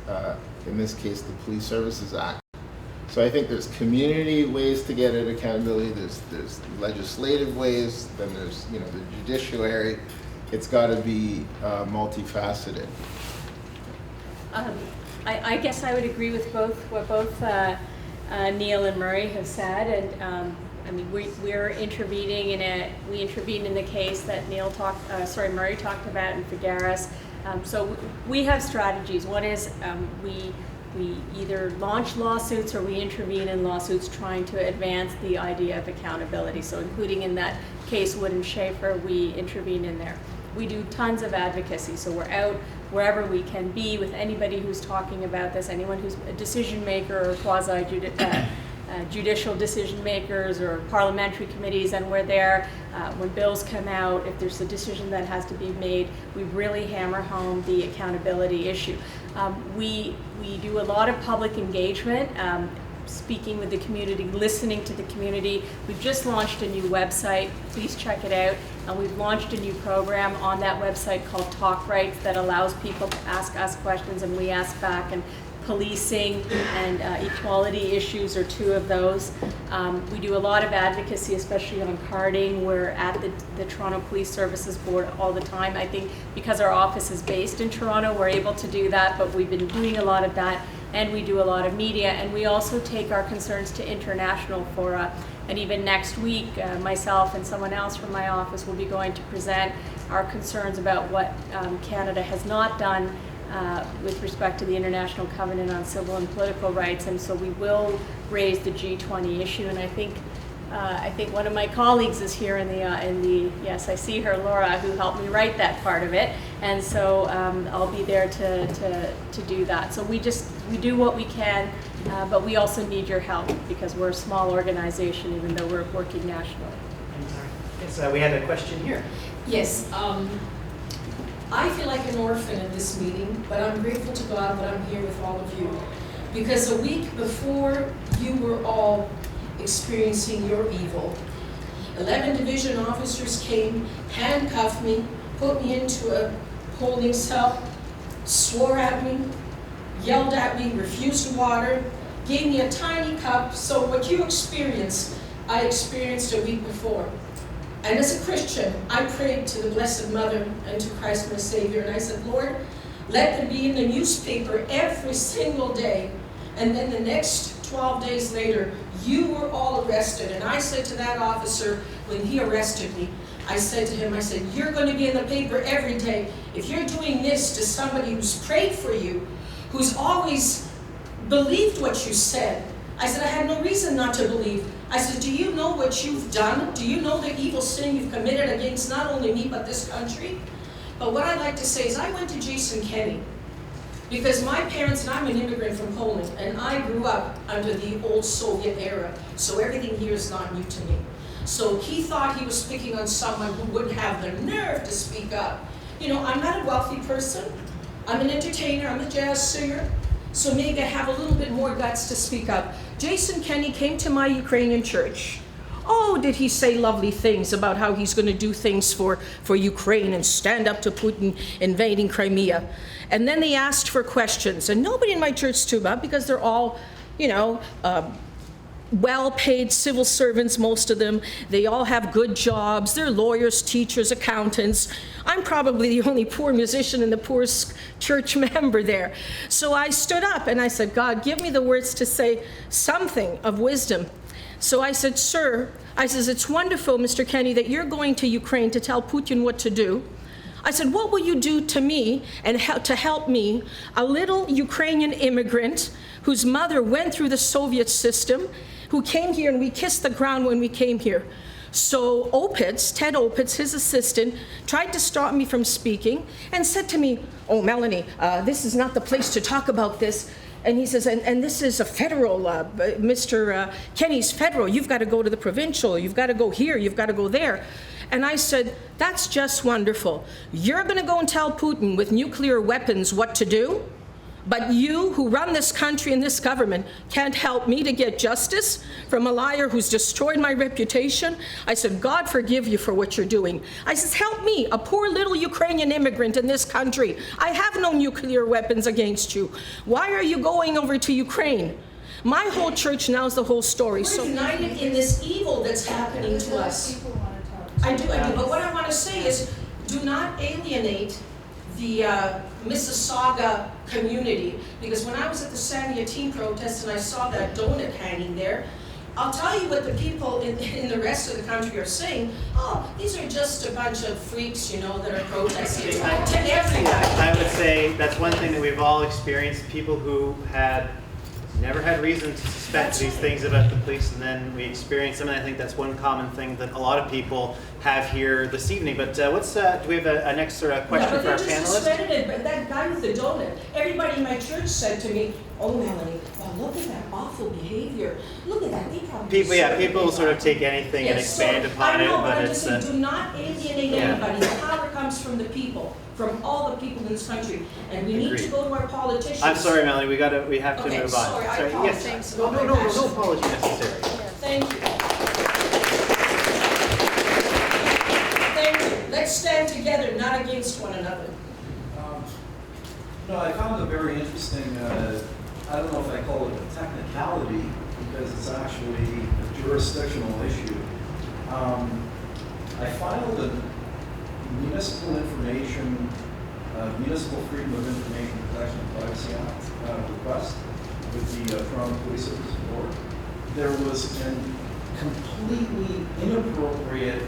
in this case, the Police Services Act. So I think there's community ways to get at accountability, there's legislative ways, then there's the judiciary. It's got to be multifaceted. I guess I would agree with what both Neil and Murray have said, and we're intervening we intervened in the case that Murray talked about in Figueres. So we have strategies. One is we either launch lawsuits or we intervene in lawsuits trying to advance the idea of accountability. So including in that case, Wood and Schaefer, we intervene in there. We do tons of advocacy. So we're out wherever we can be with anybody who's talking about this, anyone who's a decision maker or judicial decision makers or parliamentary committees, and we're there when bills come out. If there's a decision that has to be made, we really hammer home the accountability issue. We do a lot of public engagement, speaking with the community, listening to the community. We've just launched a new website. Please check it out. And we've launched a new program on that website called Talk Rights that allows people to ask us questions and we ask back. And policing and equality issues are two of those. We do a lot of advocacy, especially on carding. We're at the Toronto Police Services Board all the time. I think because our office is based in Toronto, we're able to do that, but we've been doing a lot of that, and we do a lot of media, and we also take our concerns to international fora. And even next week, myself and someone else from my office will be going to present our concerns about what Canada has not done with respect to the International Covenant on Civil and Political Rights, and so we will raise the G20 issue. And I think one of my colleagues is here in the yes, I see her, Laura, who helped me write that part of it, and so I'll be there to do that. So we do what we can, but we also need your help because we're a small organization, even though we're working nationally. Yes, we had a question here. Yes. I feel like an orphan at this meeting, but I'm grateful to God that I'm here with all of you. Because a week before you were all experiencing your evil, 11 division officers came, handcuffed me, put me into a holding cell, swore at me, yelled at me, refused water, gave me a tiny cup. So what you experienced, I experienced a week before. And as a Christian, I prayed to the Blessed Mother and to Christ my Savior, and I said, Lord, let them be in the newspaper every single day, and then the next 12 days later, you were all arrested. And I said to that officer, when he arrested me, I said to him, I said, you're going to be in the paper every day. If you're doing this to somebody who's prayed for you, who's always believed what you said, I said, I had no reason not to believe. I said, do you know what you've done? Do you know the evil sin you've committed against not only me, but this country? But what I'd like to say is I went to Jason Kenney because my parents, and I'm an immigrant from Poland, and I grew up under the old Soviet era, so everything here is not new to me. So he thought he was picking on someone who wouldn't have the nerve to speak up. You know, I'm not a wealthy person. I'm an entertainer, I'm a jazz singer, so maybe I have a little bit more guts to speak up. Jason Kenney came to my Ukrainian church. Oh, did he say lovely things about how he's going to do things for Ukraine and stand up to Putin invading Crimea. And then they asked for questions, and nobody in my church stood up because they're all, you know, well-paid civil servants, most of them. They all have good jobs. They're lawyers, teachers, accountants. I'm probably the only poor musician and the poorest church member there. So I stood up and I said, God, give me the words to say something of wisdom. So I said, sir, I says, it's wonderful, Mr. Kenney, that you're going to Ukraine to tell Putin what to do. I said, what will you do to me and to help me, a little Ukrainian immigrant whose mother went through the Soviet system, who came here and we kissed the ground when we came here. So Opitz, Ted Opitz, his assistant, tried to stop me from speaking and said to me, oh, Melanie, this is not the place to talk about this. And he says, and this is a federal, Mr. Kenney's federal. You've got to go to the provincial. You've got to go here. You've got to go there. And I said, that's just wonderful. You're going to go and tell Putin with nuclear weapons what to do? But you, who run this country and this government, can't help me to get justice from a liar who's destroyed my reputation? I said, God forgive you for what you're doing. I said, help me, a poor little Ukrainian immigrant in this country. I have no nuclear weapons against you. Why are you going over to Ukraine? My whole church knows the whole story. We're united in this evil that's happening to us. I do. But what I want to say is, do not alienate the Mississauga community, because when I was at the Sandia Team protest and I saw that donut hanging there, I'll tell you what the people in the rest of the country are saying. Oh, these are just a bunch of freaks, you know, that are protesting. To everyone. I would say that's one thing that we've all experienced, people who had never had reason to suspect these things about the police, and then we experience them, and I think that's one common thing that a lot of people have here this evening. But do we have a next sort of question for our panelists? Discredited, but that guy with the donut, everybody in my church said to me, oh, Melanie, well, look at that awful behavior. Look at that, they probably People sort of take anything and expand upon it, but it's... do not alienate anybody. The power comes from the people, from all the people in this country, and we need to go to our politicians. I'm sorry, Melanie, we have to move on. Sorry, I apologize. Yes. No apology necessary. Thank you. Thank you. Let's stand together, not against one another. No, I found it very interesting. I don't know if I call it a technicality, because it's actually a jurisdictional issue. I filed a Municipal Freedom of Information Protection and Privacy Act request with the Toronto Police Service Board. There was a completely inappropriate,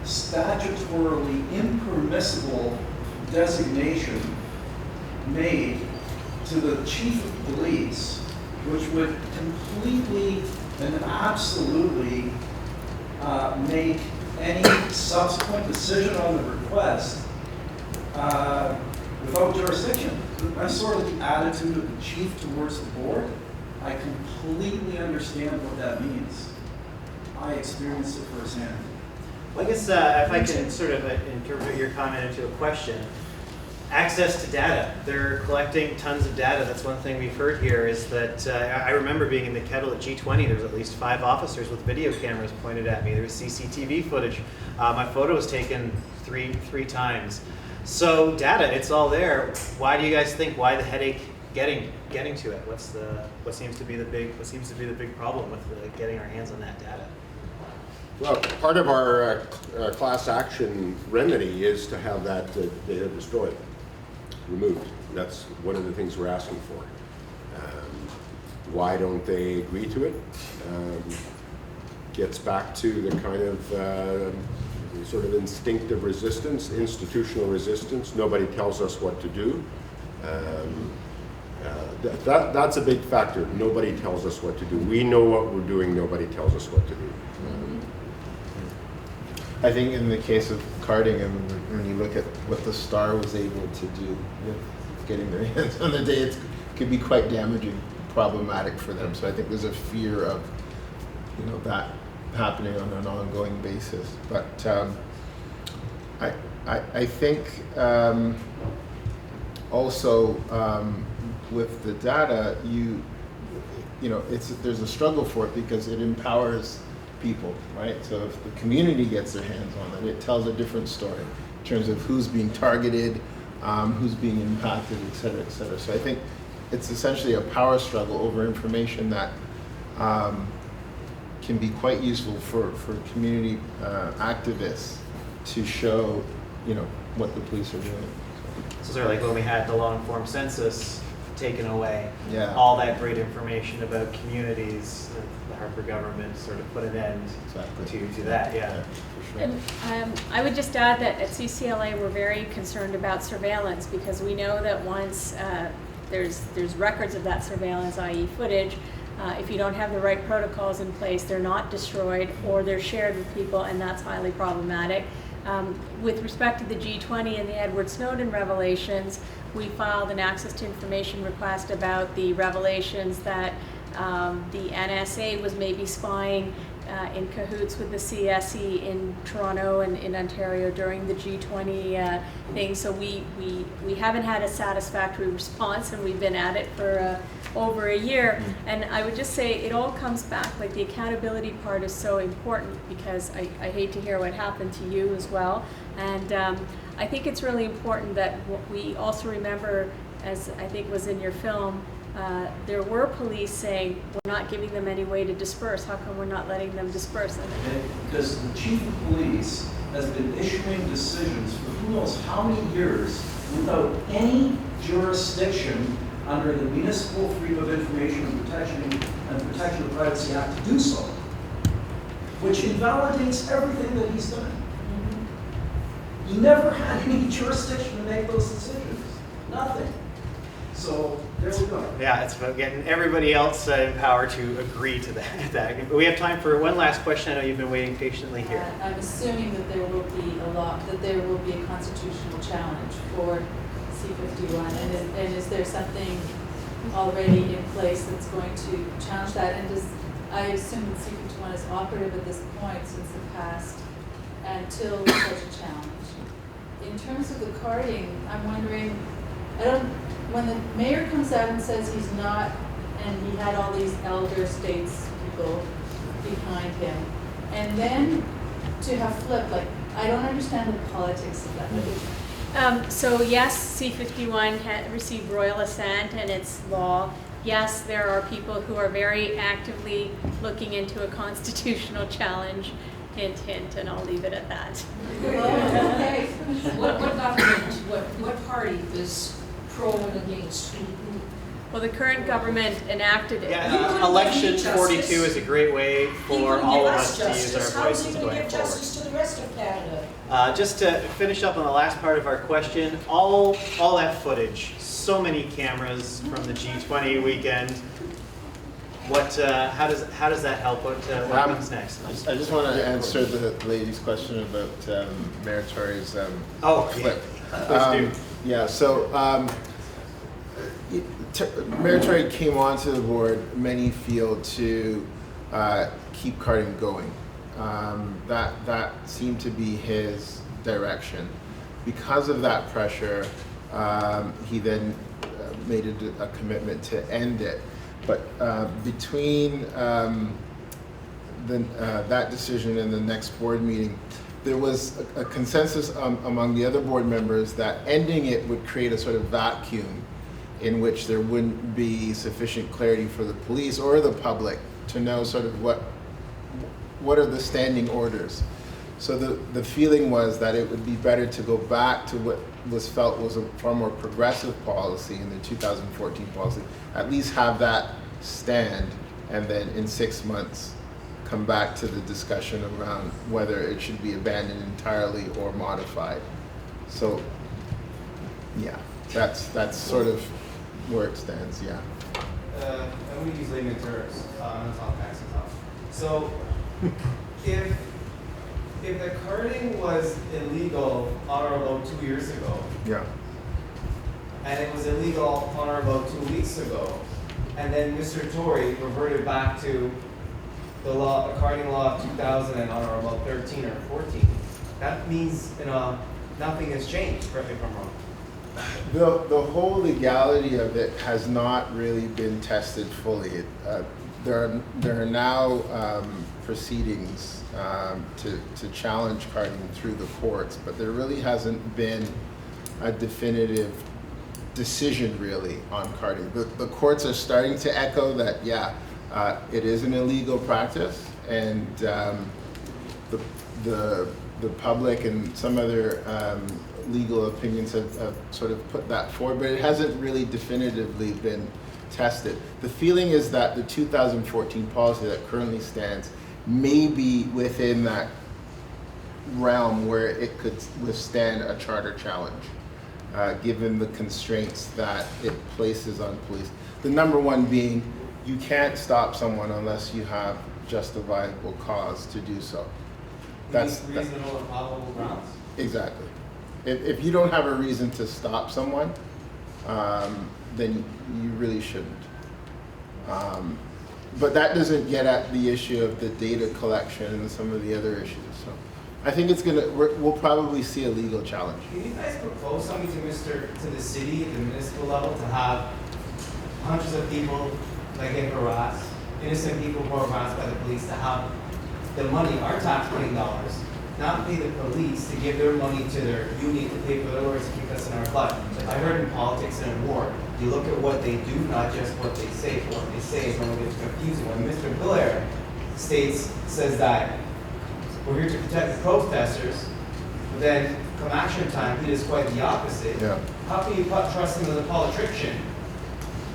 statutorily impermissible designation made to the chief of police, which would completely and absolutely make any subsequent decision on the request without jurisdiction. That's sort of the attitude of the chief towards the board. I completely understand what that means. I experienced it firsthand. Well, I guess if I can sort of interpret your comment into a question. Access to data. They're collecting tons of data. That's one thing we've heard here is that I remember being in the Kettle at G20. There was at least 5 officers with video cameras pointed at me. There was CCTV footage. My photo was taken three times. So data, it's all there. Why do you guys think? Why the headache getting to it? What seems to be the big problem with getting our hands on that data? Well, part of our class action remedy is to have that data destroyed, removed. That's one of the things we're asking for. Why don't they agree to it? Gets back to the kind of sort of instinctive resistance, institutional resistance. Nobody tells us what to do. That's a big factor. Nobody tells us what to do. We know what we're doing. Nobody tells us what to do. I think in the case of karting, and when you look at what the Star was able to do with getting their hands on the day, it could be quite damaging, problematic for them. So I think there's a fear of, that happening on an ongoing basis. But I think also with the data, there's a struggle for it because it empowers people, right? So if the community gets their hands on it, it tells a different story in terms of who's being targeted, who's being impacted, et cetera, et cetera. So I think it's essentially a power struggle over information that can be quite useful for community activists to show, what the police are doing. So sort of like when we had the law-informed census taken away, Yeah. all that great information about communities, the Harper government sort of put an end to that, yeah. For sure. And I would just add that at CCLA we're very concerned about surveillance because we know that once there's records of that surveillance, i.e. footage, if you don't have the right protocols in place, they're not destroyed or they're shared with people, and that's highly problematic. With respect to the G20 and the Edward Snowden revelations, we filed an access to information request about the revelations that the NSA was maybe spying in cahoots with the CSE in Toronto and in Ontario during the G20 thing. So we haven't had a satisfactory response, and we've been at it for over a year. And I would just say it all comes back, like the accountability part is so important because I hate to hear what happened to you as well. And I think it's really important that we also remember, as I think was in your film, there were police saying, we're not giving them any way to disperse. How come we're not letting them disperse? Because the chief of police has been issuing decisions for who knows how many years without any jurisdiction under the Municipal Freedom of Information and Protection of Privacy Act to do so, which invalidates everything that he's done. He never had any jurisdiction to make those decisions. Nothing. So there we go. Yeah, it's about getting everybody else empowered to agree to that. We have time for one last question. I know you've been waiting patiently here. I'm assuming that there will be a constitutional challenge for C-51, and is there something already in place that's going to challenge that? And I assume that C-51 is operative at this point since the past until such a challenge. In terms of the karting, I'm wondering, when the mayor comes out and says he's not, and he had all these elder states people behind him, and then to have flipped, I don't understand the politics of that. So yes, C-51 received royal assent and it's law. Yes, there are people who are very actively looking into a constitutional challenge. Hint, hint, and I'll leave it at that. Okay. What government, what party is pro and against? Well, the current government enacted it. Yeah, election 42 is a great way for all of us to use our voices going forward. Justice to the rest of Canada. Just to finish up on the last part of our question, all that footage, so many cameras from the G20 weekend. How does that help? What comes next? I just want to answer the lady's question about Mayor Tory's flip. Yeah, so Mayor Tory came onto the board, many feel, to keep karting going. That seemed to be his direction. Because of that pressure, he then made a commitment to end it. But between that decision and the next board meeting, there was a consensus among the other board members that ending it would create a sort of vacuum in which there wouldn't be sufficient clarity for the police or the public to know sort of what are the standing orders. So the feeling was that it would be better to go back to what was felt was a far more progressive policy in the 2014 policy, at least have that stand, and then in 6 months come back to the discussion around whether it should be abandoned entirely or modified. So, yeah, that's sort of where it stands, yeah. I'm going to use layman terms. I'm going to talk tax and talk. So, if the karting was illegal on or about 2 years ago, yeah, and it was illegal on or about 2 weeks ago, and then Mr. Tory reverted back to the law, the karting law of 2000 and on or about 13 or 14, that means, you know, nothing has changed, correct me if I'm wrong. The whole legality of it has not really been tested fully. There are now proceedings to challenge karting through the courts, but there really hasn't been a definitive decision really on karting. The courts are starting to echo that, yeah, it is an illegal practice, and the public and some other legal opinions have sort of put that forward, but it hasn't really definitively been tested. The feeling is that the 2014 policy that currently stands may be within that realm where it could withstand a charter challenge, given the constraints that it places on police. The number one being, you can't stop someone unless you have justifiable cause to do so. That's reasonable and probable grounds. Exactly. If you don't have a reason to stop someone, then you really shouldn't. But that doesn't get at the issue of the data collection and some of the other issues. So I think we'll probably see a legal challenge. Can you guys propose something to the city at the municipal level to have hundreds of people that get harassed, innocent people who are harassed by the police, to have the money, our taxpaying dollars, not pay the police to give their money to their union to pay for their lawyers to kick us in our butt. I heard in politics and in war, you look at what they do, not just what they say. What they say is when it gets confusing. When Mr. Blair says that we're here to protect the protesters, but then come action time, he does quite the opposite. Yeah. How can you put trust into the politician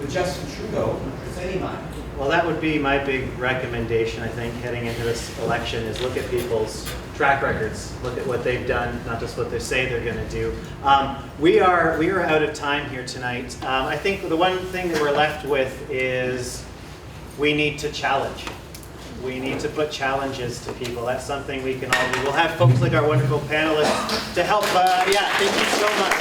with Justin Trudeau or anyone? Well, that would be my big recommendation, I think, heading into this election, is look at people's track records, look at what they've done, not just what they say they're going to do. We are out of time here tonight. I think the one thing that we're left with is we need to challenge. We need to put challenges to people. That's something we can all do. We'll have folks like our wonderful panelists to help. Yeah, thank you so much.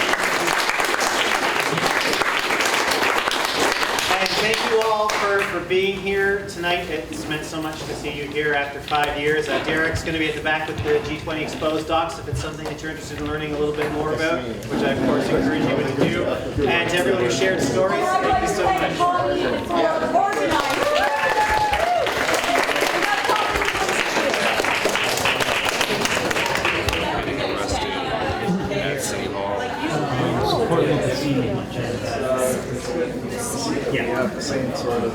And thank you all for being here tonight. It's meant so much to see you here after 5 years. Derek's going to be at the back with the G20 Exposed docs if it's something that you're interested in learning a little bit more about, which I, of course, encourage you to do. And to everyone who shared stories, thank you so much. Yeah, the same sort of